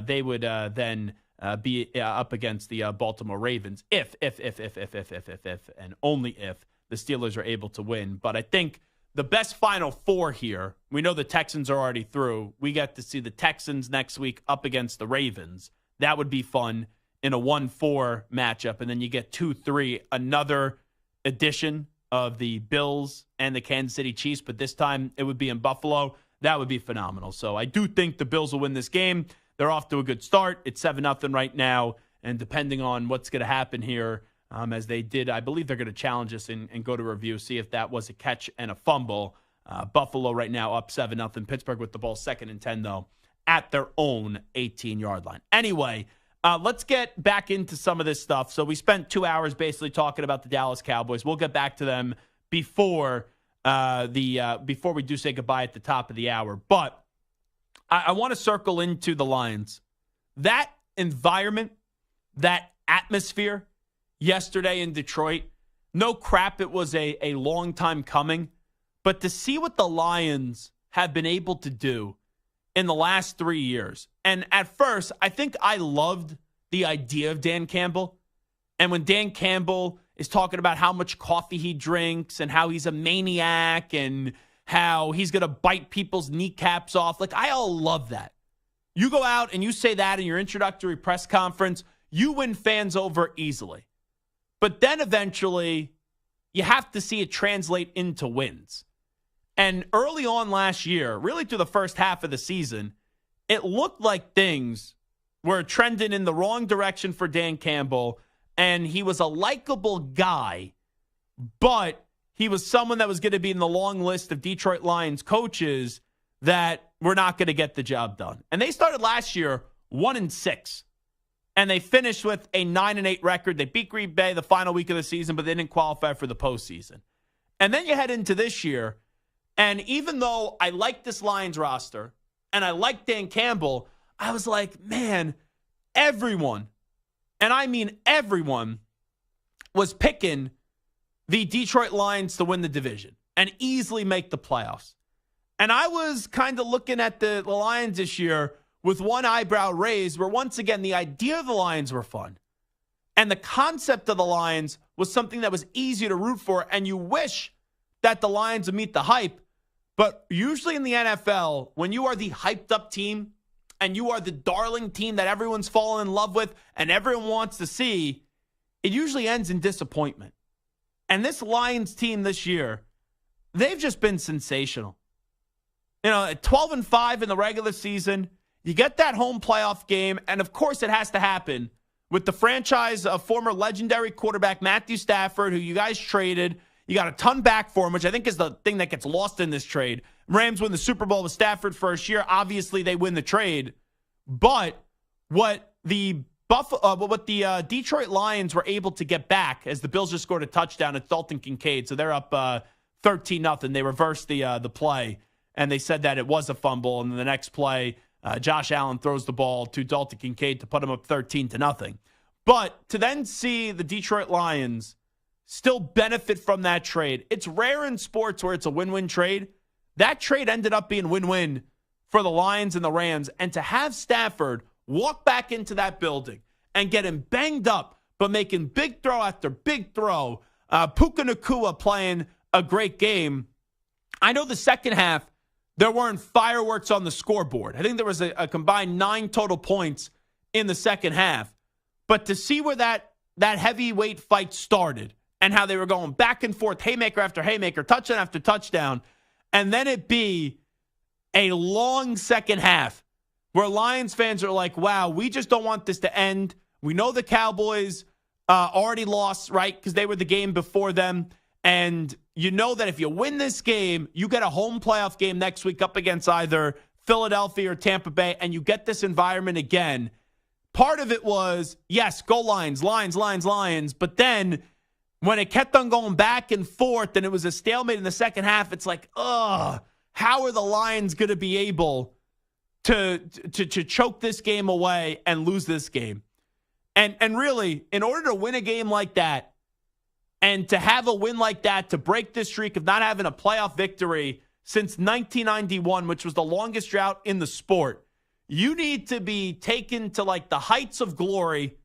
they would then be up against the Baltimore Ravens if, and only if the Steelers are able to win. But I think the best Final Four here, we know the Texans are already through. We get to see the Texans next week up against the Ravens. That would be fun in a 1-4 matchup. And then you get 2-3, another edition of the Bills and the Kansas City Chiefs, but this time it would be in Buffalo. That would be phenomenal. So I do think the Bills will win this game. They're off to a good start. It's 7-0 right now, and depending on what's going to happen here, as they did, I believe they're going to challenge us and go to review, see if that was a catch and a fumble. Buffalo right now up 7-0. Pittsburgh with the ball 2nd and 10, though, at their own 18-yard line. Anyway, let's get back into some of this stuff. So we spent 2 hours basically talking about the Dallas Cowboys. We'll get back to them before we do say goodbye at the top of the hour. But I want to circle into the Lions. That environment, that atmosphere yesterday in Detroit, no crap, it was a long time coming. But to see what the Lions have been able to do in the last 3 years. And at first, I think I loved the idea of Dan Campbell. And when Dan Campbell is talking about how much coffee he drinks and how he's a maniac and how he's going to bite people's kneecaps off, like, I all love that. You go out and you say that in your introductory press conference, you win fans over easily. But then eventually, you have to see it translate into wins. And early on last year, really through the first half of the season, it looked like things were trending in the wrong direction for Dan Campbell, and he was a likable guy, but he was someone that was going to be in the long list of Detroit Lions coaches that were not going to get the job done. And they started last year 1-6, and they finished with a 9-8 record. They beat Green Bay the final week of the season, but they didn't qualify for the postseason. And then you head into this year, and even though I like this Lions roster and I like Dan Campbell, I was like, man, everyone, and I mean everyone, was picking the Detroit Lions to win the division and easily make the playoffs. And I was kind of looking at the Lions this year with one eyebrow raised, where once again, the idea of the Lions were fun. And the concept of the Lions was something that was easy to root for, and you wish that the Lions would meet the hype. But usually in the NFL, when you are the hyped up team and you are the darling team that everyone's fallen in love with and everyone wants to see, it usually ends in disappointment. And this Lions team this year, they've just been sensational. You know, at 12-5 in the regular season, you get that home playoff game, and of course it has to happen with the franchise of former legendary quarterback Matthew Stafford, who you guys traded. You got a ton back for him, which I think is the thing that gets lost in this trade. Rams win the Super Bowl with Stafford first year. Obviously, they win the trade. But what the Detroit Lions were able to get back, as the Bills just scored a touchdown, it's Dalton Kincaid. So they're up 13-0. They reversed the play, and they said that it was a fumble. And then the next play, Josh Allen throws the ball to Dalton Kincaid to put him up 13-0. But to then see the Detroit Lions still benefit from that trade. It's rare in sports where it's a win-win trade. That trade ended up being win-win for the Lions and the Rams. And to have Stafford walk back into that building and get him banged up, but making big throw after big throw, Puka Nacua playing a great game. I know the second half, there weren't fireworks on the scoreboard. I think there was a combined 9 total points in the second half. But to see where that heavyweight fight started, and how they were going back and forth, haymaker after haymaker, touchdown after touchdown, and then it be a long second half where Lions fans are like, wow, we just don't want this to end. We know the Cowboys already lost, right, because they were the game before them, and you know that if you win this game, you get a home playoff game next week up against either Philadelphia or Tampa Bay, and you get this environment again. part of it was, yes, go Lions, Lions, Lions, Lions. But then when it kept on going back and forth and it was a stalemate in the second half, it's like, how are the Lions going to be able to choke this game away and lose this game? And really, in order to win a game like that and to have a win like that, to break this streak of not having a playoff victory since 1991, which was the longest drought in the sport, you need to be taken to like the heights of glory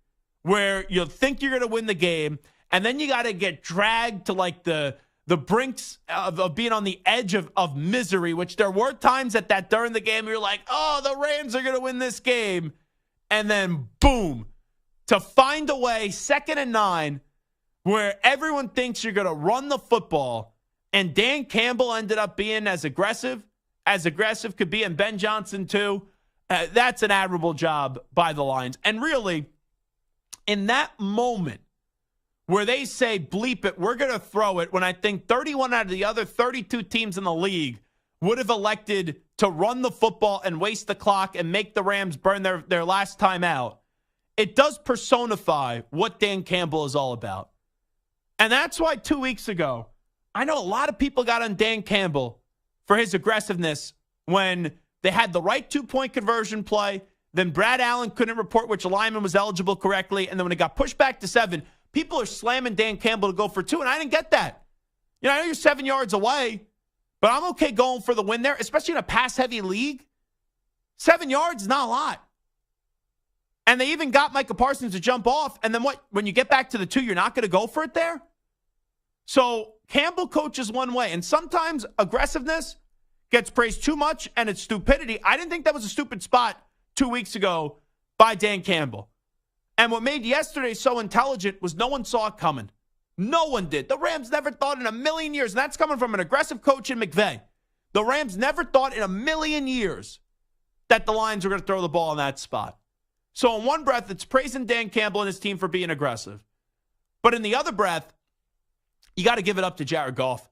where you think you're going to win the game, and then you got to get dragged to like the brinks of being on the edge of misery, which there were times at that during the game you're like, oh, the Rams are going to win this game. And then boom, to find a way, 2nd and 9, where everyone thinks you're going to run the football, and Dan Campbell ended up being as aggressive could be, and Ben Johnson too. That's an admirable job by the Lions. And really, in that moment where they say, bleep it, we're going to throw it, when I think 31 out of the other 32 teams in the league would have elected to run the football and waste the clock and make the Rams burn their last time out, it does personify what Dan Campbell is all about. And that's why 2 weeks ago, I know a lot of people got on Dan Campbell for his aggressiveness when they had the right 2-point conversion play. Then Brad Allen couldn't report which lineman was eligible correctly. And then when it got pushed back to 7, people are slamming Dan Campbell to go for 2. And I didn't get that. I know you're 7 yards away, but I'm okay going for the win there, especially in a pass-heavy league. 7 yards is not a lot. And they even got Micah Parsons to jump off. And then what? When you get back to the 2, you're not going to go for it there? So Campbell coaches one way. And sometimes aggressiveness gets praised too much, and it's stupidity. I didn't think that was a stupid spot 2 weeks ago by Dan Campbell. And what made yesterday so intelligent was no one saw it coming. No one did. The Rams never thought in a million years, and that's coming from an aggressive coach in McVay. The Rams never thought in a million years that the Lions were going to throw the ball in that spot. So in one breath, it's praising Dan Campbell and his team for being aggressive. But in the other breath, you got to give it up to Jared Goff.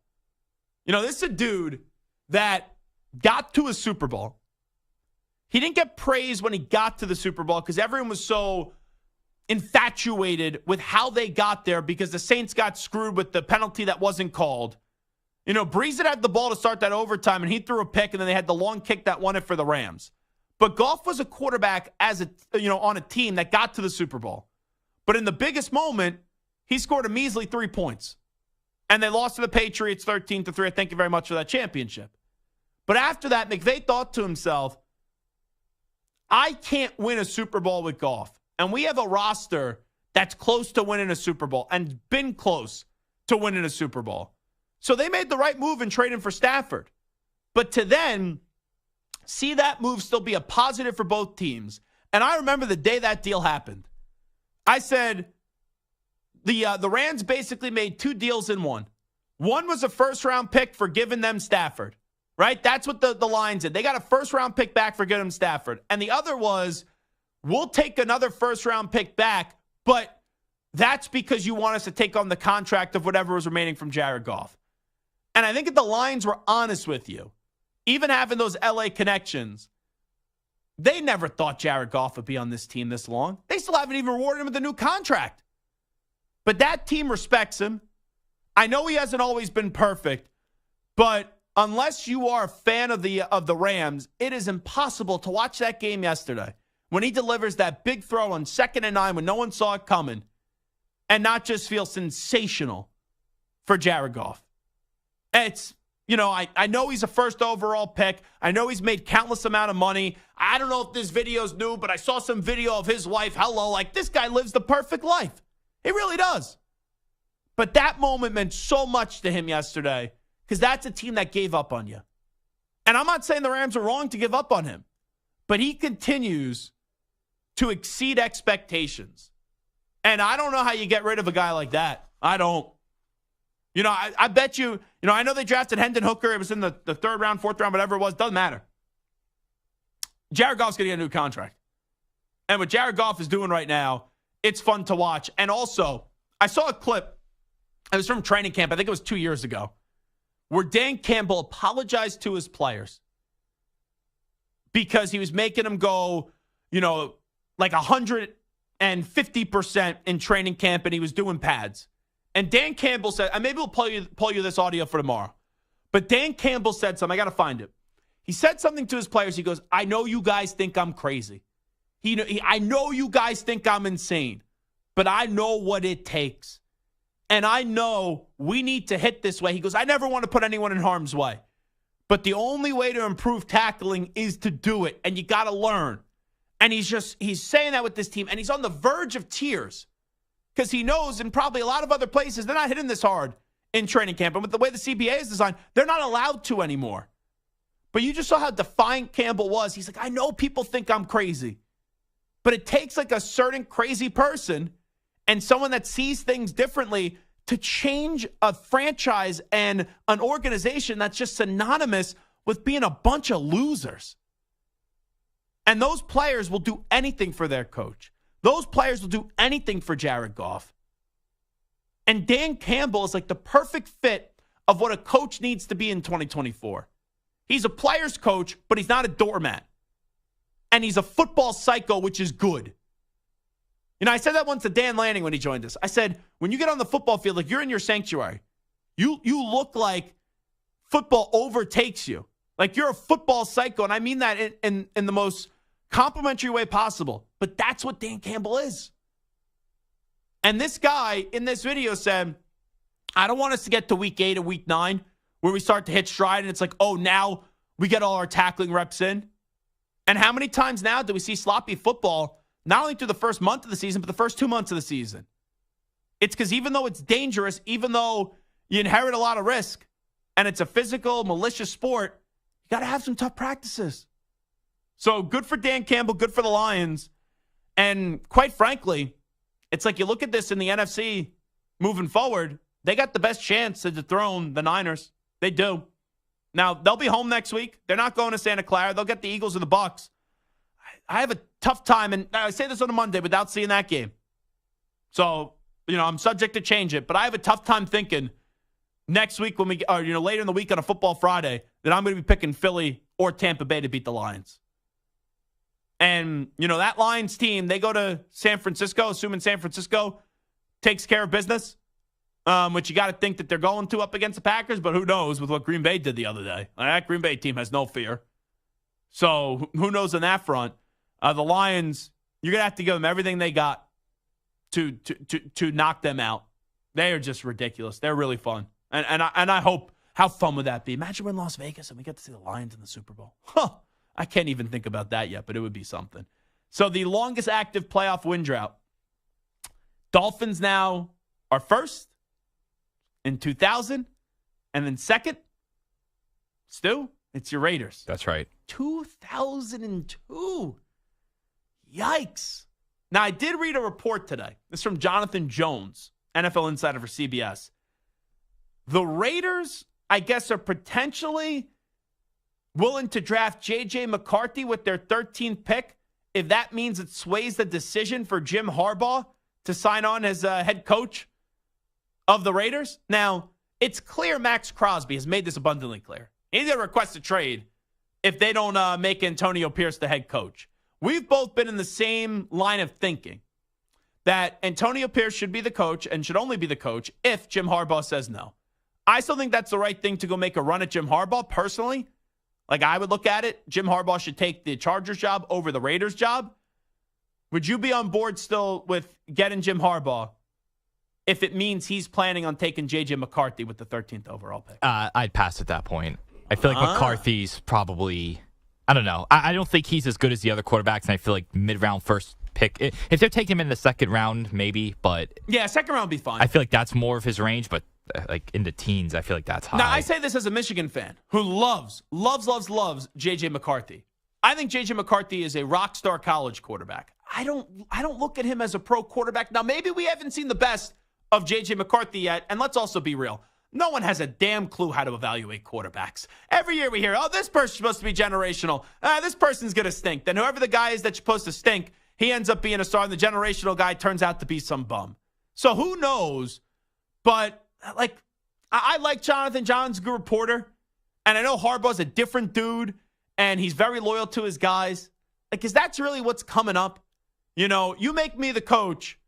This is a dude that got to a Super Bowl. He didn't get praised when he got to the Super Bowl because everyone was so infatuated with how they got there because the Saints got screwed with the penalty that wasn't called. Breeze had the ball to start that overtime, and he threw a pick, and then they had the long kick that won it for the Rams. But Goff was a quarterback on a team that got to the Super Bowl. But in the biggest moment, he scored a measly 3 points. And they lost to the Patriots 13-3. Thank you very much for that championship. But after that, McVay thought to himself, I can't win a Super Bowl with Goff. And we have a roster that's close to winning a Super Bowl and been close to winning a Super Bowl. So they made the right move in trading for Stafford. But to then see that move still be a positive for both teams. And I remember the day that deal happened. I said, the Rams basically made 2 deals in one. One was a first-round pick for giving them Stafford, right? That's what the Lions did. They got a first-round pick back for giving them Stafford. And the other was, we'll take another first-round pick back, but that's because you want us to take on the contract of whatever was remaining from Jared Goff. And I think if the Lions were honest with you, even having those LA connections, they never thought Jared Goff would be on this team this long. They still haven't even rewarded him with a new contract. But that team respects him. I know he hasn't always been perfect, but unless you are a fan of the Rams, it is impossible to watch that game yesterday when he delivers that big throw on 2nd and 9 when no one saw it coming and not just feel sensational for Jared Goff. It's, I know he's a first overall pick. I know he's made countless amount of money. I don't know if this video's new, but I saw some video of his wife. Hello, like this guy lives the perfect life. He really does. But that moment meant so much to him yesterday because that's a team that gave up on you. And I'm not saying the Rams are wrong to give up on him, but he continues to exceed expectations. And I don't know how you get rid of a guy like that. I don't. I bet you, I know they drafted Hendon Hooker. It was in the 3rd round, 4th round, whatever it was. Doesn't matter. Jared Goff's going to get a new contract. And what Jared Goff is doing right now, it's fun to watch. And also, I saw a clip. It was from training camp. I think it was 2 years ago, where Dan Campbell apologized to his players because he was making them go, like 150% in training camp, and he was doing pads. And Dan Campbell said, and maybe we'll pull you this audio for tomorrow. But Dan Campbell said something. I got to find it. He said something to his players. He goes, I know you guys think I'm crazy. I know you guys think I'm insane, but I know what it takes. And I know we need to hit this way. He goes, I never want to put anyone in harm's way. But the only way to improve tackling is to do it. And you got to learn. And he's saying that with this team. And he's on the verge of tears. Because he knows, in probably a lot of other places, they're not hitting this hard in training camp. And with the way the CBA is designed, they're not allowed to anymore. But you just saw how defiant Campbell was. He's like, I know people think I'm crazy. But it takes like a certain crazy person and someone that sees things differently to change a franchise and an organization that's just synonymous with being a bunch of losers. And those players will do anything for their coach. Those players will do anything for Jared Goff. And Dan Campbell is like the perfect fit of what a coach needs to be in 2024. He's a player's coach, but he's not a doormat. And he's a football psycho, which is good. You know, I said that once to Dan Lanning when he joined us. I said, when you get on the football field, like you're in your sanctuary, you look like football overtakes you. Like you're a football psycho, and I mean that in the most complimentary way possible. But that's what Dan Campbell is. And this guy in this video said, I don't want us to get to week 8 or week 9 where we start to hit stride and it's like, oh, now we get all our tackling reps in. And how many times now do we see sloppy football, not only through the first month of the season, but the first 2 months of the season? It's because even though it's dangerous, even though you inherit a lot of risk, and it's a physical, malicious sport, you got to have some tough practices. So good for Dan Campbell, good for the Lions. And quite frankly, it's like you look at this in the NFC moving forward, they got the best chance to dethrone the Niners. They do. Now, they'll be home next week. They're not going to Santa Clara. They'll get the Eagles and the Bucs. I have a tough time, and I say this on a Monday without seeing that game. So, I'm subject to change it, but I have a tough time thinking next week when later in the week on a Football Friday that I'm going to be picking Philly or Tampa Bay to beat the Lions. And, that Lions team, they go to San Francisco, assuming San Francisco takes care of business, which you got to think that they're going to up against the Packers, but who knows with what Green Bay did the other day. That Green Bay team has no fear. So who knows on that front? The Lions, you're going to have to give them everything they got to knock them out. They are just ridiculous. They're really fun. And I hope, how fun would that be? Imagine we're in Las Vegas and we get to see the Lions in the Super Bowl. I can't even think about that yet, but it would be something. So the longest active playoff win drought. Dolphins now are first in 2000, and then second, Stu, it's your Raiders. That's right. 2002. Yikes. Now, I did read a report today. This is from Jonathan Jones, NFL insider for CBS. The Raiders, I guess, are potentially willing to draft J.J. McCarthy with their 13th pick if that means it sways the decision for Jim Harbaugh to sign on as head coach of the Raiders. Now, it's clear Max Crosby has made this abundantly clear. He's going to request a trade if they don't make Antonio Pierce the head coach. We've both been in the same line of thinking that Antonio Pierce should be the coach and should only be the coach if Jim Harbaugh says no. I still think that's the right thing to go make a run at Jim Harbaugh, personally. Like, I would look at it, Jim Harbaugh should take the Chargers job over the Raiders job. Would you be on board still with getting Jim Harbaugh if it means he's planning on taking J.J. McCarthy with the 13th overall pick? I'd pass at that point. I feel like McCarthy's probably, I don't know. I don't think he's as good as the other quarterbacks, and I feel like mid-round first pick. If they're taking him in the second round, maybe, but... Yeah, second round would be fine. I feel like that's more of his range, but like in the teens, I feel like that's high. Now, I say this as a Michigan fan who loves J.J. McCarthy. I think J.J. McCarthy is a rock star college quarterback. I don't look at him as a pro quarterback. Now, maybe we haven't seen the best of J.J. McCarthy yet, and let's also be real. No one has a damn clue how to evaluate quarterbacks. Every year we hear, oh, this person's supposed to be generational. This person's going to stink. Then whoever the guy is that's supposed to stink, he ends up being a star, and the generational guy turns out to be some bum. So who knows? But, like, I like Jonathan. John's a good reporter. And I know Harbaugh's a different dude, and he's very loyal to his guys. Like, because that's really what's coming up. You make me the coach.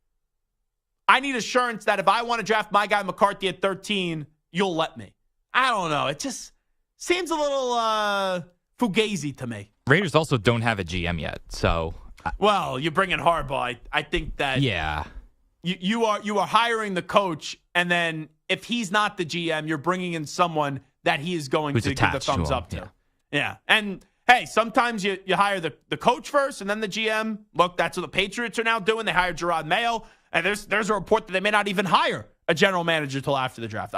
I need assurance that if I want to draft my guy McCarthy at 13, you'll let me. I don't know. It just seems a little fugazi to me. Raiders also don't have a GM yet, so. Well, you bring in Harbaugh. I think that. Yeah. You are hiring the coach, and then if he's not the GM, you're bringing in someone that he is going to give the thumbs up to. Yeah. And hey, sometimes you hire the coach first and then the GM. Look, that's what the Patriots are now doing. They hired Gerard Mayo, and there's a report that they may not even hire a general manager until after the draft.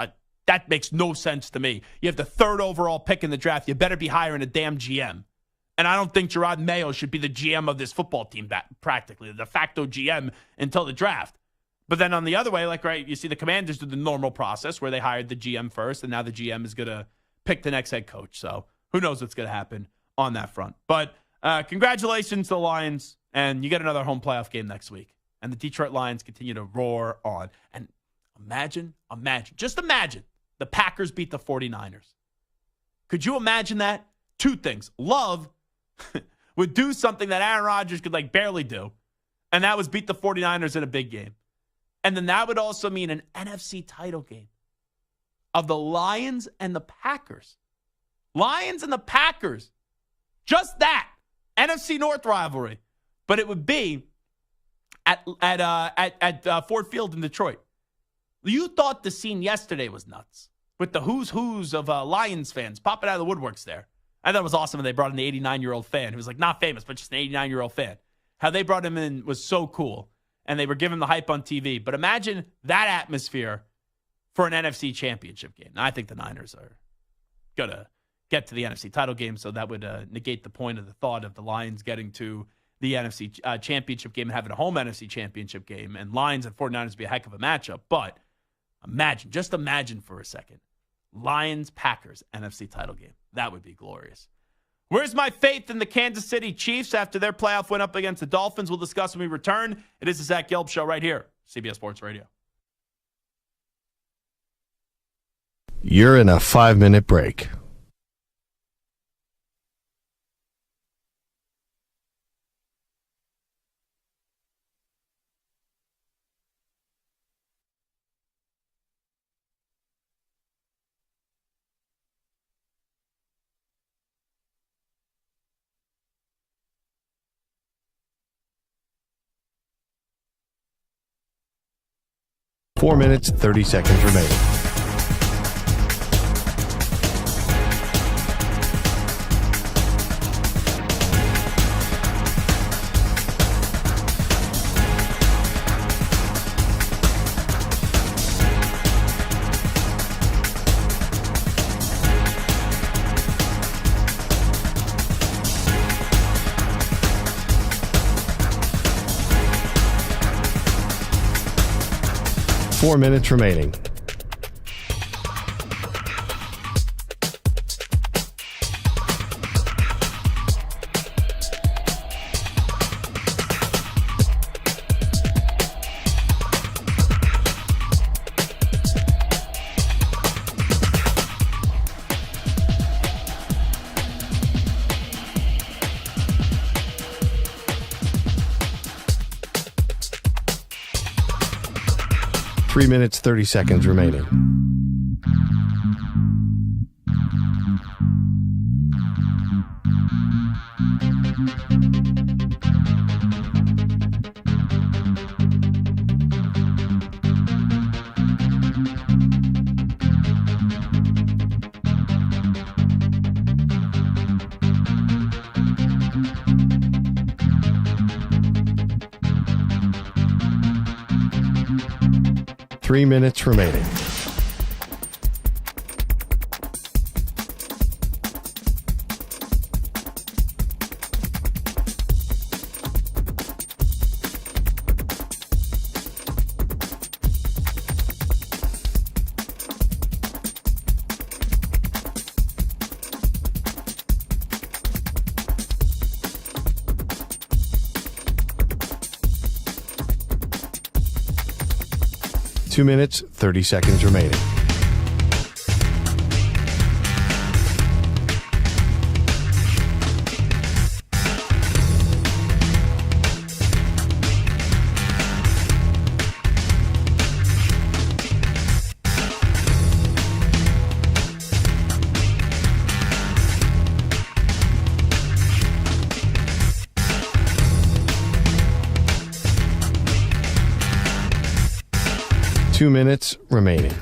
That makes no sense to me. You have the 3rd overall pick in the draft. You better be hiring a damn GM. And I don't think Gerard Mayo should be the GM of this football team, practically, the de facto GM until the draft. But then on the other way, you see the Commanders did the normal process where they hired the GM first, and now the GM is going to pick the next head coach. So who knows what's going to happen on that front. But congratulations to the Lions, and you get another home playoff game next week. And the Detroit Lions continue to roar on. And just imagine the Packers beat the 49ers. Could you imagine that? 2 things. Love would do something that Aaron Rodgers could barely do, and that was beat the 49ers in a big game. And then that would also mean an NFC title game of the Lions and the Packers. Lions and the Packers. Just that. NFC North rivalry. But it would be at Ford Field in Detroit. You thought the scene yesterday was nuts with the who's of Lions fans popping out of the woodworks there. I thought it was awesome when they brought in the 89-year-old fan who was not famous, but just an 89-year-old fan. How they brought him in was so cool, and they were giving the hype on TV. But imagine that atmosphere for an NFC championship game. Now, I think the Niners are going to get to the NFC title game, so that would negate the point of the thought of the Lions getting to the NFC championship game and having a home NFC championship game, and Lions and 49ers would be a heck of a matchup. But just imagine for a second, Lions-Packers NFC title game. That would be glorious. Where's my faith in the Kansas City Chiefs after their playoff win up against the Dolphins? We'll discuss when we return. It is the Zach Gelb Show right here, CBS Sports Radio. You're in a 5-minute break. Four minutes, 30 seconds remaining. Four minutes remaining. Three minutes, 30 seconds remaining. Three minutes remaining. Two minutes, 30 seconds remaining. 2 minutes remaining.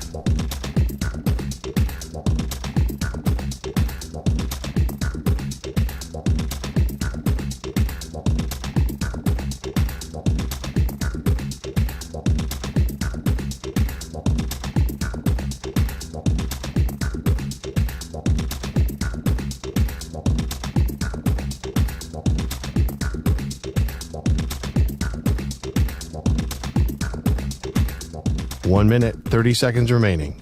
One minute, 30 seconds remaining.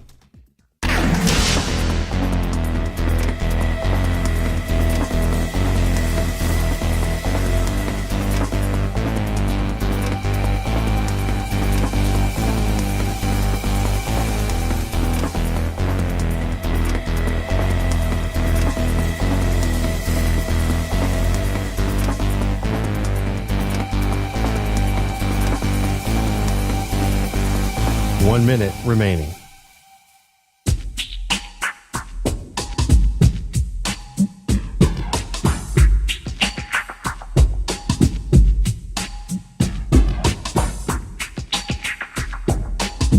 One minute remaining.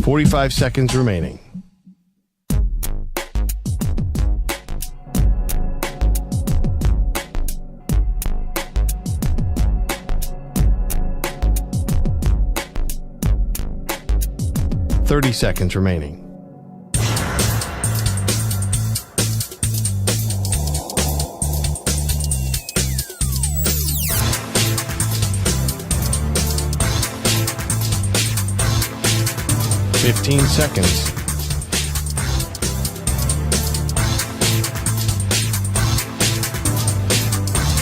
$45 seconds remaining. $30 seconds remaining. $15 seconds.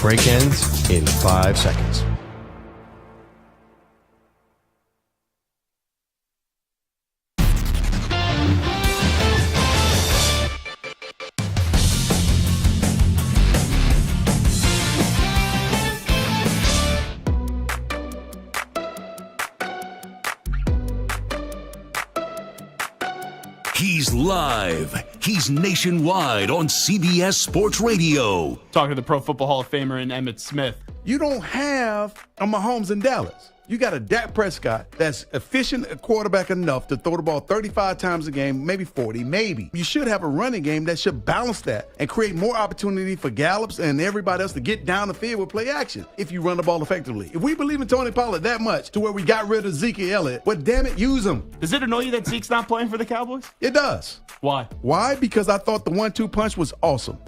Break ends in 5 seconds. He's live. He's nationwide on CBS Sports Radio. Talking to the Pro Football Hall of Famer and Emmitt Smith. You don't have a Mahomes in Dallas. You got a Dak Prescott that's efficient a quarterback enough to throw the ball 35 times a game, maybe 40, maybe. You should have a running game that should balance that and create more opportunity for Gallups and everybody else to get down the field with play action if you run the ball effectively. If we believe in Tony Pollard that much to where we got rid of Zeke Elliott, well, damn it, use him. Does it annoy you that Zeke's not playing for the Cowboys? It does. Why? Why? Because I thought the 1-2 punch was awesome.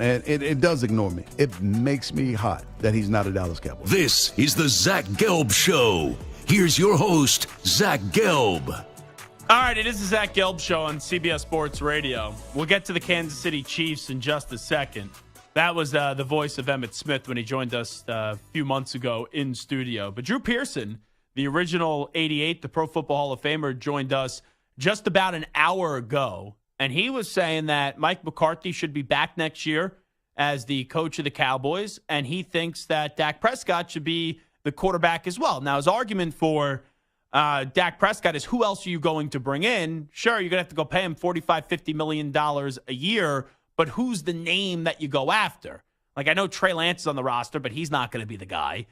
And it does ignore me. It makes me hot that he's not a Dallas Cowboy. This is the Zach Gelb Show. Here's your host, Zach Gelb. All right, it is the Zach Gelb Show on CBS Sports Radio. We'll get to the Kansas City Chiefs in just a second. That was the voice of Emmitt Smith when he joined us a few months ago in studio. But Drew Pearson, the original 88, the Pro Football Hall of Famer, joined us just about an hour ago. And he was saying that Mike McCarthy should be back next year as the coach of the Cowboys, and he thinks that Dak Prescott should be the quarterback as well. Now, his argument for Dak Prescott is, who else are you going to bring in? Sure, you're going to have to go pay him $45, $50 million a year, but who's the name that you go after? Like, I know Trey Lance is on the roster, but he's not going to be the guy.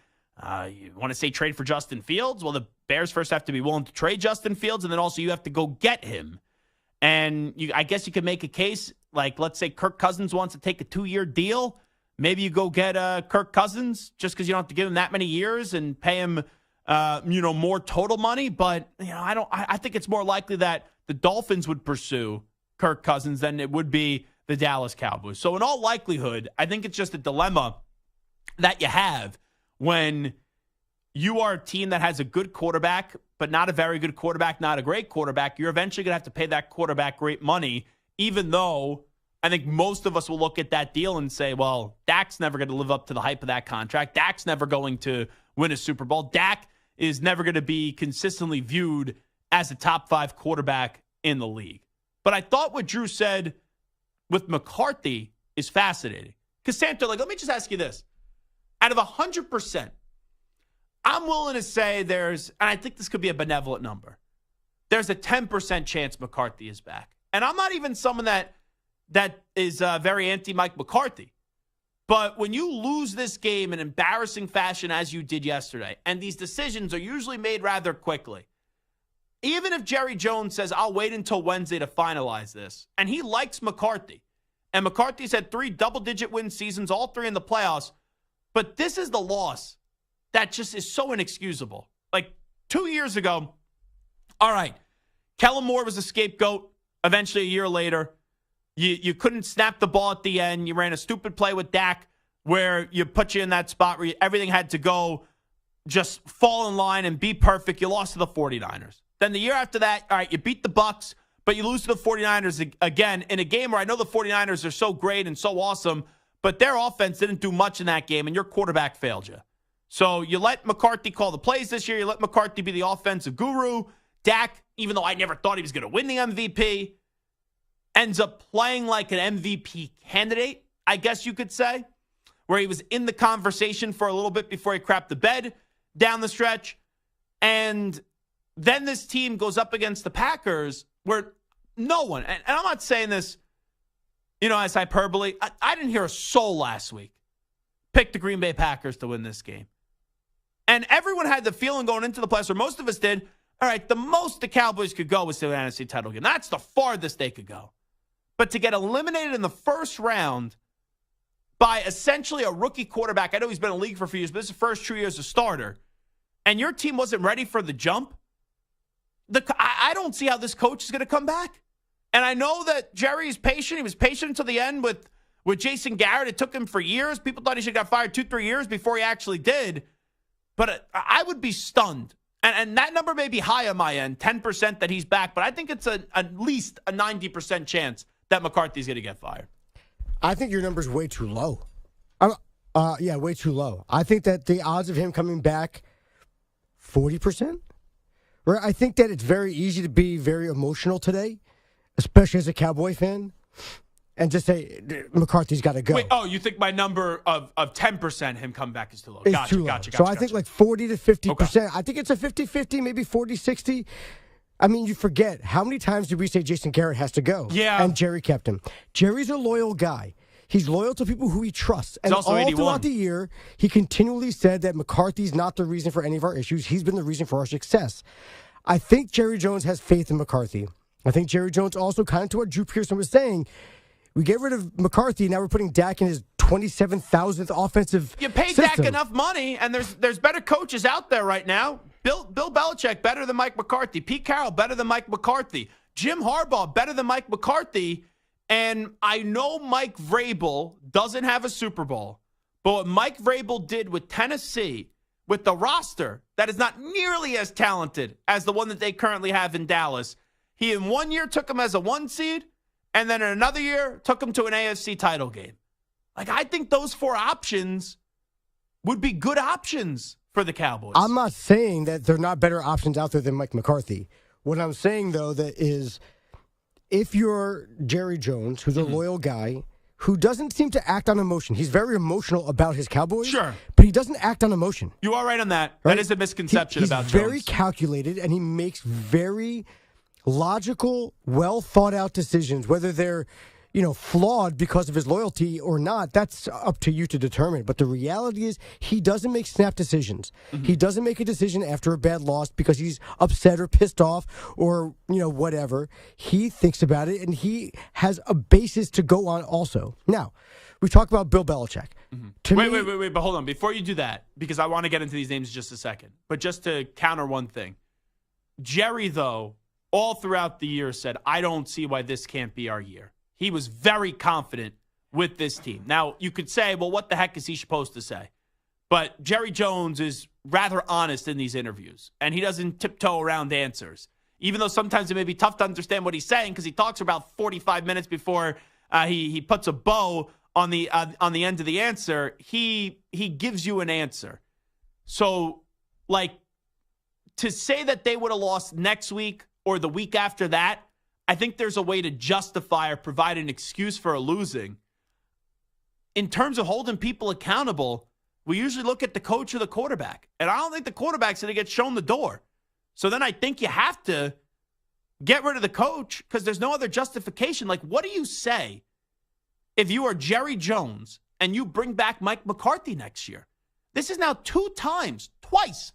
You want to say trade for Justin Fields? Well, the Bears first have to be willing to trade Justin Fields, and then also you have to go get him. And I guess you could make a case, like, let's say Kirk Cousins wants to take a 2-year deal. Maybe you go get Kirk Cousins just because you don't have to give him that many years and pay him, more total money. But I think it's more likely that the Dolphins would pursue Kirk Cousins than it would be the Dallas Cowboys. So in all likelihood, I think it's just a dilemma that you have when you are a team that has a good quarterback, but not a very good quarterback, not a great quarterback. You're eventually going to have to pay that quarterback great money, even though I think most of us will look at that deal and say, well, Dak's never going to live up to the hype of that contract. Dak's never going to win a Super Bowl. Dak is never going to be consistently viewed as a top 5 quarterback in the league. But I thought what Drew said with McCarthy is fascinating. Because, Santo, let me just ask you this. Out of 100%, I'm willing to say and I think this could be a benevolent number, there's a 10% chance McCarthy is back. And I'm not even someone that is very anti-Mike McCarthy. But when you lose this game in embarrassing fashion as you did yesterday, and these decisions are usually made rather quickly, even if Jerry Jones says, I'll wait until Wednesday to finalize this, and he likes McCarthy, and McCarthy's had 3 double-digit win seasons, all 3 in the playoffs, but this is the loss that just is so inexcusable. Like 2 years ago, all right, Kellen Moore was a scapegoat. Eventually, a year later, you couldn't snap the ball at the end. You ran a stupid play with Dak where you put you in that spot where everything had to go, just fall in line and be perfect. You lost to the 49ers. Then the year after that, all right, you beat the Bucs, but you lose to the 49ers again in a game where I know the 49ers are so great and so awesome, but their offense didn't do much in that game, and your quarterback failed you. So you let McCarthy call the plays this year. You let McCarthy be the offensive guru. Dak, even though I never thought he was going to win the MVP, ends up playing like an MVP candidate, I guess you could say, where he was in the conversation for a little bit before he crapped the bed down the stretch. And then this team goes up against the Packers where no one, and I'm not saying this, as hyperbole. I didn't hear a soul last week pick the Green Bay Packers to win this game. And everyone had the feeling going into the playoffs, or most of us did, all right, the most the Cowboys could go was to an NFC title game. That's the farthest they could go. But to get eliminated in the first round by essentially a rookie quarterback, I know he's been in the league for a few years, but this is the first true year as a starter, and your team wasn't ready for the jump, I don't see how this coach is going to come back. And I know that Jerry is patient. He was patient until the end with Jason Garrett. It took him for years. People thought he should have got fired 2-3 years before he actually did. But I would be stunned. And that number may be high on my end, 10% that he's back. But I think it's at least a 90% chance that McCarthy's going to get fired. I think your number's way too low. Way too low. I think that the odds of him coming back, 40%. Right? I think that it's very easy to be very emotional today, especially as a Cowboy fan, and just say McCarthy's got to go. Wait, you think my number of 10% him come back is too low? It's too low. So I think like 40 to 50%. Okay. I think it's a 50-50, maybe 40-60. I mean, you forget, how many times did we say Jason Garrett has to go? Yeah. And Jerry kept him. Jerry's a loyal guy. He's loyal to people who he trusts. And also all 81. throughout the year, he continually said that McCarthy's not the reason for any of our issues. He's been the reason for our success. I think Jerry Jones has faith in McCarthy. I think Jerry Jones also, kind of to what Drew Pearson was saying, we get rid of McCarthy, now we're putting Dak in his 27,000th offensive You pay system. Dak enough money, and there's better coaches out there right now. Bill Belichick, better than Mike McCarthy. Pete Carroll, better than Mike McCarthy. Jim Harbaugh, better than Mike McCarthy. And I know Mike Vrabel doesn't have a Super Bowl, but what Mike Vrabel did with Tennessee, with the roster that is not nearly as talented as the one that they currently have in Dallas, he in 1 year took them as a 1 seed, and then in another year took them to an AFC title game. Like, I think those 4 options would be good options for the Cowboys. I'm not saying that there are not better options out there than Mike McCarthy. What I'm saying, though, that is if you're Jerry Jones, who's a loyal guy, who doesn't seem to act on emotion. He's very emotional about his Cowboys. Sure. But he doesn't act on emotion. You are right on that. Right? That is a misconception he's about Jones. He's very calculated, and he makes very logical, well-thought-out decisions, whether they're, flawed because of his loyalty or not. That's up to you to determine. But the reality is he doesn't make snap decisions. Mm-hmm. He doesn't make a decision after a bad loss because he's upset or pissed off or, whatever. He thinks about it, and he has a basis to go on also. Now, we talk about Bill Belichick. Mm-hmm. Wait, but hold on. Before you do that, because I want to get into these names in just a second, but just to counter one thing. Jerry, though, all throughout the year said, I don't see why this can't be our year. He was very confident with this team. Now, you could say, well, what the heck is he supposed to say? But Jerry Jones is rather honest in these interviews, and he doesn't tiptoe around answers. Even though sometimes it may be tough to understand what he's saying because he talks for about 45 minutes before he puts a bow on the end of the answer, he gives you an answer. So, to say that they would have lost next week or the week after that, I think there's a way to justify or provide an excuse for a losing. In terms of holding people accountable, we usually look at the coach or the quarterback. And I don't think the quarterback's going to get shown the door. So then I think you have to get rid of the coach because there's no other justification. Like, what do you say if you are Jerry Jones and you bring back Mike McCarthy next year? This is now twice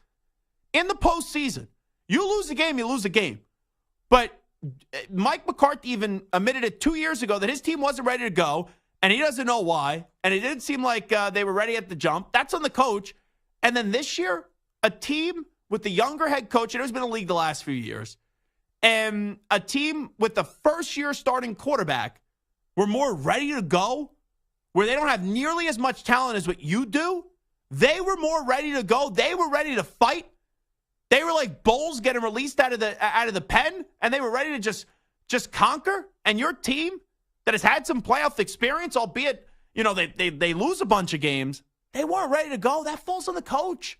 in the postseason. You lose a game, you lose a game. But Mike McCarthy even admitted it 2 years ago that his team wasn't ready to go, and he doesn't know why. And it didn't seem like they were ready at the jump. That's on the coach. And then this year, a team with the younger head coach, and who's been in the league the last few years, and a team with the first-year starting quarterback were more ready to go, where they don't have nearly as much talent as what you do. They were more ready to go. They were ready to fight. They were like bulls getting released out of the pen, and they were ready to just conquer. And your team that has had some playoff experience, albeit they lose a bunch of games, they weren't ready to go. That falls on the coach.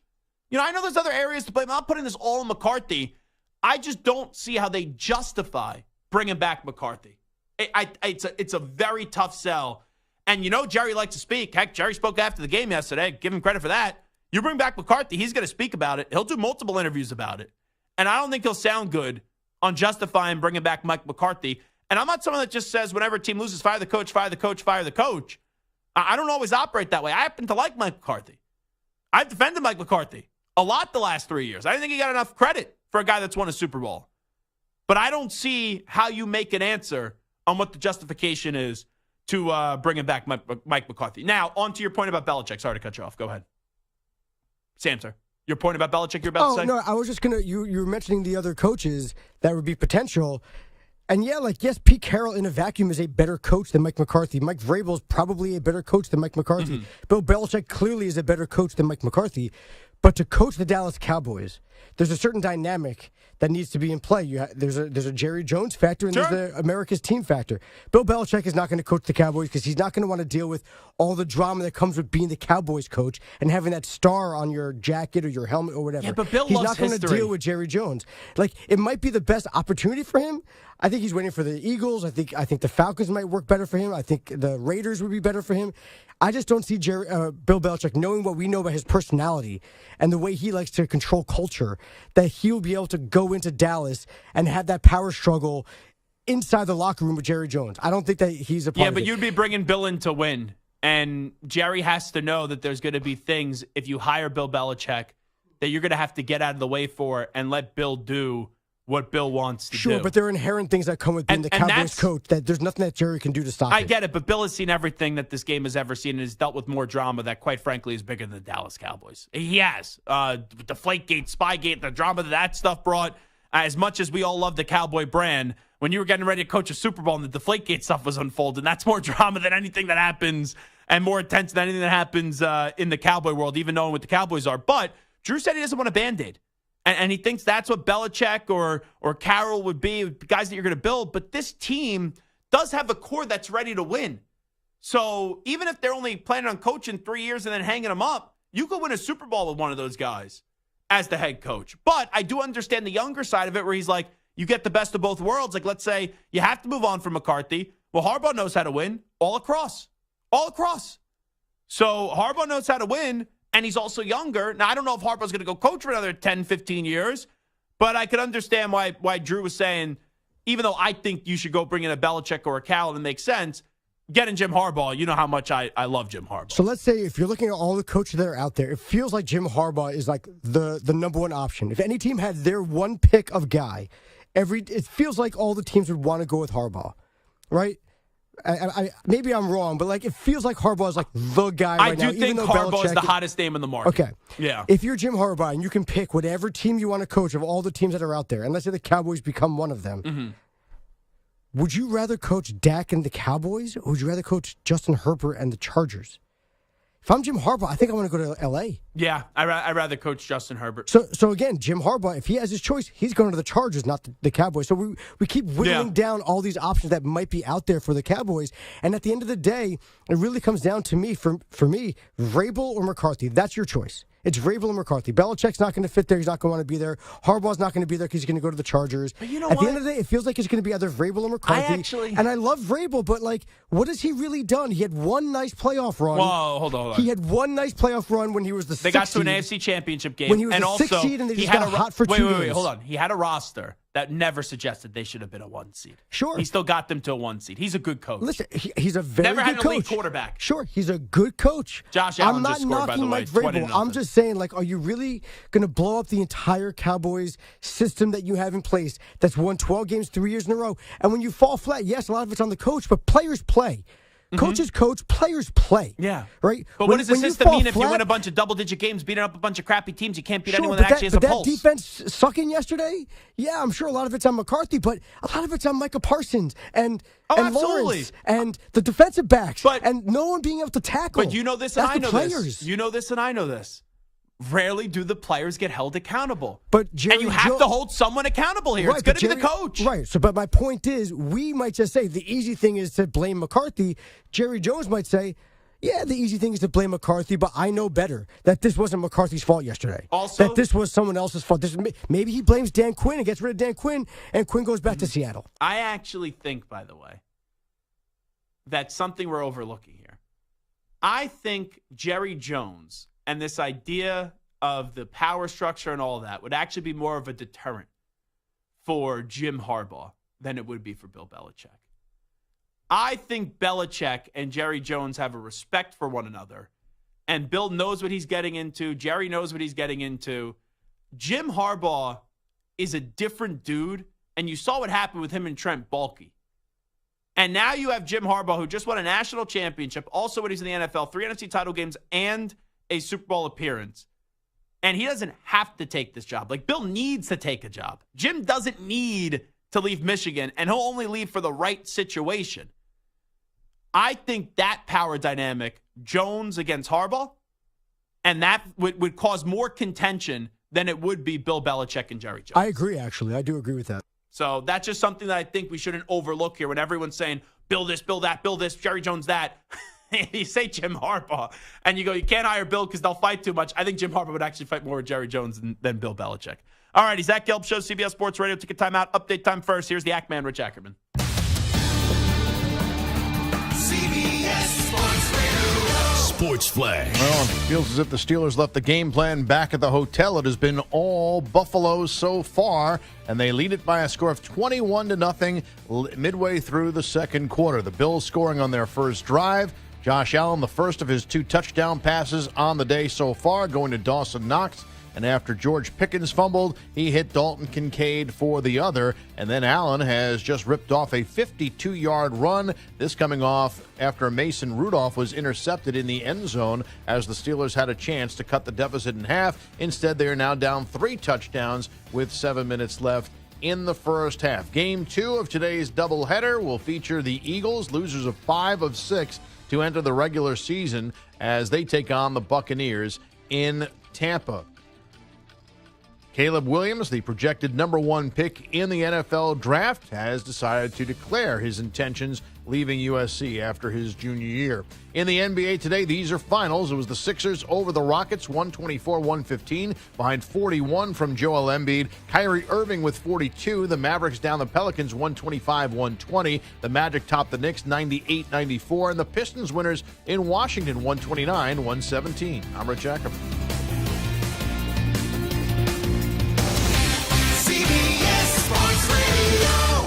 I know there's other areas to blame. I'm not putting this all on McCarthy. I just don't see how they justify bringing back McCarthy. It's a very tough sell. And Jerry likes to speak. Heck, Jerry spoke after the game yesterday. Give him credit for that. You bring back McCarthy, he's going to speak about it. He'll do multiple interviews about it. And I don't think he'll sound good on justifying bringing back Mike McCarthy. And I'm not someone that just says whenever a team loses, fire the coach, fire the coach, fire the coach. I don't always operate that way. I happen to like Mike McCarthy. I've defended Mike McCarthy a lot the last 3 years. I didn't think he got enough credit for a guy that's won a Super Bowl. But I don't see how you make an answer on what the justification is to bringing back Mike McCarthy. Now, on to your point about Belichick. Sorry to cut you off. Go ahead. Sam, sir. Your point about Belichick you're about to say? No, I was just going to, you were mentioning the other coaches that would be potential. And yes, Pete Carroll in a vacuum is a better coach than Mike McCarthy. Mike Vrabel is probably a better coach than Mike McCarthy. Mm-hmm. Bill Belichick clearly is a better coach than Mike McCarthy. But to coach the Dallas Cowboys, there's a certain dynamic that needs to be in play. There's a Jerry Jones factor and there's the America's team factor. Bill Belichick is not going to coach the Cowboys because he's not going to want to deal with all the drama that comes with being the Cowboys coach and having that star on your jacket or your helmet or whatever. Yeah, but Bill he's loves not going to deal with Jerry Jones. Like, it might be the best opportunity for him. I think he's waiting for the Eagles. I think the Falcons might work better for him. I think the Raiders would be better for him. I just don't see Bill Belichick, knowing what we know about his personality and the way he likes to control culture, that he'll be able to go into Dallas and have that power struggle inside the locker room with Jerry Jones. I don't think that he's a part of it. Yeah, but you'd be bringing Bill in to win. And Jerry has to know that there's going to be things, if you hire Bill Belichick, that you're going to have to get out of the way for and let Bill do what Bill wants to do. Sure, but there are inherent things that come with being the Cowboys coach that there's nothing that Jerry can do to stop it. I get it, but Bill has seen everything that this game has ever seen and has dealt with more drama that, quite frankly, is bigger than the Dallas Cowboys. He has. Deflategate, Spygate, the drama that stuff brought. As much as we all love the Cowboy brand, when you were getting ready to coach a Super Bowl and the Deflategate stuff was unfolding, that's more drama than anything that happens and more intense than anything that happens in the Cowboy world, even knowing what the Cowboys are. But Drew said he doesn't want a Band-Aid. And he thinks that's what Belichick or Carroll would be, guys that you're going to build. But this team does have a core that's ready to win. So even if they're only planning on coaching 3 years and then hanging them up, you could win a Super Bowl with one of those guys as the head coach. But I do understand the younger side of it where he's like, you get the best of both worlds. Like, let's say you have to move on from McCarthy. Well, Harbaugh knows how to win all across. So Harbaugh knows how to win. And he's also younger. Now, I don't know if Harbaugh's going to go coach for another 10, 15 years, but I could understand why Drew was saying, even though I think you should go bring in a Belichick or a Cal, and it makes sense, getting Jim Harbaugh, you know how much I love Jim Harbaugh. So let's say if you're looking at all the coaches that are out there, it feels like Jim Harbaugh is like the number one option. If any team had their one pick of guy, it feels like all the teams would want to go with Harbaugh, right? I maybe I'm wrong, but like it feels like Harbaugh is like the guy right now. I do think Harbaugh is the hottest name in the market. Okay. Yeah. If you're Jim Harbaugh and you can pick whatever team you want to coach of all the teams that are out there, and let's say the Cowboys become one of them, would you rather coach Dak and the Cowboys, or would you rather coach Justin Herbert and the Chargers? If I'm Jim Harbaugh, I think I want to go to L.A. Yeah, I'd rather coach Justin Herbert. So again, Jim Harbaugh, if he has his choice, he's going to the Chargers, not the Cowboys. So we keep whittling down all these options that might be out there for the Cowboys. And at the end of the day, it really comes down to me, for me, Vrabel or McCarthy. That's your choice. It's Vrabel and McCarthy. Belichick's not going to fit there. He's not going to want to be there. Harbaugh's not going to be there because he's going to go to the Chargers. But you know At the end of the day, it feels like it's going to be either Vrabel or McCarthy. And I love Vrabel, but like, what has he really done? He had one nice playoff run. Whoa, hold on. He had one nice playoff run when he was the They sixth got to an seed. AFC Championship game. When he was and the also, sixth seed and they he just had got hot for 2 days. Wait, hold on. He had a roster that never suggested they should have been a 1 seed. Sure. He still got them to a 1 seed. He's a good coach. Listen, he's a very Never good had an coach. elite quarterback. Sure, he's a good coach. Josh Allen I'm not just scored, by the knocking way, Mike Vrabel. 20-0. I'm just saying, are you really going to blow up the entire Cowboys system that you have in place that's won 12 games 3 years in a row? And when you fall flat, yes, a lot of it's on the coach, but players play. Coaches coach, players play. Yeah. Right? But what does the system mean if you win a bunch of double-digit games, beating up a bunch of crappy teams? You can't beat anyone that actually has a pulse. That defense sucking yesterday, yeah, I'm sure a lot of it's on McCarthy, but a lot of it's on Micah Parsons and Lawrence and the defensive backs and no one being able to tackle. But you know this and That's I know players. this. You know this and I know this. Rarely do the players get held accountable. And you have to hold someone accountable here. It's going to be the coach. Right. So, but my point is, we might just say the easy thing is to blame McCarthy. Jerry Jones might say, yeah, the easy thing is to blame McCarthy, but I know better that this wasn't McCarthy's fault yesterday. Also, that this was someone else's fault. Maybe he blames Dan Quinn and gets rid of Dan Quinn, and Quinn goes back to Seattle. I actually think, by the way, that's something we're overlooking here. I think Jerry Jones and this idea of the power structure and all that would actually be more of a deterrent for Jim Harbaugh than it would be for Bill Belichick. I think Belichick and Jerry Jones have a respect for one another, and Bill knows what he's getting into. Jerry knows what he's getting into. Jim Harbaugh is a different dude, and you saw what happened with him and Trent Baalke. And now you have Jim Harbaugh, who just won a national championship, also when he's in the NFL, 3 NFC title games, and a Super Bowl appearance. And he doesn't have to take this job. Bill needs to take a job. Jim doesn't need to leave Michigan, and he'll only leave for the right situation. I think that power dynamic, Jones against Harbaugh, and that would cause more contention than it would be Bill Belichick and Jerry Jones. I agree, actually. I do agree with that. So that's just something that I think we shouldn't overlook here when everyone's saying, Bill this, Bill that, Bill this, Jerry Jones that. You say Jim Harbaugh, and you go, you can't hire Bill because they'll fight too much. I think Jim Harbaugh would actually fight more with Jerry Jones than Bill Belichick. All righty, Zach Gelb Show, CBS Sports Radio. Take a timeout. Update time first. Here's the Ackman, Rich Ackerman. CBS Sports Radio. Sports Flag. Well, it feels as if the Steelers left the game plan back at the hotel. It has been all Buffalo so far, and they lead it by a score of 21-0 midway through the second quarter. The Bills scoring on their first drive. Josh Allen, the first of his 2 touchdown passes on the day so far, going to Dawson Knox. And after George Pickens fumbled, he hit Dalton Kincaid for the other. And then Allen has just ripped off a 52-yard run. This coming off after Mason Rudolph was intercepted in the end zone as the Steelers had a chance to cut the deficit in half. Instead, they are now down 3 touchdowns with 7 minutes left in the first half. Game 2 of today's doubleheader will feature the Eagles, losers of 5 of 6 to enter the regular season as they take on the Buccaneers in Tampa. Caleb Williams, the projected number 1 pick in the NFL draft, has decided to declare his intentions leaving USC after his junior year. In the NBA today, these are finals. It was the Sixers over the Rockets, 124-115, behind 41 from Joel Embiid. Kyrie Irving with 42. The Mavericks down the Pelicans, 125-120. The Magic topped the Knicks, 98-94. And the Pistons winners in Washington, 129-117. I'm Rich Ackerman. CBS Sports Radio.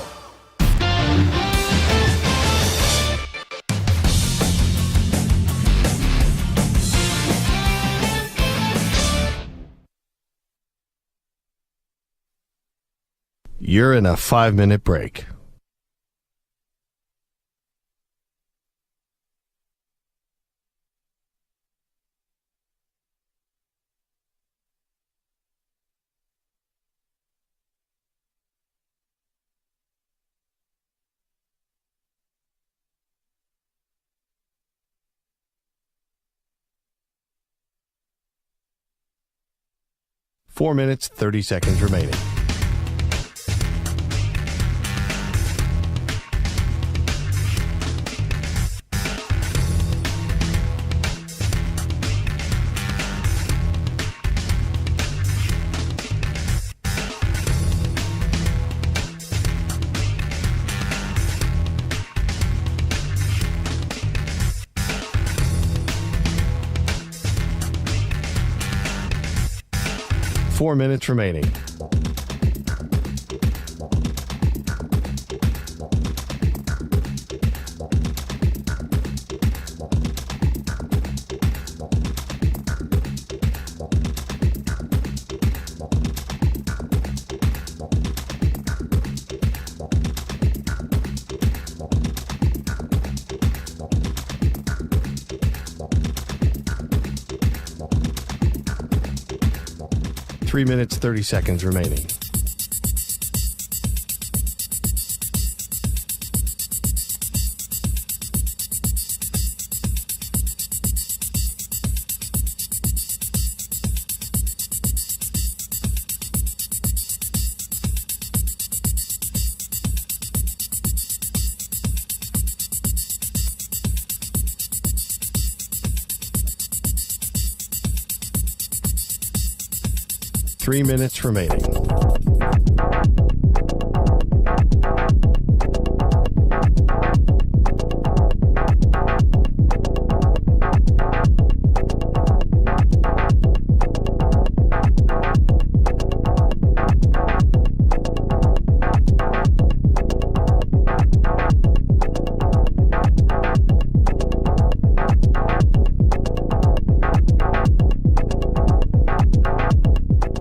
You're in a 5-minute break. Four minutes, 30 seconds remaining. Four minutes remaining. 3 minutes, 30 seconds remaining. Three minutes remaining.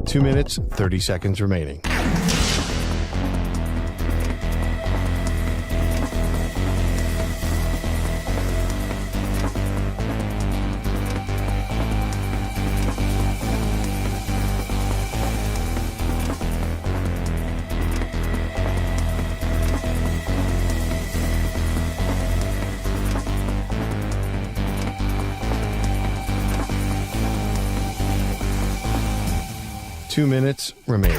Two minutes, 30 seconds remaining. Two minutes remaining.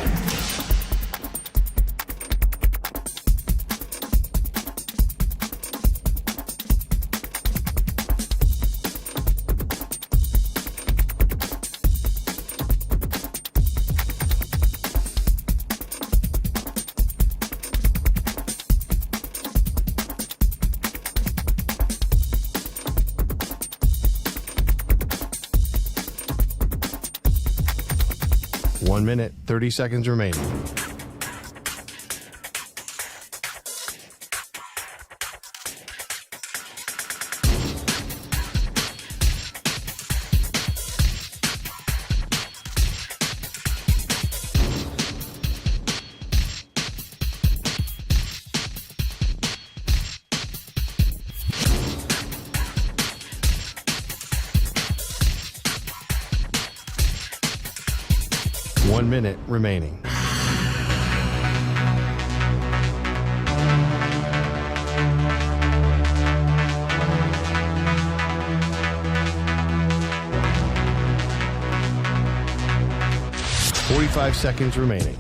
1 minute, 30 seconds remaining. One minute remaining. Forty-five seconds remaining.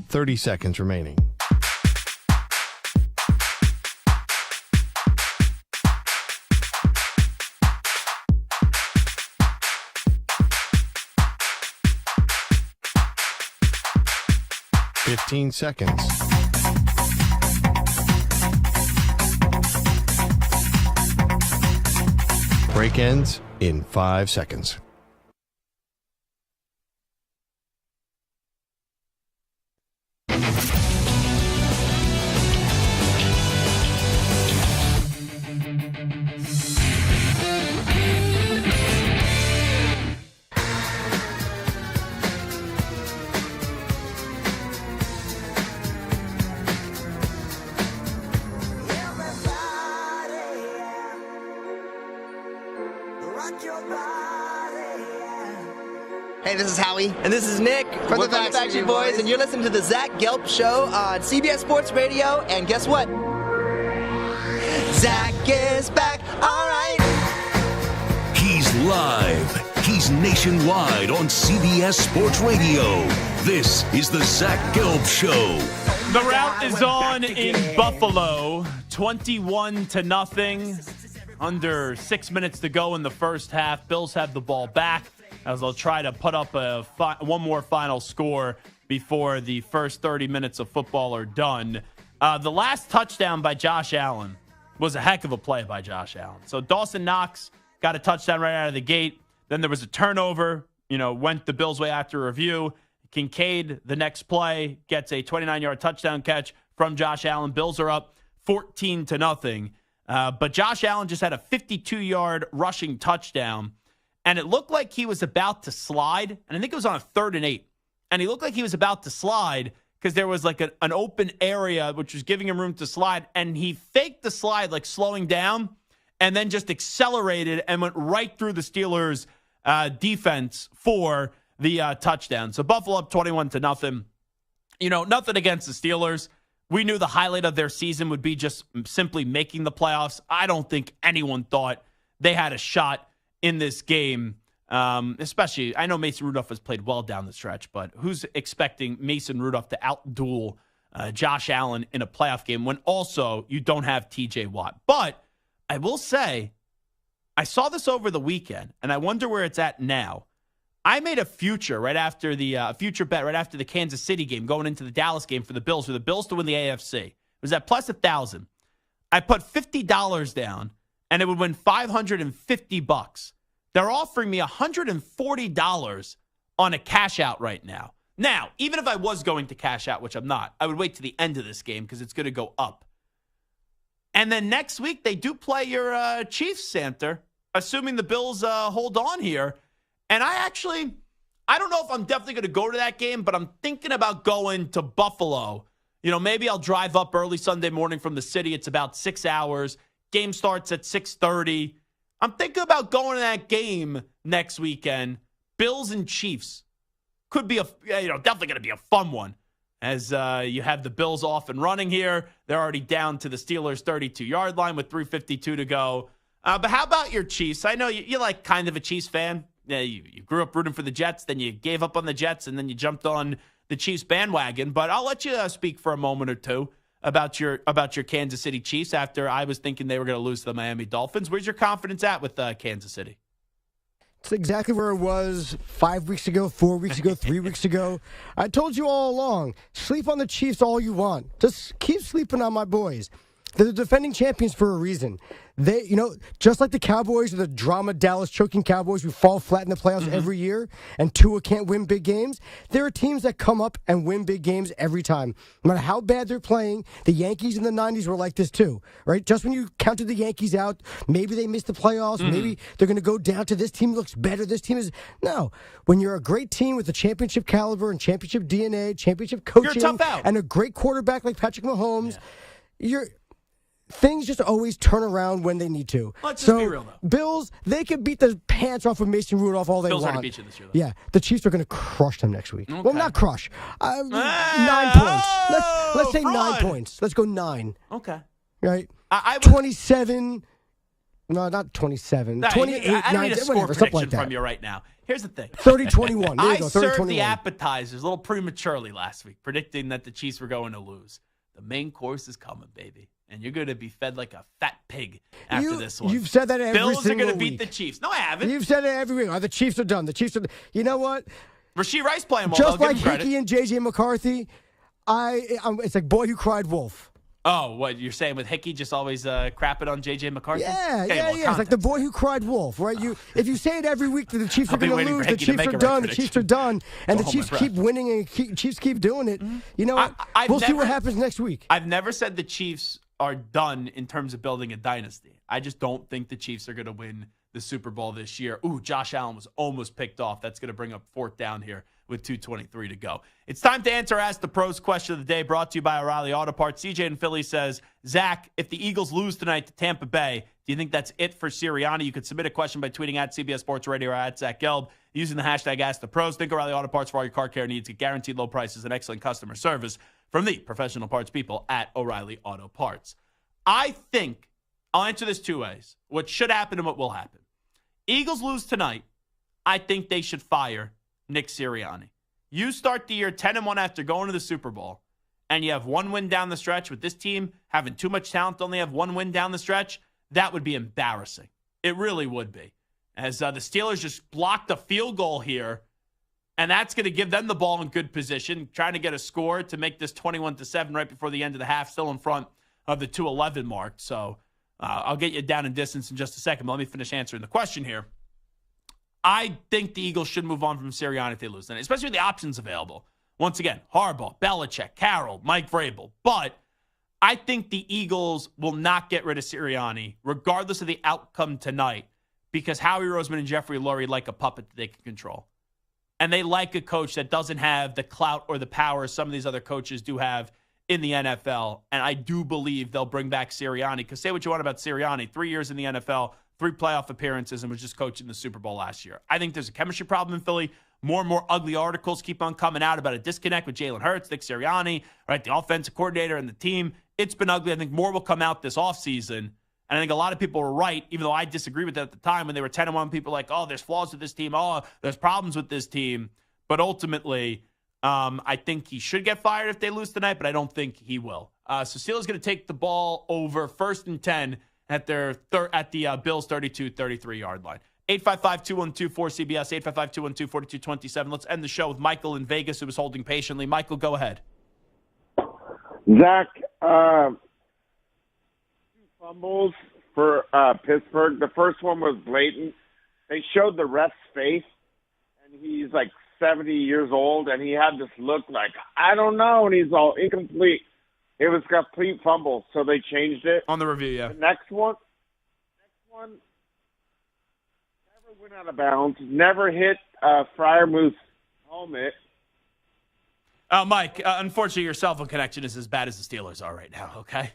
Thirty seconds remaining. Fifteen seconds. Break ends in 5 seconds. Hey, this is Howie. And this is Nick from the Backstreet Boys. And you're listening to the Zach Gelb Show on CBS Sports Radio. And guess what? Zach is back. All right. He's live. He's nationwide on CBS Sports Radio. This is the Zach Gelb Show. The route is on in Buffalo. 21-0. Under 6 minutes to go in the first half. Bills have the ball back as they'll try to put up one more final score before the first 30 minutes of football are done. The last touchdown by Josh Allen was a heck of a play by Josh Allen. So Dawson Knox got a touchdown right out of the gate. Then there was a turnover, went the Bills' way after review. Kincaid, the next play, gets a 29-yard touchdown catch from Josh Allen. Bills are up 14-0. But Josh Allen just had a 52-yard rushing touchdown, and it looked like he was about to slide, and I think it was on a 3rd and 8. And he looked like he was about to slide. because there was like an open area which was giving him room to slide, and he faked the slide like slowing down and then just accelerated and went right through the Steelers' defense for the touchdown. So Buffalo up 21-0. Nothing against the Steelers. We knew the highlight of their season would be just simply making the playoffs. I don't think anyone thought they had a shot in this game, especially, I know Mason Rudolph has played well down the stretch, but who's expecting Mason Rudolph to outduel Josh Allen in a playoff game when also you don't have TJ Watt? But I will say, I saw this over the weekend, and I wonder where it's at now. I made a future bet right after the Kansas City game, going into the Dallas game for the Bills to win the AFC. It was at plus 1,000. I put $50 down, and it would win $550. They're offering me $140 on a cash out right now. Now, even if I was going to cash out, which I'm not, I would wait to the end of this game because it's going to go up. And then next week, they do play your Chiefs, Santa, assuming the Bills hold on here. And I don't know if I'm definitely going to go to that game, but I'm thinking about going to Buffalo. Maybe I'll drive up early Sunday morning from the city. It's about 6 hours. Game starts at 6:30. I'm thinking about going to that game next weekend. Bills and Chiefs could be definitely going to be a fun one. As you have the Bills off and running here. They're already down to the Steelers' 32-yard line with 3:52 to go. But how about your Chiefs? I know you're like kind of a Chiefs fan. You grew up rooting for the Jets, then you gave up on the Jets, and then you jumped on the Chiefs bandwagon. But I'll let you speak for a moment or two about your Kansas City Chiefs after I was thinking they were going to lose to the Miami Dolphins. Where's your confidence at with Kansas City? It's exactly where it was 5 weeks ago, 4 weeks ago, 3 weeks ago. I told you all along, sleep on the Chiefs all you want. Just keep sleeping on my boys. They're the defending champions for a reason. They, just like the Cowboys are the drama Dallas choking Cowboys who fall flat in the playoffs every year and Tua can't win big games, there are teams that come up and win big games every time. No matter how bad they're playing, the Yankees in the 90s were like this too, right? Just when you counted the Yankees out, maybe they missed the playoffs, maybe they're going to go down to this team looks better, this team is... No. When you're a great team with a championship caliber and championship DNA, championship coaching, you're a tough out. And a great quarterback like Patrick Mahomes, things just always turn around when they need to. Let's just be real, though. Bills, they can beat the pants off of Mason Rudolph all they Bills want. are going to beat you this year, though. Yeah, the Chiefs are going to crush them next week. Okay. Well, not crush. 9 points. Let's say fraud. 9 points. Let's go 9. Okay. Right? I would, 27. No, not 27. 28, I don't 9, need a score whatever, something like prediction that. from you right now. Here's the thing. 30-21. There you I go, served 30-21. the appetizers a little prematurely last week, predicting that the Chiefs were going to lose. The main course is coming, baby. And you're going to be fed like a fat pig after this one. You've said that every Bills single are going to beat week. the Chiefs. No, I haven't. You've said it every week. Oh, the Chiefs are done. The Chiefs are... You know what? Rasheed Rice playing well. Just I'll like give him credit. Hickey and J.J. McCarthy, it's like boy who cried wolf. Oh, what you're saying with Hickey just always crapping on J.J. McCarthy? Yeah. Well, It's like the boy who cried wolf, right? If you say it every week that the Chiefs are I'll be going to waiting lose, for the Hickey to Chiefs make are a done, right the Chiefs are done, and the Hold my Chiefs breath. keep winning and Chiefs keep doing it. You know what? We'll see what happens next week. I've never said the Chiefs are done in terms of building a dynasty. I just don't think the Chiefs are going to win the Super Bowl this year. Ooh, Josh Allen was almost picked off. That's going to bring up 4th down here with 2:23 to go. It's time to answer Ask the Pros question of the day, brought to you by O'Reilly Auto Parts. CJ in Philly says, Zach, if the Eagles lose tonight to Tampa Bay, do you think that's it for Sirianni? You could submit a question by tweeting at CBS Sports Radio or at Zach Gelb using the hashtag Ask the Pros. Think O'Reilly Auto Parts for all your car care needs. Get guaranteed low prices and excellent customer service from the professional parts people at O'Reilly Auto Parts. I think I'll answer this 2 ways. What should happen and what will happen. Eagles lose tonight. I think they should fire Nick Sirianni. You start the year 10-1 after going to the Super Bowl, and you have 1 win down the stretch with this team having too much talent, only have 1 win down the stretch. That would be embarrassing. It really would be. As the Steelers just blocked a field goal here, and that's going to give them the ball in good position, trying to get a score to make this 21-7 right before the end of the half, still in front of the 2:11 mark. So I'll get you down in distance in just a second, but let me finish answering the question here. I think the Eagles should move on from Sirianni if they lose, and especially with the options available. Once again, Harbaugh, Belichick, Carroll, Mike Vrabel. But I think the Eagles will not get rid of Sirianni, regardless of the outcome tonight, because Howie Roseman and Jeffrey Lurie like a puppet that they can control. And they like a coach that doesn't have the clout or the power some of these other coaches do have in the NFL. And I do believe they'll bring back Sirianni. Because say what you want about Sirianni, 3 years in the NFL, 3 playoff appearances, and was just coaching the Super Bowl last year. I think there's a chemistry problem in Philly. More and more ugly articles keep on coming out about a disconnect with Jalen Hurts, Nick Sirianni, right, the offensive coordinator and the team. It's been ugly. I think more will come out this offseason. And I think a lot of people were right, even though I disagree with that at the time when they were 10-1. People were like, oh, there's flaws with this team. Oh, there's problems with this team. But ultimately, I think he should get fired if they lose tonight, but I don't think he will. So Steelers going to take the ball over 1st and 10 at the Bills' 32-33-yard line. 855-212-4CBS, 855-212-4227. Let's end the show with Michael in Vegas, who was holding patiently. Michael, go ahead. Zach, 2 fumbles for Pittsburgh. The first one was blatant. They showed the ref's face, and he's like 70 years old, and he had this look like, I don't know, and he's all incomplete. It was a complete fumble, so they changed it. On the review, yeah. The next one never went out of bounds, never hit Freiermuth's helmet. Mike, unfortunately, your cell phone connection is as bad as the Steelers are right now, okay?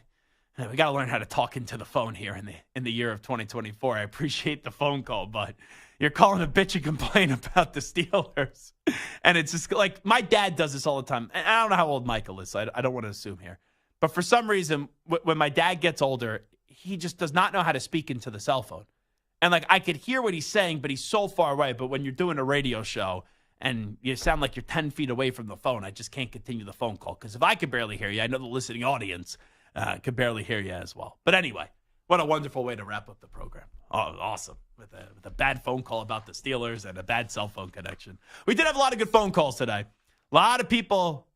We got to learn how to talk into the phone here in the year of 2024. I appreciate the phone call, but you're calling a bitch and complain about the Steelers. And it's just like my dad does this all the time. And I don't know how old Michael is, so I don't want to assume here. But for some reason, when my dad gets older, he just does not know how to speak into the cell phone. And, like, I could hear what he's saying, but he's so far away. But when you're doing a radio show and you sound like you're 10 feet away from the phone, I just can't continue the phone call. Because if I could barely hear you, I know the listening audience could barely hear you as well. But anyway, what a wonderful way to wrap up the program. Oh, awesome. With a bad phone call about the Steelers and a bad cell phone connection. We did have a lot of good phone calls today. A lot of people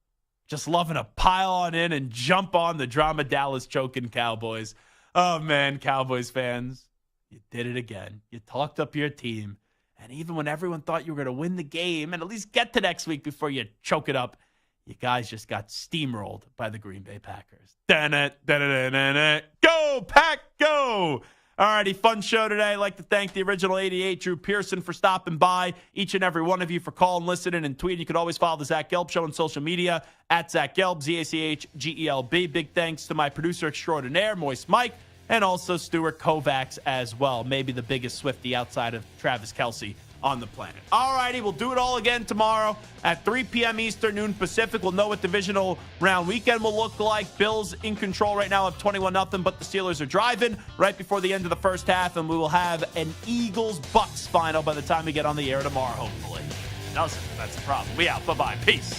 just loving to pile on in and jump on the drama Dallas choking Cowboys. Oh, man, Cowboys fans, you did it again. You talked up your team. And even when everyone thought you were going to win the game and at least get to next week before you choke it up, you guys just got steamrolled by the Green Bay Packers. Go, Pack, go! All righty, fun show today. I'd like to thank the original 88, Drew Pearson, for stopping by. Each and every one of you for calling, listening, and tweeting. You can always follow the Zach Gelb Show on social media, at Zach Gelb, ZACHGELB. Big thanks to my producer extraordinaire, Moist Mike, and also Stuart Kovacs as well. Maybe the biggest Swiftie outside of Travis Kelce on the planet. All righty, we'll do it all again tomorrow at 3 p.m. Eastern, noon Pacific. We'll know what divisional round weekend will look like. Bills in control right now of 21-0, but the Steelers are driving right before the end of the first half, and we will have an Eagles-Bucks final by the time we get on the air tomorrow, hopefully. That's the problem. We out. Bye-bye. Peace.